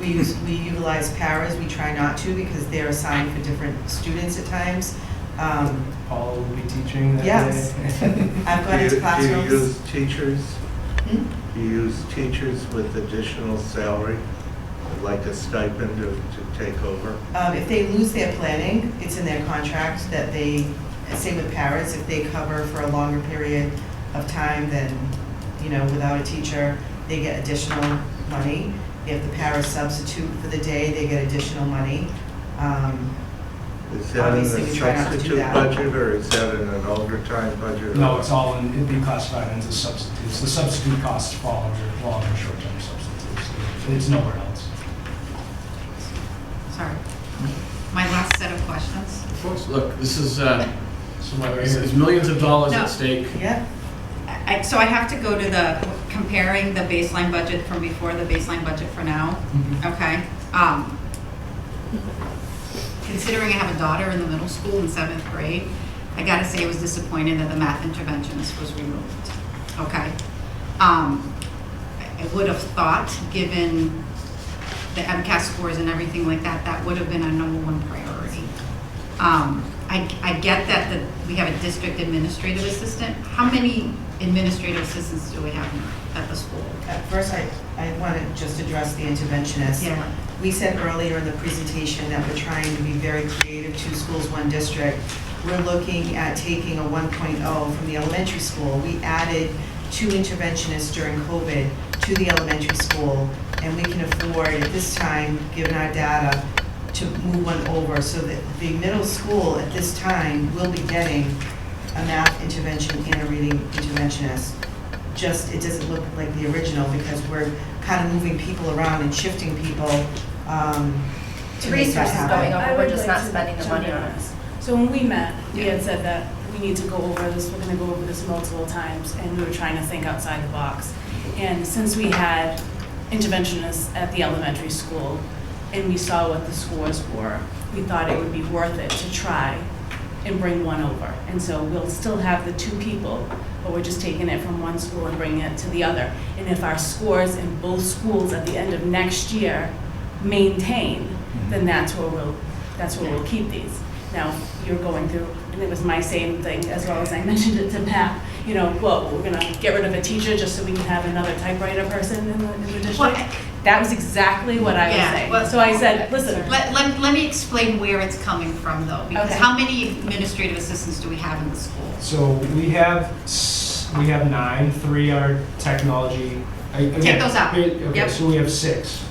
We utilize paras, we try not to because they're assigned for different students at times. Paul will be teaching that Yes. day. I've gone into classrooms. Do you use teachers? Hmm? Do you use teachers with additional salary, like a stipend to take over? If they lose their planning, it's in their contract that they, same with paras, if they cover for a longer period of time than, without a teacher, they get additional money. If the para substitute for the day, they get additional money. Is that in Obviously, the we try not to do substitute that. budget, or is that in an overtime budget? No, it's all it'd be classified into substitutes. The substitute costs fall under long and short-term substitutes. It's nowhere else. Sorry. My last set of questions. Of course, look, this is, whether there's millions of dollars No. at stake. Yeah. So I have to go to comparing the baseline budget from before, the baseline budget for now, okay? Considering I have a daughter in the middle school in 7th grade, I gotta say I was disappointed that the math interventionist was removed, okay? I would have thought, given the MCAS scores and everything like that, that would have been our number one priority. I get that we have a district administrative assistant. How many administrative assistants do we have at the school? At first, I want to just address the interventionist. Yeah. We said earlier in the presentation that we're trying to be very creative, 2 schools, 1 district. We're looking at taking a 1.0 from the elementary school. We added 2 interventionists during COVID to the elementary school, and we can afford at this time, given our data, to move 1 over, so that the middle school at this time will be getting a math intervention and a reading interventionist. Just, it doesn't look like the original because we're kind of moving people around and shifting people to make that Resources going happen. over, we're just not spending the money on it. So when we met, we had said that we need to go over this, we're gonna go over this multiple times, and we were trying to think outside the box. And since we had interventionists at the elementary school, and we saw what the scores were, we thought it would be worth it to try and bring 1 over. And so we'll still have the 2 people, but we're just taking it from one school and bringing it to the other. And if our scores in both schools at the end of next year maintain, then that's where we'll keep these. Now, you're going through, and it was my same thing, as well as I mentioned it to Pat, you know, well, we're gonna get rid of a teacher just so we can have another typewriter person in the district. Well, that was exactly what I was saying. well, So I said, listen. Let me explain where it's coming from, though, because Okay. how many administrative assistants do we have in the school? So we have 9, 3 are technology. Take those out. Okay, Yep. so we have 6.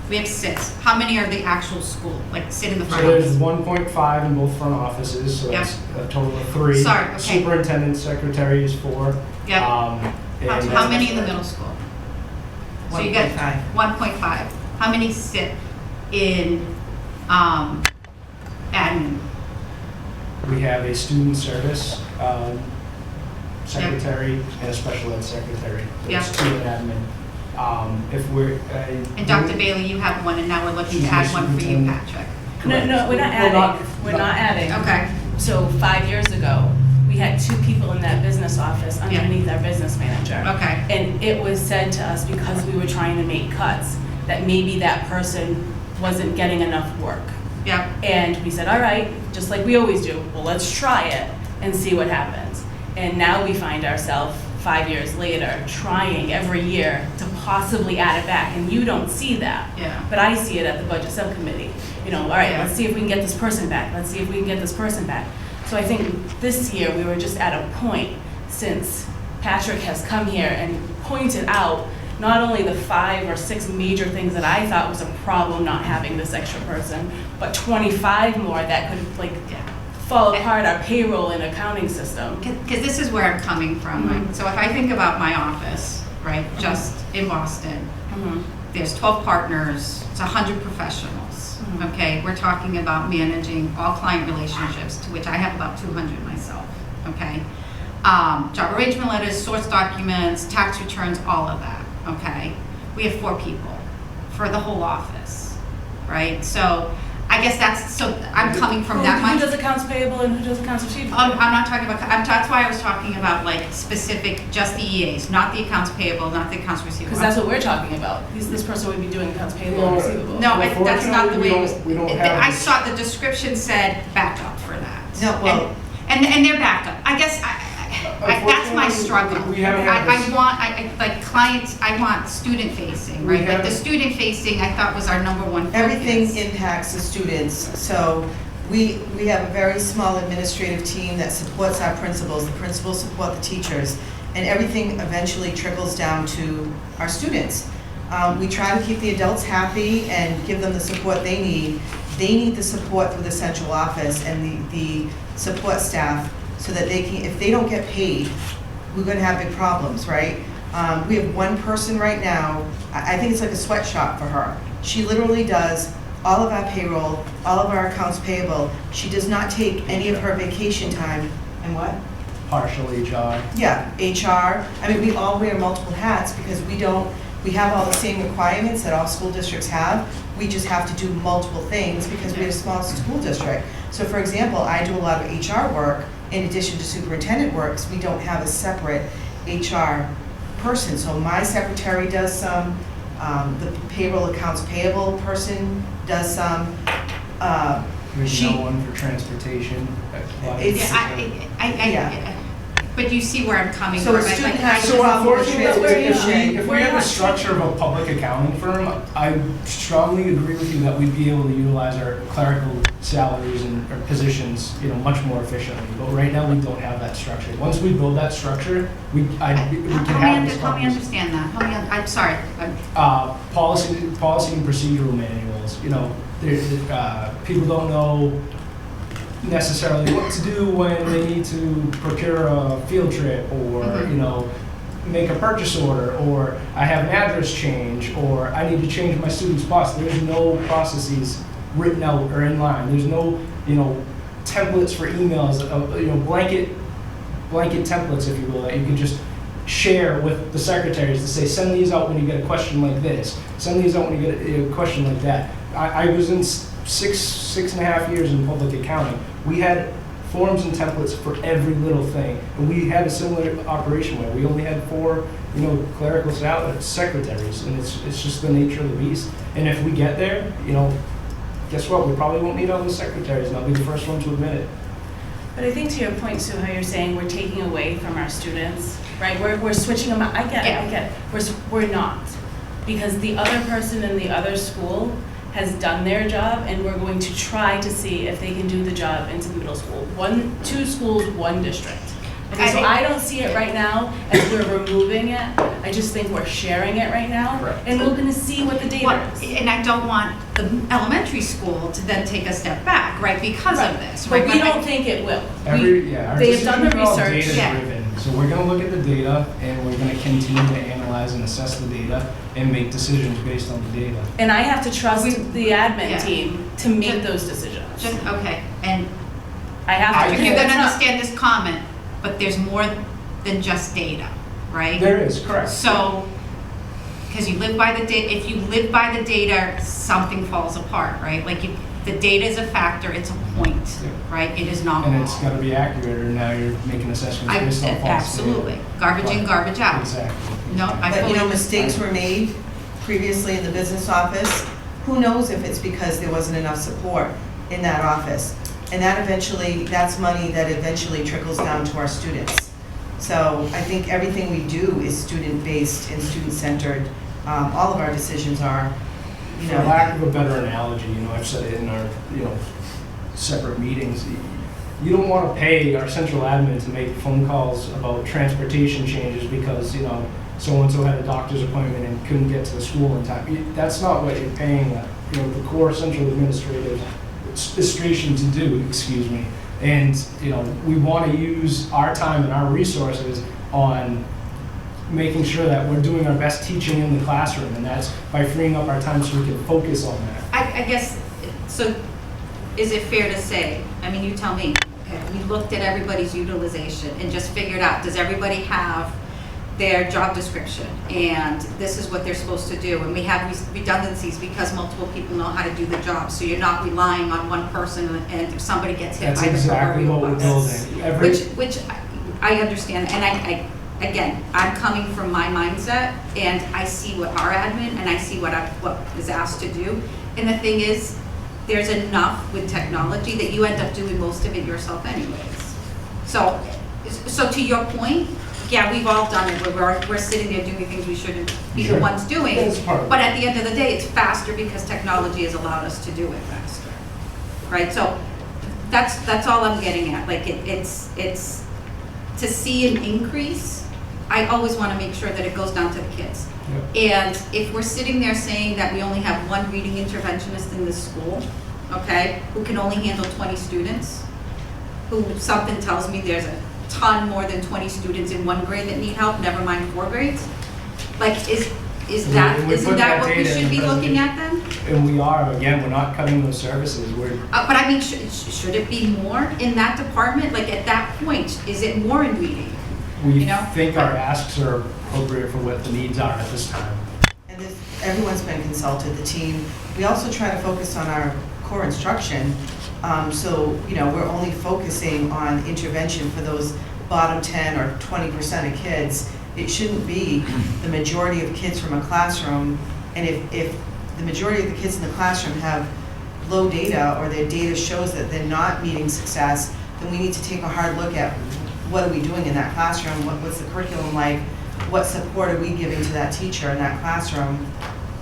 We have 6. How many are the actual school, like sit in the So front there's office? 1.5 in both front offices, so Yep. that's a total of 3. Sorry, okay. Superintendent, secretary is 4. Yep. And How many in the middle school? So you got 1.5. 1.5. How many sit in admin? We have a student service secretary and a special ed secretary. There's Yep. 2 in admin. If we're... And Dr. Bailey, you have 1, and now we're looking to She's add the 1 for you, superintendent. Patrick. No, we're not adding, we're not adding. Okay. So 5 years ago, we had 2 people in that business office underneath our business manager. Okay. And it was said to us, because we were trying to make cuts, that maybe that person wasn't getting enough work. Yep. And we said, all right, just like we always do, well, let's try it and see what happens. And now we find ourselves 5 years later, trying every year to possibly add it back, and you don't see that. Yeah. But I see it at the budget subcommittee. You know, all right, Yeah. let's see if we can get this person back, let's see if we can get this person back. So I think this year, we were just at a point, since Patrick has come here and pointed out not only the 5 or 6 major things that I thought was a problem not having this extra person, but 25 more that could like fall apart our payroll and accounting system. Because this is where I'm coming from. Right? So if I think about my office, right, just in Boston, there's 12 partners, it's 100 professionals. Okay, we're talking about managing all client relationships, to which I have about 200 myself. Okay, job arrangement letters, source documents, tax returns, all of that. Okay, we have 4 people for the whole office, right? So I guess I'm coming from that much. Who does accounts payable and who does accounts receivable? I'm not talking about, that's why I was talking about like specific, just the EAs, not the accounts payable, not the accounts receivable. Because that's what we're talking about. This person would be doing accounts payable and receivable. No, that's not the way it was. We don't have I saw the description said backup for that. No, well- And they're backed up. I guess that's my struggle. We haven't had this- like clients, I want student facing, right? Like the student facing, I thought was our number one focus. Everything impacts the students, so we have a very small administrative team that supports our principals, the principals support the teachers, and everything eventually trickles down to our students. We try to keep the adults happy and give them the support they need. They need the support through the central office and the support staff so that they can, if they don't get paid, we're gonna have big problems, right? We have 1 person right now, I think it's like a sweatshop for her. She literally does all of our payroll, all of our accounts payable. She does not take any of her vacation time. And what? Partial HR. Yeah, HR. I mean, we all wear multiple hats because we have all the same requirements that all school districts have. We just have to do multiple things because we're a small school district. So for example, I do a lot of HR work in addition to superintendent works. We don't have a separate HR person. So my secretary does some, The payroll accounts payable person does some. There's no one for transportation. It's- But you see where I'm coming So from. a student Like, has I- to So follow the unfortunately, transportation. if we have the structure of a public accounting firm, I strongly agree with you that we'd be able to utilize our clerical salaries and our positions, much more efficiently. But right now, we don't have that structure. Once we build that structure, we can have this Help me conversation. understand that. I'm sorry. Policy and procedural manuals, people don't know necessarily what to do when they need to procure a field trip or, make a purchase order, or I have an address change, or I need to change my student's bus. There's no processes written out or in line. There's no, templates for emails, blanket templates, if you will, that you can just share with the secretaries to say, send these out when you get a question like this. Send these out when you get a question like that. I was in 6.5 years in public accounting. We had forms and templates for every little thing. And we had a similar operation where we only had 4, clerical secretaries. And it's just the nature of the beast. And if we get there, guess what? We probably won't need all those secretaries, and I'll be the first one to admit it. But I think to your point, Sue, how you're saying we're taking away from our students, right? We're switching them out. I get it. We're not. Because the other person in the other school has done their job, and we're going to try to see if they can do the job into the middle school. 2 schools, 1 district. Okay, so I don't see it right now as we're removing it. I just think we're sharing it right now. Correct. And we're gonna see what the data is. And I don't want the elementary school to then take a step back, right, because of this, right? But we don't think it will. Our They've done the decisions are all research. data-driven. So we're gonna look at the data, and we're gonna continue to analyze and assess the data and make decisions based on the data. And I have to trust the admin Yeah. team to make those decisions. Okay, and I have to. you because can it's not- understand this comment, but there's more than just data, right? There is, correct. So, because you live by the data, if you live by the data, something falls apart, right? Like, the data is a factor, it's a point, right? It is not And law. it's gotta be accurate, or now you're making assessments based on false data. Absolutely. Garbage in, garbage out. Exactly. No, I But, fully. mistakes were made previously in the business office. Who knows if it's because there wasn't enough support in that office? And that's money that eventually trickles down to our students. So I think everything we do is student-based and student-centered. All of our decisions are, For lack of a better analogy, I've said it in our, separate meetings. You don't want to pay our central admin to make phone calls about transportation changes because, so-and-so had a doctor's appointment and couldn't get to the school in time. That's not what you're paying, the core central administration to do, And, we want to use our time and our resources on making sure that we're doing our best teaching in the classroom, and that's by freeing up our time so we can focus on that. I guess, so is it fair to say, you tell me, okay, we looked at everybody's utilization and just figured out, does everybody have their job description? And this is what they're supposed to do. And we have redundancies because multiple people know how to do the job. So you're not relying on one person, and if somebody gets hit That's by the exactly what we're proverbial bus. building. Which I understand, and again, I'm coming from my mindset, and I see what our admin, and I see what is asked to do. And the thing is, there's enough with technology that you end up doing most of it yourself anyways. So to your point, yeah, we've all done it, we're sitting there doing things we shouldn't be the ones doing. That's part of it. But at the end of the day, it's faster because technology has allowed us to do it faster, right? So that's all I'm getting at. Like, it's to see an increase, I always want to make sure that it goes down to the kids. And if we're sitting there saying that we only have 1 reading interventionist in this school, okay, who can only handle 20 students, who something tells me there's a ton more than 20 students in 1 grade that need help, never mind 4 grades, like, isn't that what we should be looking at then? And we are, again, we're not cutting those services, But should it be more in that department? Like, at that point, is it more in reading? we think our asks are appropriate for what the needs are at this time. And everyone's been consulted, the team. We also try to focus on our core instruction. So, we're only focusing on intervention for those bottom 10 or 20% of kids. It shouldn't be the majority of kids from a classroom And if the majority of the kids in the classroom have low data, or their data shows that they're not meeting success, then we need to take a hard look at what are we doing in that classroom, what's the curriculum like, what support are we giving to that teacher in that classroom,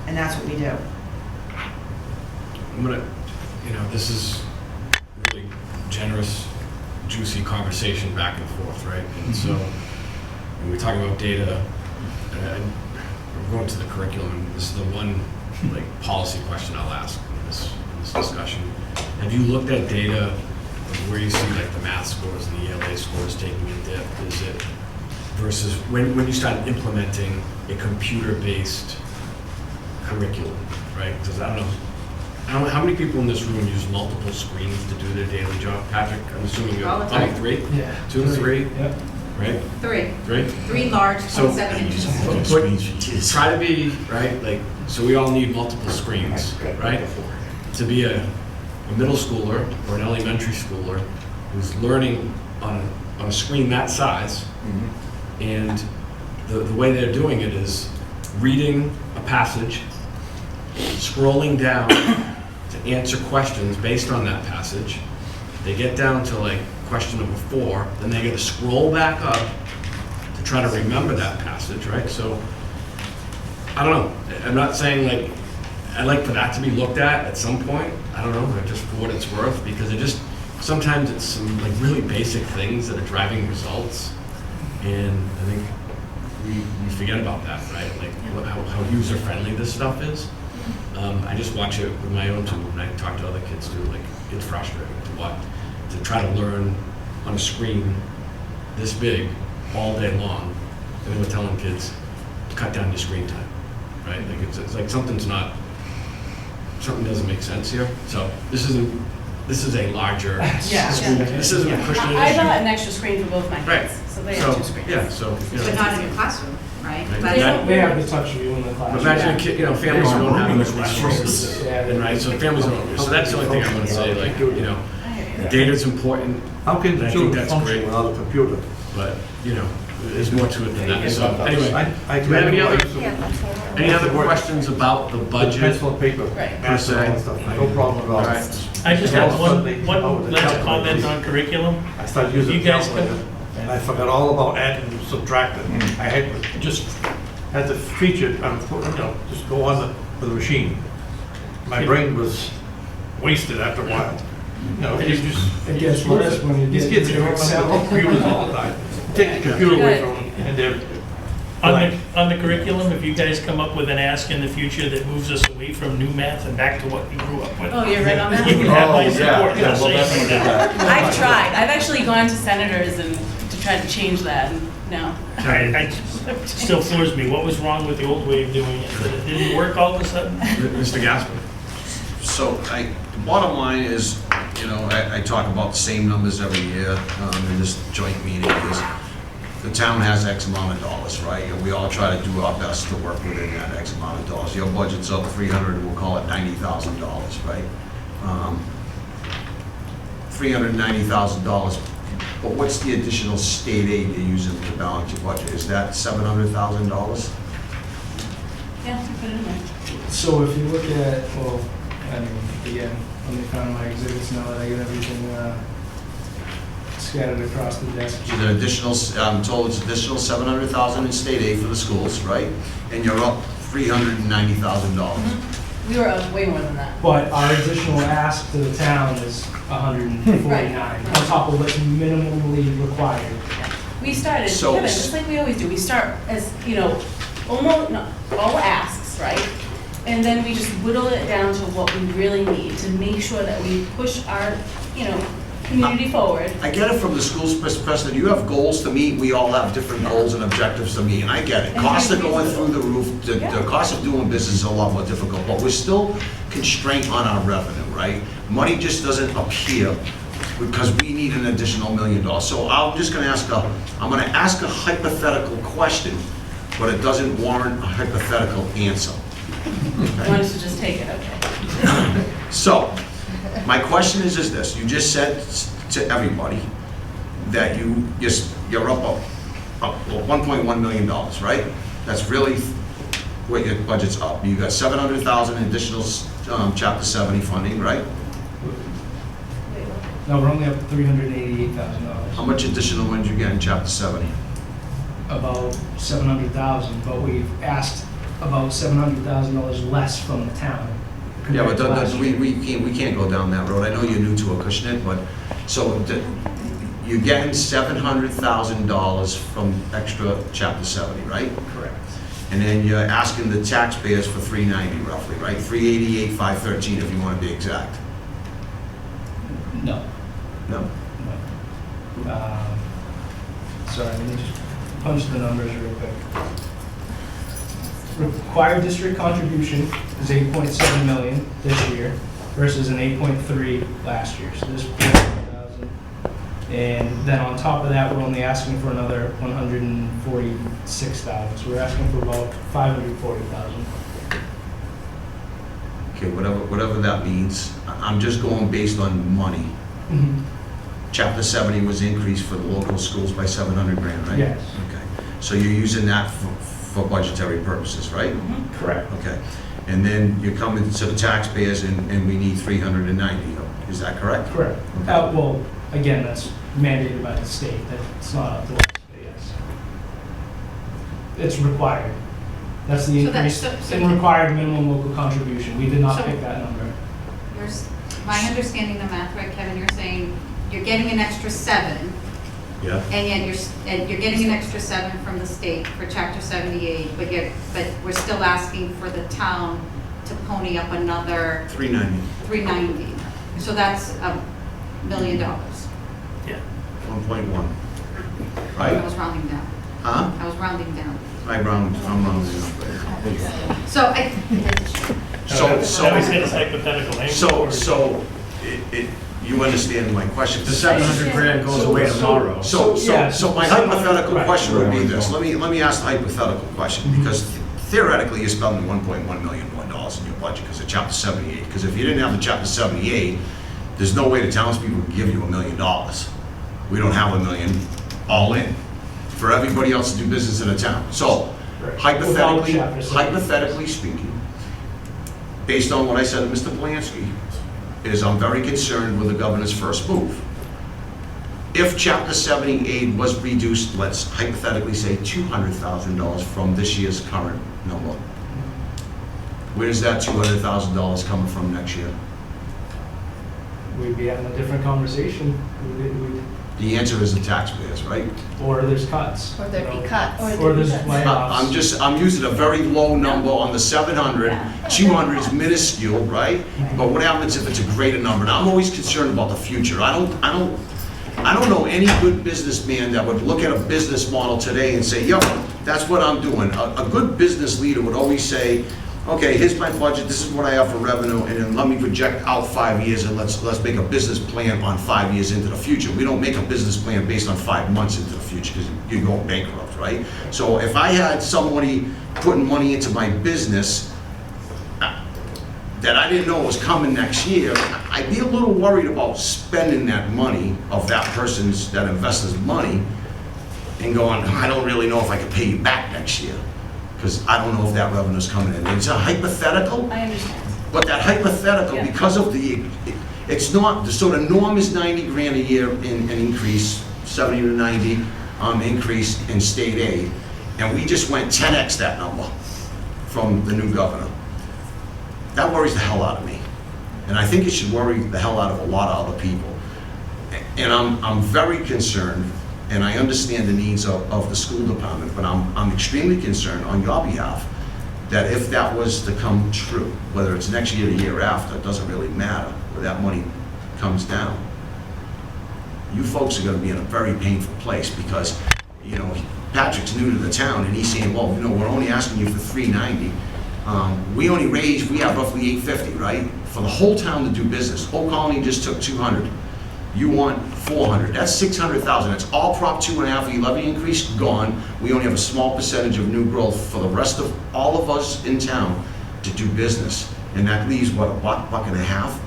and that's what we do. I'm gonna, this is really generous, juicy conversation back and forth, right? And so, when we're talking about data, and we're going to the curriculum, and this is the one, policy question I'll ask in this discussion. Have you looked at data of where you see, the math scores and the ELA scores taking a dip? Is it versus when you start implementing a computer-based curriculum, right? Because I don't know how many people in this room use multiple screens to do their daily job. Patrick, I'm assuming you're All the time. probably 3? Yeah. 2 to 3? Yep. Right? 3. 3? 3 large, So 27 inches. try to be, right, so we all need multiple screens, right? To be a middle schooler or an elementary schooler who's learning on a screen that size, and the way they're doing it is reading a passage, scrolling down to answer questions based on that passage. They get down to question number 4, then they gotta scroll back up to try to remember that passage, right? So, I don't know, I'm not saying I'd like for that to be looked at some point, I don't know, just for what it's worth, because sometimes it's some really basic things that are driving results, and I think we forget about that, right? How user-friendly this stuff is. I just watch it with my own tool, and I talk to other kids too. It's frustrating to try to learn on a screen this big all day long, and then we're telling kids to cut down your screen time, right? It's like something doesn't make sense here. So this is a larger. Yeah. This isn't a Christian issue. I bought an extra screen for both my kids, Right. so they have 2 screens. Yeah, so. But not in your classroom, right? Right. That's- They have the touch view in the classroom. Imagine a kid, families who don't have those resources, Yeah. and right, so families don't, so that's the only thing I want to say, data's important. How can and I think children that's function great, without a computer? but, there's more to it than that, so, anyway. I Do we have any other, Yeah, any other questions about the budget? Pencil and paper. Right. Per se? No problem at all. All right. I just have All of a one sudden, last the comment calculator. on curriculum. I started using You the guys calculator, and I forgot all about adding and subtracting. I had had to feature, just go on the machine. My brain was wasted after a while. It gets worse when you These get kids into are Excel. on computers all the time. Take the computer away from them, and they're On the curriculum, if you guys come up with an ask in the future that moves us away from new math and back to what we grew up with. Oh, you're right on that? You can have my Oh, yeah. support, Yeah, just we'll saying definitely right do now. that. I've tried. I've actually gone to senators and to try to change that, and no. It still floors me. What was wrong with the old way of doing it? That it didn't work all of a sudden? Mr. Gasper? So, the bottom line is, I talk about the same numbers every year in this joint meeting, is the town has X amount of dollars, right? And we all try to do our best to work within that X amount of dollars. Your budget's up 300, we'll call it $90,000, right? $390,000, but what's the additional state aid you're using to balance your budget? Is that $700,000? Yeah, put it in there. So if you look at, again, let me find my exhibits now that I get everything scattered across the desk. So the additional, I'm told it's additional $700,000 in state aid for the schools, right? And you're up $390,000. We were up way more than that. But our additional ask to the town is 149, on top of what's minimally required. We started, So- Kevin, just like we always do, we start as, almost, no, all asks, right? And then we just whittle it down to what we really need to make sure that we push our, community forward. I get it from the school's perspective, you have goals to meet, we all have different goals and objectives to meet, and I get it. And Costs are very going through the roof, the cost of doing business is a lot more difficult, but we're still constrained on our revenue, right? Money just doesn't appear because we need an additional $1 million. So I'm just gonna ask I'm gonna ask a hypothetical question, but it doesn't warrant a hypothetical answer. I wanted to just take it, okay. So, my question is this, you just said to everybody that you're up $1.1 million, right? That's really what your budget's up. You got 700,000 additional, chapter 70 funding, right? No, we're only up $388,000. How much additional money did you get in chapter 70? About 700,000, but we've asked about $700,000 less from the town. Yeah, but compared to last year. we can't go down that road. I know you're new to Acushnet, but, so you're getting $700,000 from extra chapter 70, right? Correct. And then you're asking the taxpayers for 390 roughly, right? 388, 513 if you want to be exact. No. No? Sorry, let me just punch the numbers real quick. Required district contribution is 8.7 million this year versus an 8.3 last year, so this 400,000. And then on top of that, we're only asking for another 146,000, so we're asking for about 540,000. Okay, whatever that means. I'm just going based on money. Chapter 70 was increased for the local schools by 700 grand, right? Yes. Okay, so you're using that for budgetary purposes, right? Correct. Okay, and then you're coming to the taxpayers and we need 390, is that correct? Correct. Okay. Well, again, that's mandated by the state, that's not up to us, but yes. It's required. That's the So that's- increase so- in required minimum local contribution. We did not So- pick that number. My understanding the math, right, Kevin, you're saying you're getting an extra 7, Yeah. and yet you're getting an extra 7 from the state for chapter 78, but we're still asking for the town to pony up another 390. 390. So that's $1 million. Yeah. 1.1. I Right? was rounding down. Huh? I was rounding down. I'm rounding up. So I, So, That was his hypothetical. eh? you understand my question. The 700 grand goes away tomorrow. So my hypothetical Right. question would be this, let me ask the hypothetical question, because theoretically, you're spending $1.1 million in your budget because of chapter 78, because if you didn't have the chapter 78, there's no way the townspeople would give you $1 million. We don't have $1 million all in for everybody else to do business in the town. So Right. hypothetically, Without chapter 78. hypothetically speaking, based on what I said to Mr. Polanski, is I'm very concerned with the governor's first move. If chapter 78 was reduced, let's hypothetically say $200,000 from this year's current number, where's that $200,000 coming from next year? We'd be having a different conversation. The answer is the taxpayers, right? Or there's cuts. Or there'd be cuts. Or there's layoffs. I'm using a very low number on the 700. 200 is minuscule, right? But what happens if it's a greater number? And I'm always concerned about the future. I don't know any good businessman that would look at a business model today and say, yep, that's what I'm doing. A good business leader would always say, okay, here's my budget, this is what I have for revenue, and then let me project out 5 years and let's make a business plan on 5 years into the future. We don't make a business plan based on 5 months into the future because you're going bankrupt, right? So if I had somebody putting money into my business that I didn't know was coming next year, I'd be a little worried about spending that money of that investor's money and going, I don't really know if I can pay you back next year, because I don't know if that revenue's coming in. It's a hypothetical. I understand. But that hypothetical, Yeah. because of it's not, so the norm is 90 grand a year in increase, 70 to 90 increase in state aid. And we just went 10x that number from the new governor. That worries the hell out of me. And I think it should worry the hell out of a lot of other people. And I'm very concerned, and I understand the needs of the school department, but I'm extremely concerned on your behalf that if that was to come true, whether it's next year or the year after, it doesn't really matter, where that money comes down, you folks are gonna be in a very painful place because, you know, Patrick's new to the town and he's saying, well, you know, we're only asking you for 390. We have roughly 850, right? For the whole town to do business. Old Colony just took 200. You want 400, that's 600,000. It's all Prop 2.5 levy increase gone. We only have a small percentage of new growth for the rest of all of us in town to do business. And that leaves, what, a buck and a half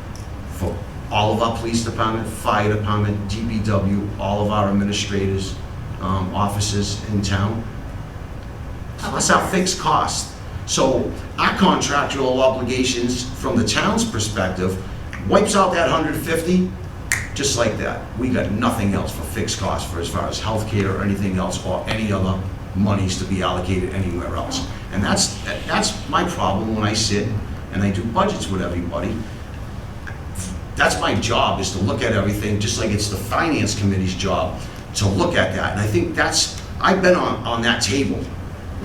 for all of our police department, fire department, DPW, all of our administrators, offices in town. Plus our fixed cost. So our contractual obligations from the town's perspective wipes out that 150, just like that. We got nothing else for fixed costs for as far as healthcare or anything else or any other monies to be allocated anywhere else. And that's my problem when I sit and I do budgets with everybody. That's my job, is to look at everything, just like it's the finance committee's job to look at that. And I think I've been on that table,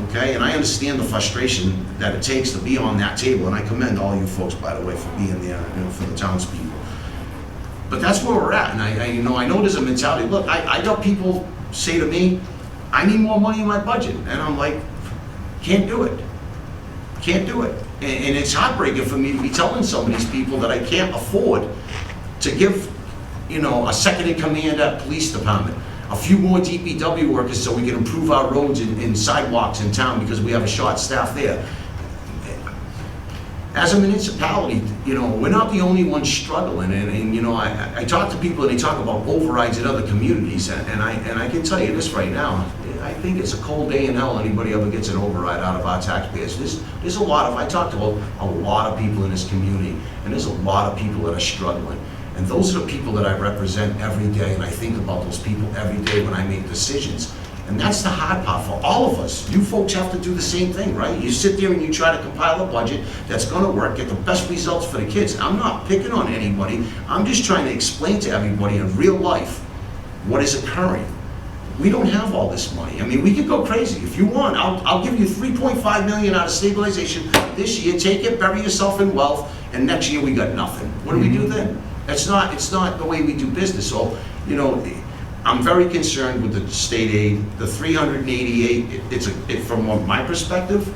okay? And I understand the frustration that it takes to be on that table, and I commend all you folks, by the way, for being there, for the townspeople. But that's where we're at, and I know there's a mentality. Look, I got people say to me, I need more money in my budget, and I'm like, can't do it. Can't do it. And it's heartbreaking for me to be telling some of these people that I can't afford to give, a second in command at police department, a few more DPW workers so we can improve our roads and sidewalks in town because we have a short staff there. As a municipality, we're not the only ones struggling, and I talk to people and they talk about overrides in other communities, and I can tell you this right now, I think it's a cold day in hell anybody ever gets an override out of our taxpayers. There's a lot of, I talk to a lot of people in this community, and there's a lot of people that are struggling. And those are the people that I represent every day, and I think about those people every day when I make decisions. And that's the hard part for all of us. You folks have to do the same thing, right? You sit there and you try to compile a budget that's gonna work, get the best results for the kids. I'm not picking on anybody. I'm just trying to explain to everybody in real life what is occurring. We don't have all this money. I mean, we could go crazy. If you want, I'll give you $3.5 million out of stabilization this year. Take it, bury yourself in wealth, and next year we got nothing. What do we do then? It's not the way we do business. So, I'm very concerned with the state aid, the 388. From my perspective,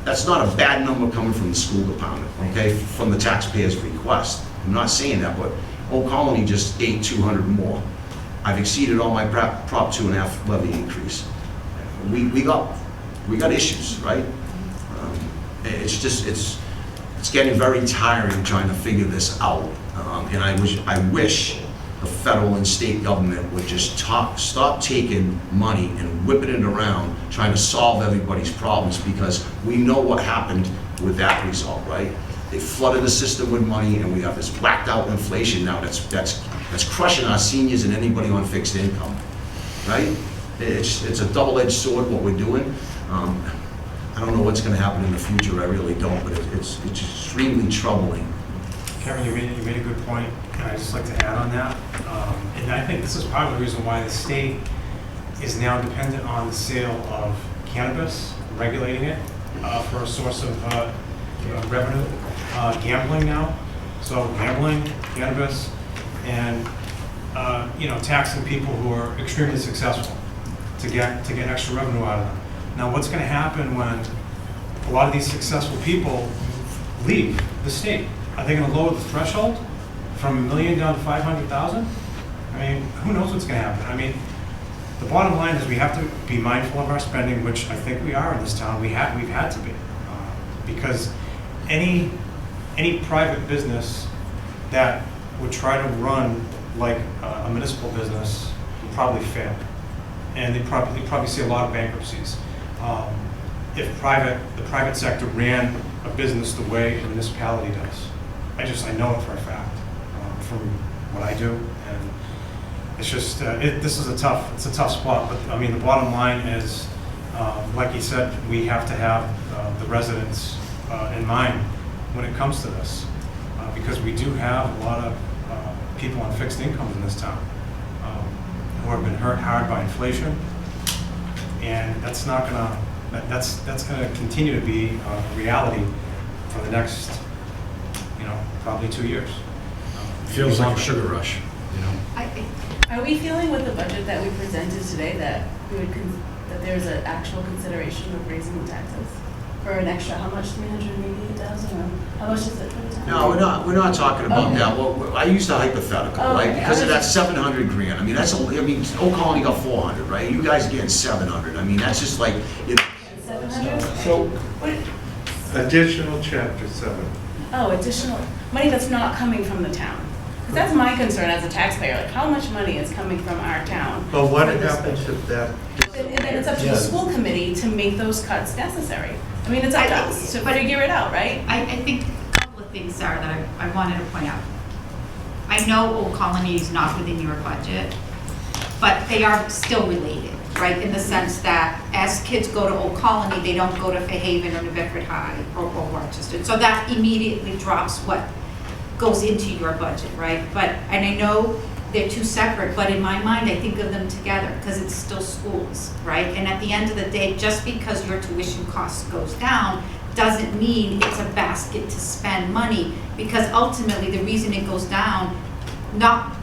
that's not a bad number coming from the school department, okay, from the taxpayer's request. I'm not saying that, but Old Colony just ate 200 more. I've exceeded all my Prop 2.5 levy increase. We got issues, right? It's getting very tiring trying to figure this out, and I wish the federal and state government would just stop taking money and whipping it around, trying to solve everybody's problems, because we know what happened with that result, right? They flooded the system with money, and we have this blacked out inflation now that's crushing our seniors and anybody on fixed income, right? It's a double-edged sword what we're doing. I don't know what's going to happen in the future, I really don't, but it's extremely troubling. Kevin, you made a good point, and I'd just like to add on that. And I think this is part of the reason why the state is now dependent on the sale of cannabis, regulating it for a source of revenue. Gambling now, so gambling, cannabis, and taxing people who are extremely successful to get extra revenue out of them. Now, what's going to happen when a lot of these successful people leave the state? Are they going to lower the threshold from $1 million down to $500,000? I mean, who knows what's going to happen? I mean, the bottom line is we have to be mindful of our spending, which I think we are in this town. We've had to be, because any private business that would try to run like a municipal business would probably fail, and they'd probably see a lot of bankruptcies. If the private sector ran a business the way a municipality does. I know it for a fact from what I do, and it's just this is a tough spot. But I mean, the bottom line is, like you said, we have to have the residents in mind when it comes to this, because we do have a lot of people on fixed incomes in this town who have been hurt hard by inflation, and that's going to continue to be a reality for the next, probably 2 years. Feels like a sugar rush, Are we feeling with the budget that we presented today that that there's an actual consideration of raising the taxes for an extra, how much, 388,000, or how much is it for the town? No, we're not talking about Okay. that. Well, I used a hypothetical, right? Okay. Because of that 700 grand. I mean, Old Colony got 400, right? You guys are getting 700. I mean, that's just like, 700? So, additional chapter 7. Oh, additional money that's not coming from the town. Because that's my concern as a taxpayer, like how much money is coming from our town? But what for this happens budget? if that And then it's up to the Yeah. school committee to make those cuts necessary. I mean, it's up to us to figure it out, right? I think a couple of things, Sarah, that I wanted to point out. I know Old Colony is not within your budget, but they are still related, right? In the sense that as kids go to Old Colony, they don't go to Fairhaven or New Bedford High or Rochester. So that immediately drops what goes into your budget, right? But, and I know they're two separate, but in my mind, I think of them together because it's still schools, right? And at the end of the day, just because your tuition cost goes down doesn't mean it's a basket to spend money, because ultimately the reason it goes down, not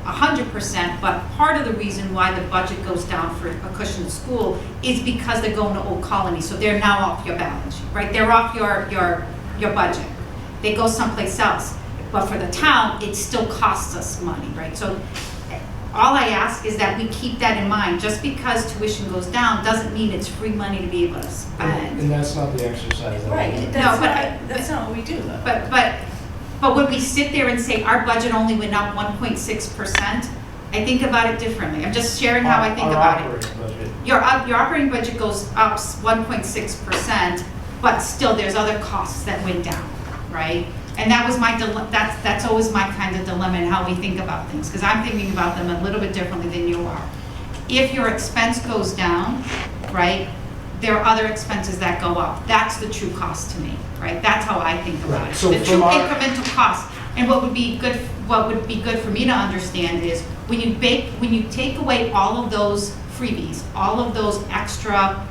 100%, but part of the reason why the budget goes down for Acushnet School is because they're going to Old Colony, so they're now off your balance sheet, right? They're off your budget. They go someplace else. But for the town, it still costs us money, right? So all I ask is that we keep that in mind. Just because tuition goes down doesn't mean it's free money to be able to spend. And that's not the exercise that Right, we do. that's not what we do though. But when we sit there and say our budget only went up 1.6%, I think about it differently. I'm just sharing how I think about it. Our operating budget. Your operating budget goes up 1.6%, but still there's other costs that went down, right? And that was my that's always my kind of dilemma in how we think about things, because I'm thinking about them a little bit differently than you are. If your expense goes down, right, there are other expenses that go up. That's the true cost to me, right? That's how I think about it. So The true from our- incremental cost. And what would be good for me to understand is when you take away all of those freebies, all of those extra,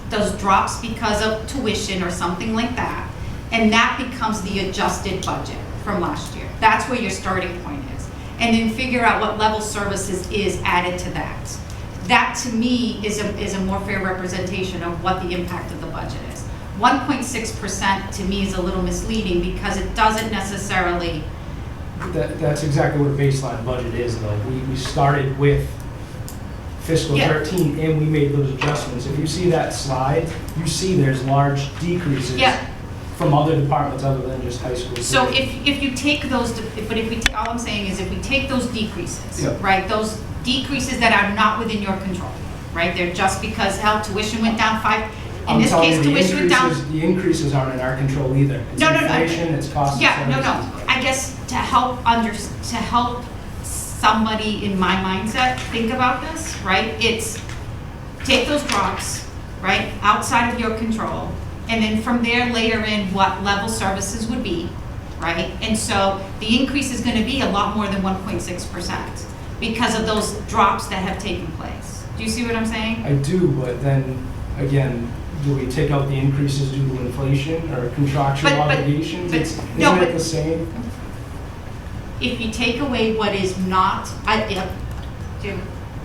those drops because of tuition or something like that, and that becomes the adjusted budget from last year. That's where your starting point is. And then figure out what level services is added to that. That to me is a more fair representation of what the impact of the budget is. 1.6% to me is a little misleading because it doesn't necessarily. That's exactly what a baseline budget is though. We started with fiscal Yeah. 13 and we made those adjustments. If you see that slide, you see there's large decreases. Yeah. From other departments other than just high school. So if you take those, all I'm saying is if we take those decreases, Yeah. right, those decreases that are not within your control, right, they're just because tuition went down in this case, tuition went down. The increases aren't in our control either. It's No. inflation, it's cost of Yeah, no. services. I guess to help somebody in my mindset think about this, right, it's take those drops, right, outside of your control, and then from there later in what level services would be, right? And so the increase is going to be a lot more than 1.6% because of those drops that have taken place. Do you see what I'm saying? I do, but then, again, do we take out the increases due to inflation or contractual obligations? Isn't it the same? If you take away what is not,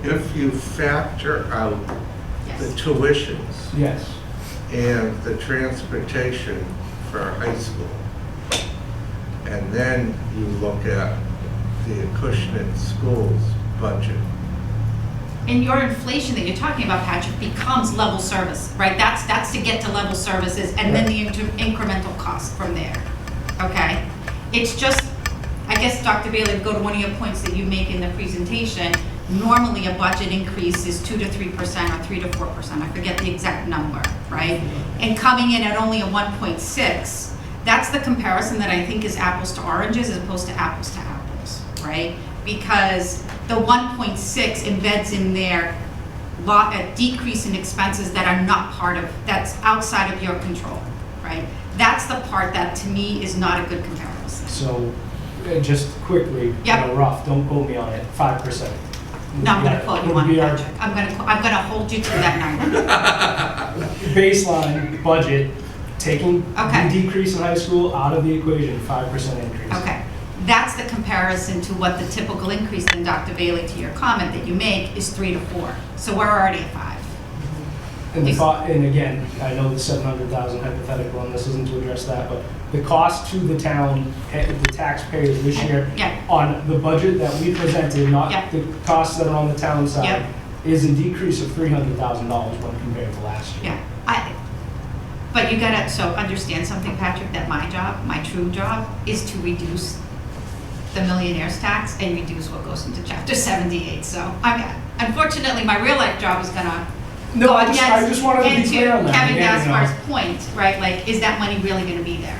If you factor out the tuitions Yes. and the transportation for high school, and then you look at the Acushnet schools budget, and your inflation that you're talking about, Patrick, becomes level service, right? That's to get to level services and then the incremental cost from there, okay? It's just, I guess, Dr. Bailey, go to one of your points that you make in the presentation. Normally, a budget increase is 2 to 3% or 3 to 4%. I forget the exact number, right? And coming in at only a 1.6, that's the comparison that I think is apples to oranges as opposed to apples, right? Because the 1.6 embeds in there a decrease in expenses that are not that's outside of your control, right? That's the part that to me is not a good comparison. So, just quickly, rough, don't quote me on it, 5%. No, I'm going to quote you on it, Patrick. I'm going to hold you to that number. Baseline budget, taking the decrease in high school out of the equation, 5% increase. Okay. That's the comparison to what the typical increase, then Dr. Bailey, to your comment that you make, is 3 to 4. So we're already at 5. And again, I know the 700,000 hypothetical, and this isn't to address that, but the cost to the town, the taxpayers this year, on the budget that we presented, not the costs that are on the town side, is a decrease of $300,000 when compared to last year. Yeah, but you gotta understand something, Patrick, that my true job is to reduce the millionaire's tax and reduce what goes into chapter 78. So unfortunately, my real life job is gonna No, go I just wanted to be into clear on that. Kevin Again, you know. Gaspar's point, right? Like, is that money really gonna be there?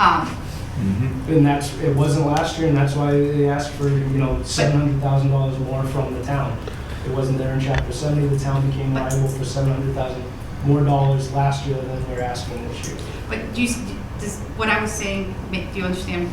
And it wasn't last year, and that's why they asked for, $700,000 more from the town. It wasn't there in chapter 70, the town became liable for $700,000 more dollars last year than we're asking this year. But what I was saying, do you understand?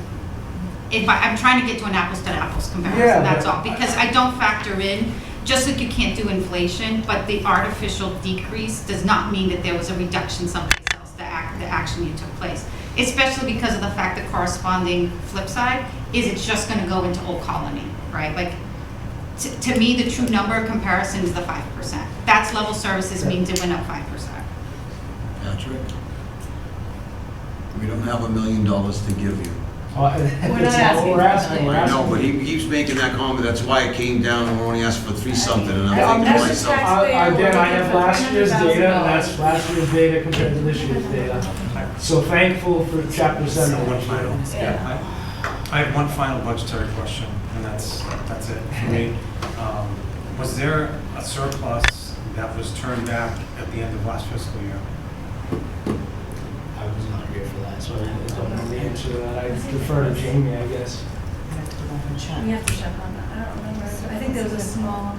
I'm trying to get to an apples to apples comparison, Yeah, that's but all. Because I don't factor in, just like you can't do inflation, but the artificial decrease does not mean that there was a reduction someplace else, the action took place. Especially because of the fact that corresponding flip side is it's just gonna go into Old Colony, right? Like, to me, the true number comparison is the 5%. That's level services means it went up 5%. Patrick? We don't have $1 million to give you. We're not asking We're asking. I know, but he keeps making that comment, that's why it came down and we're only asking for 3 something, and I'm thinking to myself. Again, I have last year's data, and that's last year's data compared to this year's data. So thankful for chapter 7. I have one final budgetary question, and that's it for me. Was there a surplus that was turned back at the end of last fiscal year? I was not here for that, so I don't know the answer to that. I defer to Jamie, I guess. We have to check on that. I don't remember. I think there was a small,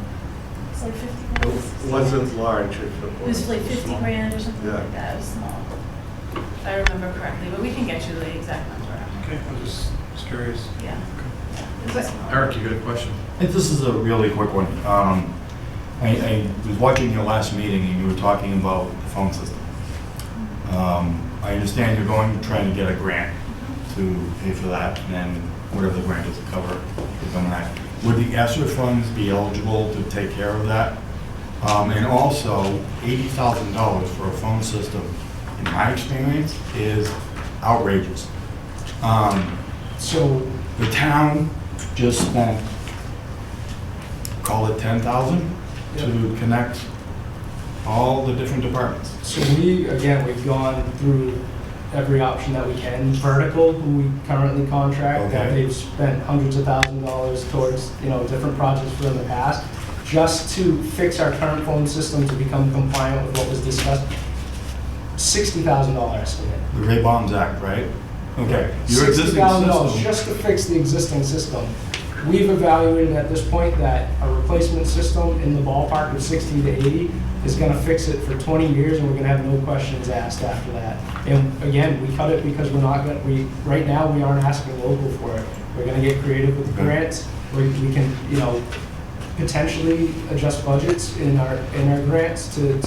it's like 50 grand. It wasn't large if it It was like 50 grand or something like that. It was small. If I remember correctly, but we can get you the exact number. Okay, I'm just curious. Yeah. Eric, you got a question? This is a really quick one. I was watching your last meeting and you were talking about the phone system. I understand you're trying to get a grant to pay for that, and then whatever the grant is to cover that. Would the ESSER funds be eligible to take care of that? And also, $80,000 for a phone system, in my experience, is outrageous. So the town just spent, call it $10,000 to connect all the different departments. So we've gone through every option that we can. Vertical, who we currently contract, that they've spent hundreds of thousands of dollars towards, different projects for in the past, just to fix our current phone system to become compliant with what was discussed. $60,000 estimate. The Ray Bonds Act, right? Okay. Your existing $60,000 system. just to fix the existing system. We've evaluated at this point that a replacement system in the ballpark of 60 to 80 is going to fix it for 20 years, and we're going to have no questions asked after that. And again, we cut it because we're not going to, right now, we aren't asking local for it. We're going to get creative with grants. We can, potentially adjust budgets in our grants to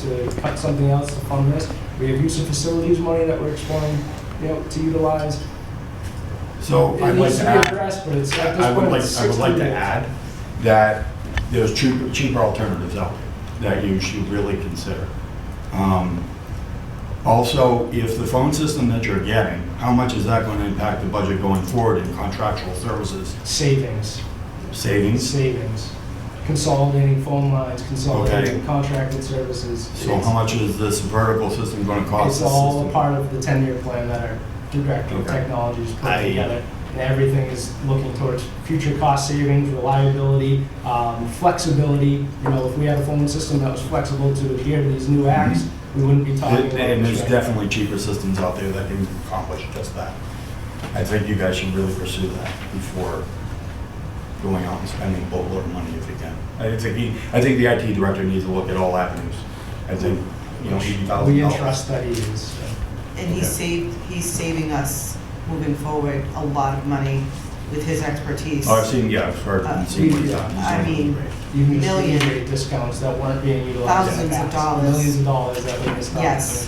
cut something else to fund this. We have use of facilities money that we're exploring, to utilize. So It needs to be addressed, but it's at this I would point, like it's to 60 add that there's cheaper alternatives out there that you should really consider. Also, if the phone system that you're getting, how much is that going to impact the budget going forward in contractual services? Savings. Savings? Consolidating phone lines, consolidating contracted services. So how much is this vertical system going to cost? It's all a part of the 10-year plan that our Director of Technology is putting together. And everything is looking towards future cost savings, reliability, flexibility. If we had a phone system that was flexible to adhere to these new acts, we wouldn't be talking about And this there's right definitely cheaper systems out there that can accomplish just that. I think you guys should really pursue that before going out and spending a boatload of money if you can. I think the IT director needs to look at all avenues. I think, $80,000. We entrust that he is. So. And he's saving us moving forward a lot of money with his expertise. Oh, I've heard and seen what he's done. I mean, Even million rate discounts that weren't being utilized. in the thousands of past. dollars. Millions of dollars that we missed out on. Yes.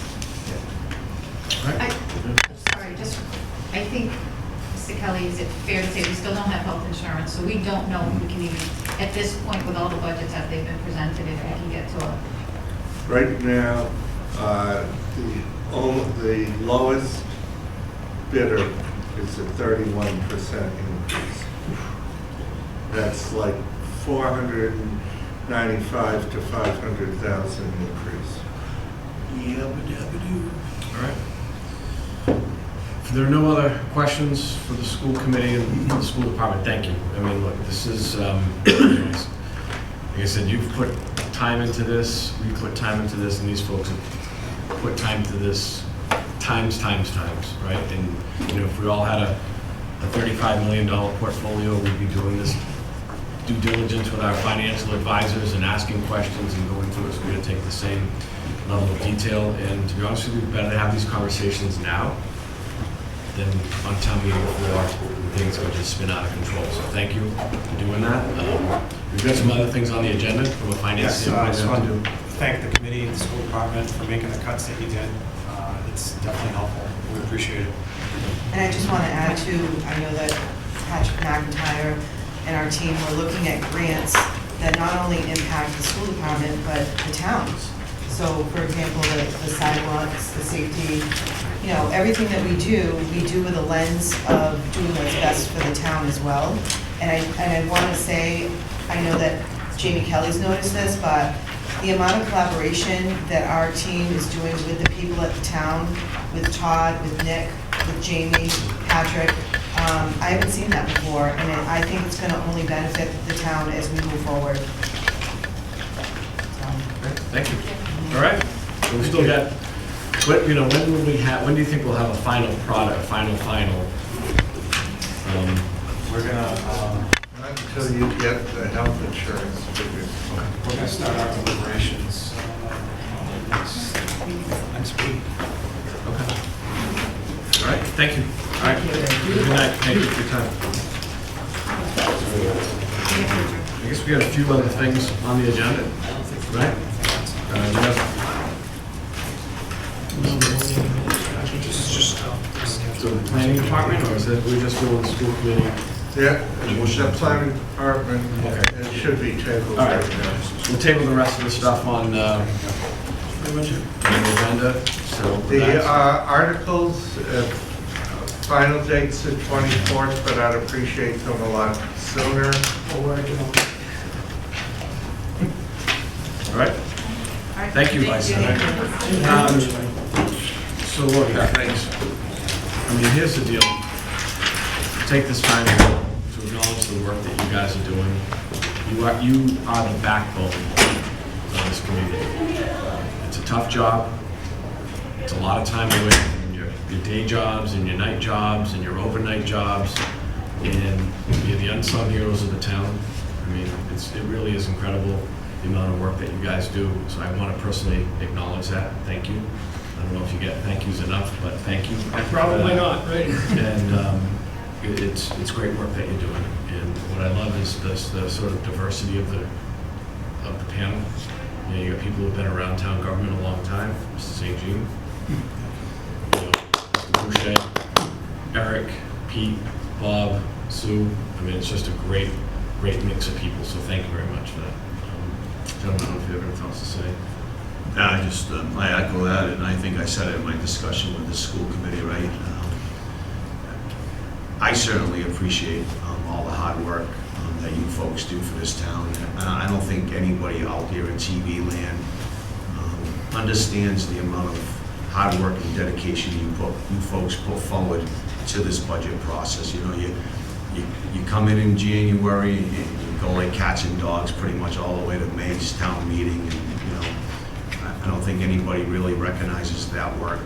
I think, Mr. Kelly, is it fair to say we still don't have health insurance, so we don't know if we can even, at this point with all the budgets that they've been presented, if we can get to a. Right now, the lowest bidder is a 31% increase. That's like 495 to 500,000 increase. All right. If there are no other questions for the school committee and the school department, thank you. I mean, look, this is, like I said, you've put time into this, we put time into this, and these folks have put time into this times, right? And, you know, if we all had a $35 million portfolio, we'd be doing this due diligence with our financial advisors and asking questions and going through it. So we're going to take the same level of detail. And to be honest with you, better to have these conversations now than on town meeting floor when things go just spin out of control. So thank you for doing that. We've got some other things on the agenda from a finance standpoint. I just wanted to thank the committee and the school department for making the cuts that you did. It's definitely helpful. We appreciate it. And I just want to add too, I know that Patrick McIntyre and our team were looking at grants that not only impact the school department, but the towns. So for example, the sidewalks, the safety, you know, everything that we do with a lens of doing what's best for the town as well. And I want to say, I know that Jamie Kelly's noticed this, but the amount of collaboration that our team is doing with the people at the town, with Todd, with Nick, with Jamie, Patrick, I haven't seen that before, and I think it's going to only benefit the town as we move forward. Thank you. All right. So we still got, what, you know, when will we have, when do you think we'll have a final product, final? We're gonna, Until you get the health insurance figures. we're gonna start our deliberations next week. Okay. All right, thank you. All right. Good night. Thank you for your time. I guess we got a few other things on the agenda, right? So the planning department, or is it, we're just doing the school committee? Yeah, the planning department, it should be tabled. All right. We'll table the rest of the stuff on the agenda, so. The articles, final date's the 24th, but I'd appreciate them a lot sooner. All right. Thank you, Vice Senator. So look, thanks. I mean, here's the deal. Take this time to acknowledge the work that you guys are doing. You are the backbone of this community. It's a tough job. It's a lot of time away from your day jobs and your night jobs and your overnight jobs. And you're the unsung heroes of the town. I mean, it really is incredible the amount of work that you guys do. So I want to personally acknowledge that. Thank you. I don't know if you get thank yous enough, but thank you. Probably not, right? And it's great work that you're doing. And what I love is the sort of diversity of the panel. You know, you got people who've been around town government a long time. Mr. St. Jean, you know, Mr. Boucher, Eric, Pete, Bob, Sue. I mean, it's just a great mix of people. So thank you very much for that. Gentlemen, I don't know if you have anything else to say. I echo that, and I think I said it in my discussion with the school committee, right? I certainly appreciate all the hard work that you folks do for this town. I don't think anybody out there in TV land understands the amount of hard work and dedication you folks put forward to this budget process. You know, you come in January and you go like cats and dogs pretty much all the way to May's town meeting, and you know, I don't think anybody really recognizes that work.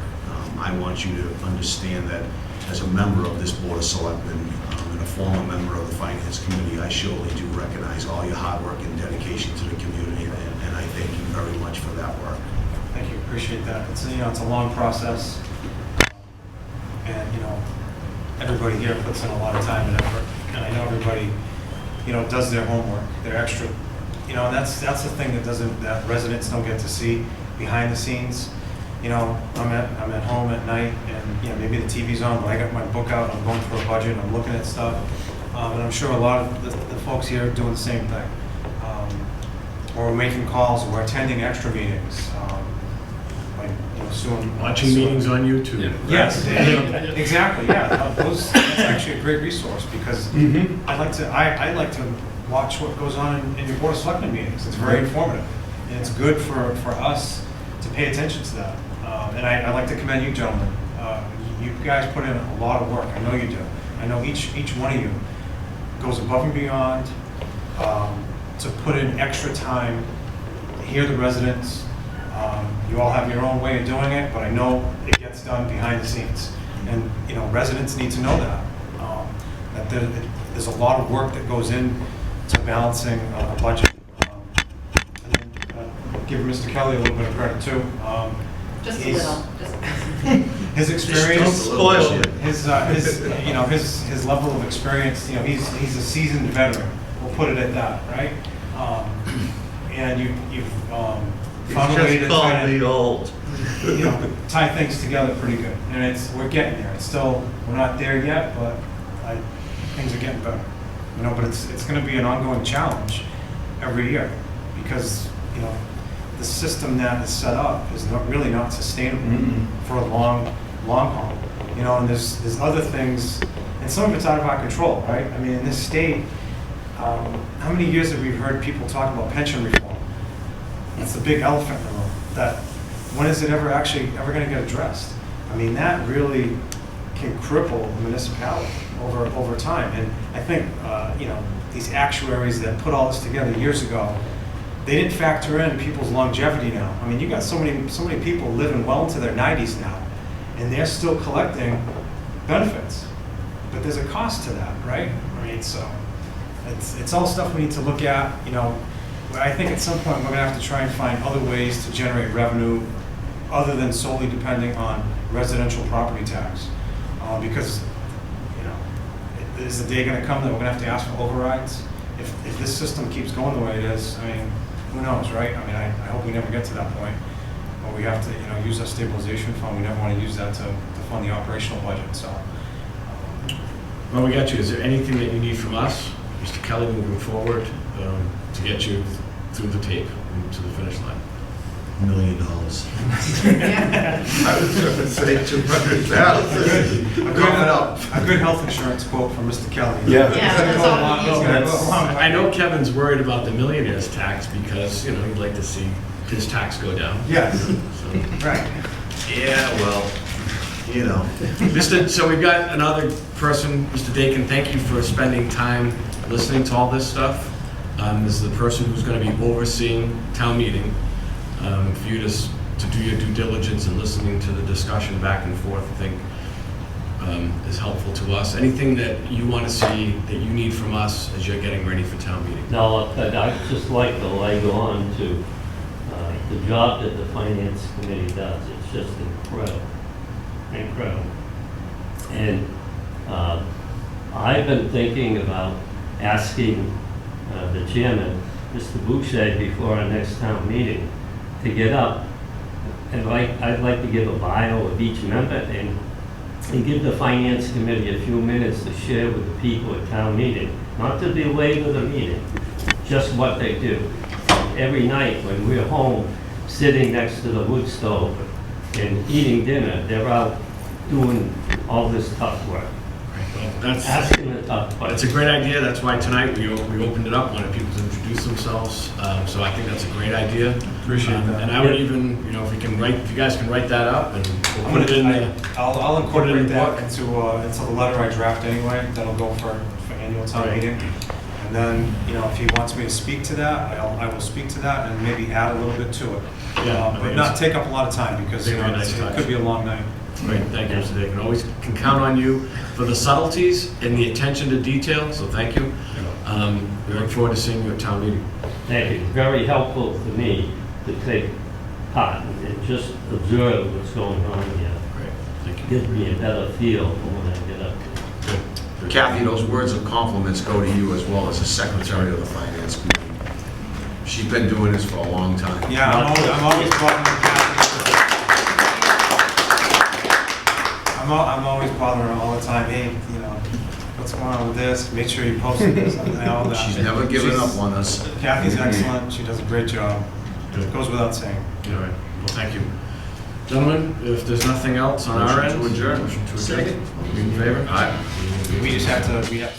I want you to understand that as a member of this Board of Selectmen and a former member of the Finance Committee, I surely do recognize all your hard work and dedication to the community, and I thank you very much for that work. Thank you, appreciate that. It's, you know, it's a long process, and, you know, everybody here puts in a lot of time and effort, and I know everybody, you know, does their homework, their extra, you know, and that's the thing that residents don't get to see behind the scenes. You know, I'm at home at night, and you know, maybe the TV's on, but I got my book out, I'm going through a budget, I'm looking at stuff, and I'm sure a lot of the folks here are doing the same thing. Or we're making calls, or we're attending extra meetings, like, you know, soon. Watching meetings on YouTube. Yeah. Yes, exactly, yeah. That's actually a great resource, because I like to watch what goes on in your Board of Selectmen meetings. It's very informative, and it's good for us to pay attention to that. And I'd like to commend you, gentlemen. You guys put in a lot of work, I know you do. I know each one of you goes above and beyond to put in extra time, to hear the residents. You all have your own way of doing it, but I know it gets done behind the scenes. And, you know, residents need to know that. That there's a lot of work that goes in to balancing a budget. And then, give Mr. Kelly a little bit of credit too. Just a He's- little, just. His experience, Just don't spoil it. his level of experience, you know, he's a seasoned veteran, we'll put it at that, right? And you've found a way to kind old. of, you know, tie things together pretty good. And we're getting there. It's still, we're not there yet, but things are getting better. You know, but it's gonna be an ongoing challenge every year because, you know, the system that is set up is really not sustainable for a long haul. You know, and there's other things, and some of it's out of our control, right? I mean, in this state, how many years have we heard people talk about pension reform? That's the big elephant in the room. That when is it ever going to get addressed? I mean, that really can cripple a municipality over time. And I think you know, these actuaries that put all this together years ago, they didn't factor in people's longevity now. I mean, you got so many people living well into their 90s now, and they're still collecting benefits. But there's a cost to that, right? I mean, so it's all stuff we need to look at. You know, I think at some point we're gonna have to try and find other ways to generate revenue other than solely depending on residential property tax. Because, you know, is the day gonna come that we're gonna have to ask for overrides? If this system keeps going the way it is, I mean, who knows, right? I mean, I hope we never get to that point. But we have to, you know, use our stabilization fund. We never want to use that to fund the operational budget, so. Well, we got you. Is there anything that you need from us, Mr. Kelly, moving forward, to get you through the tape and to the finish line? $1 million. I was going to say 200,000. A good health insurance quote from Mr. Kelly. Yeah. Yeah, that's all we need. It's gonna go a long way. I know Kevin's worried about the millionaire's tax because, you know, he'd like to see his tax go down. Yes, So, right. Yeah, well, you know. So we've got another person, Mr. Dakin, thank you for spending time listening to all this stuff. This is the person who's going to be overseeing town meeting. For you to do your due diligence and listening to the discussion back and forth, I think is helpful to us. Anything that you want to see that you need from us as you're getting ready for town meeting? No, I'd just like to leg on to the job that the finance committee does. It's just incredible, incredible. And I've been thinking about asking the chairman, Mr. Boucher, before our next town meeting, to get up, and I'd like to give a bio of each member and give the finance committee a few minutes to share with the people at town meeting, not to belabor the meeting, just what they do. Every night when we're home, sitting next to the wood stove and eating dinner, they're out doing all this tough work. Well, Asking the tough questions. That's a great idea. That's why tonight we opened it up, wanted people to introduce themselves. So I think that's a great idea. Appreciate that. And I would even, you know, if you guys can write that up and we'll put it in there. I'll incorporate in the that book. into the letter I draft anyway. That'll go for annual town Right. meeting. And then, you know, if he wants me to speak to that, I will speak to that and maybe add a little bit to it. Yeah, I But mean, not take up a lot of time because, you Very know, nice it touch. could be a long night. Great, thank you, Mr. Dakin. Always can count on you for the subtleties and the attention to detail, so thank you. We look forward to seeing you at town meeting. Thank you. Very helpful for me to take part and just observe what's going on here. Great, thank you. Gives me a better feel for when I get up. Good. Kathy, those words of compliments go to you as well as the secretary of the finance committee. She's been doing this for a long time. Yeah, I'm always bothering Kathy. I'm always bothering her all the time. Hey, you know, what's going on with this? Make sure you post this. And all that. She's never given up on us. Kathy's excellent. She does a great job. It goes without saying. All right, well, thank you. Gentlemen, if there's nothing else on our end. Motion to adjourn. Motion to adjourn. Second. All in favor? Aye. We just have to.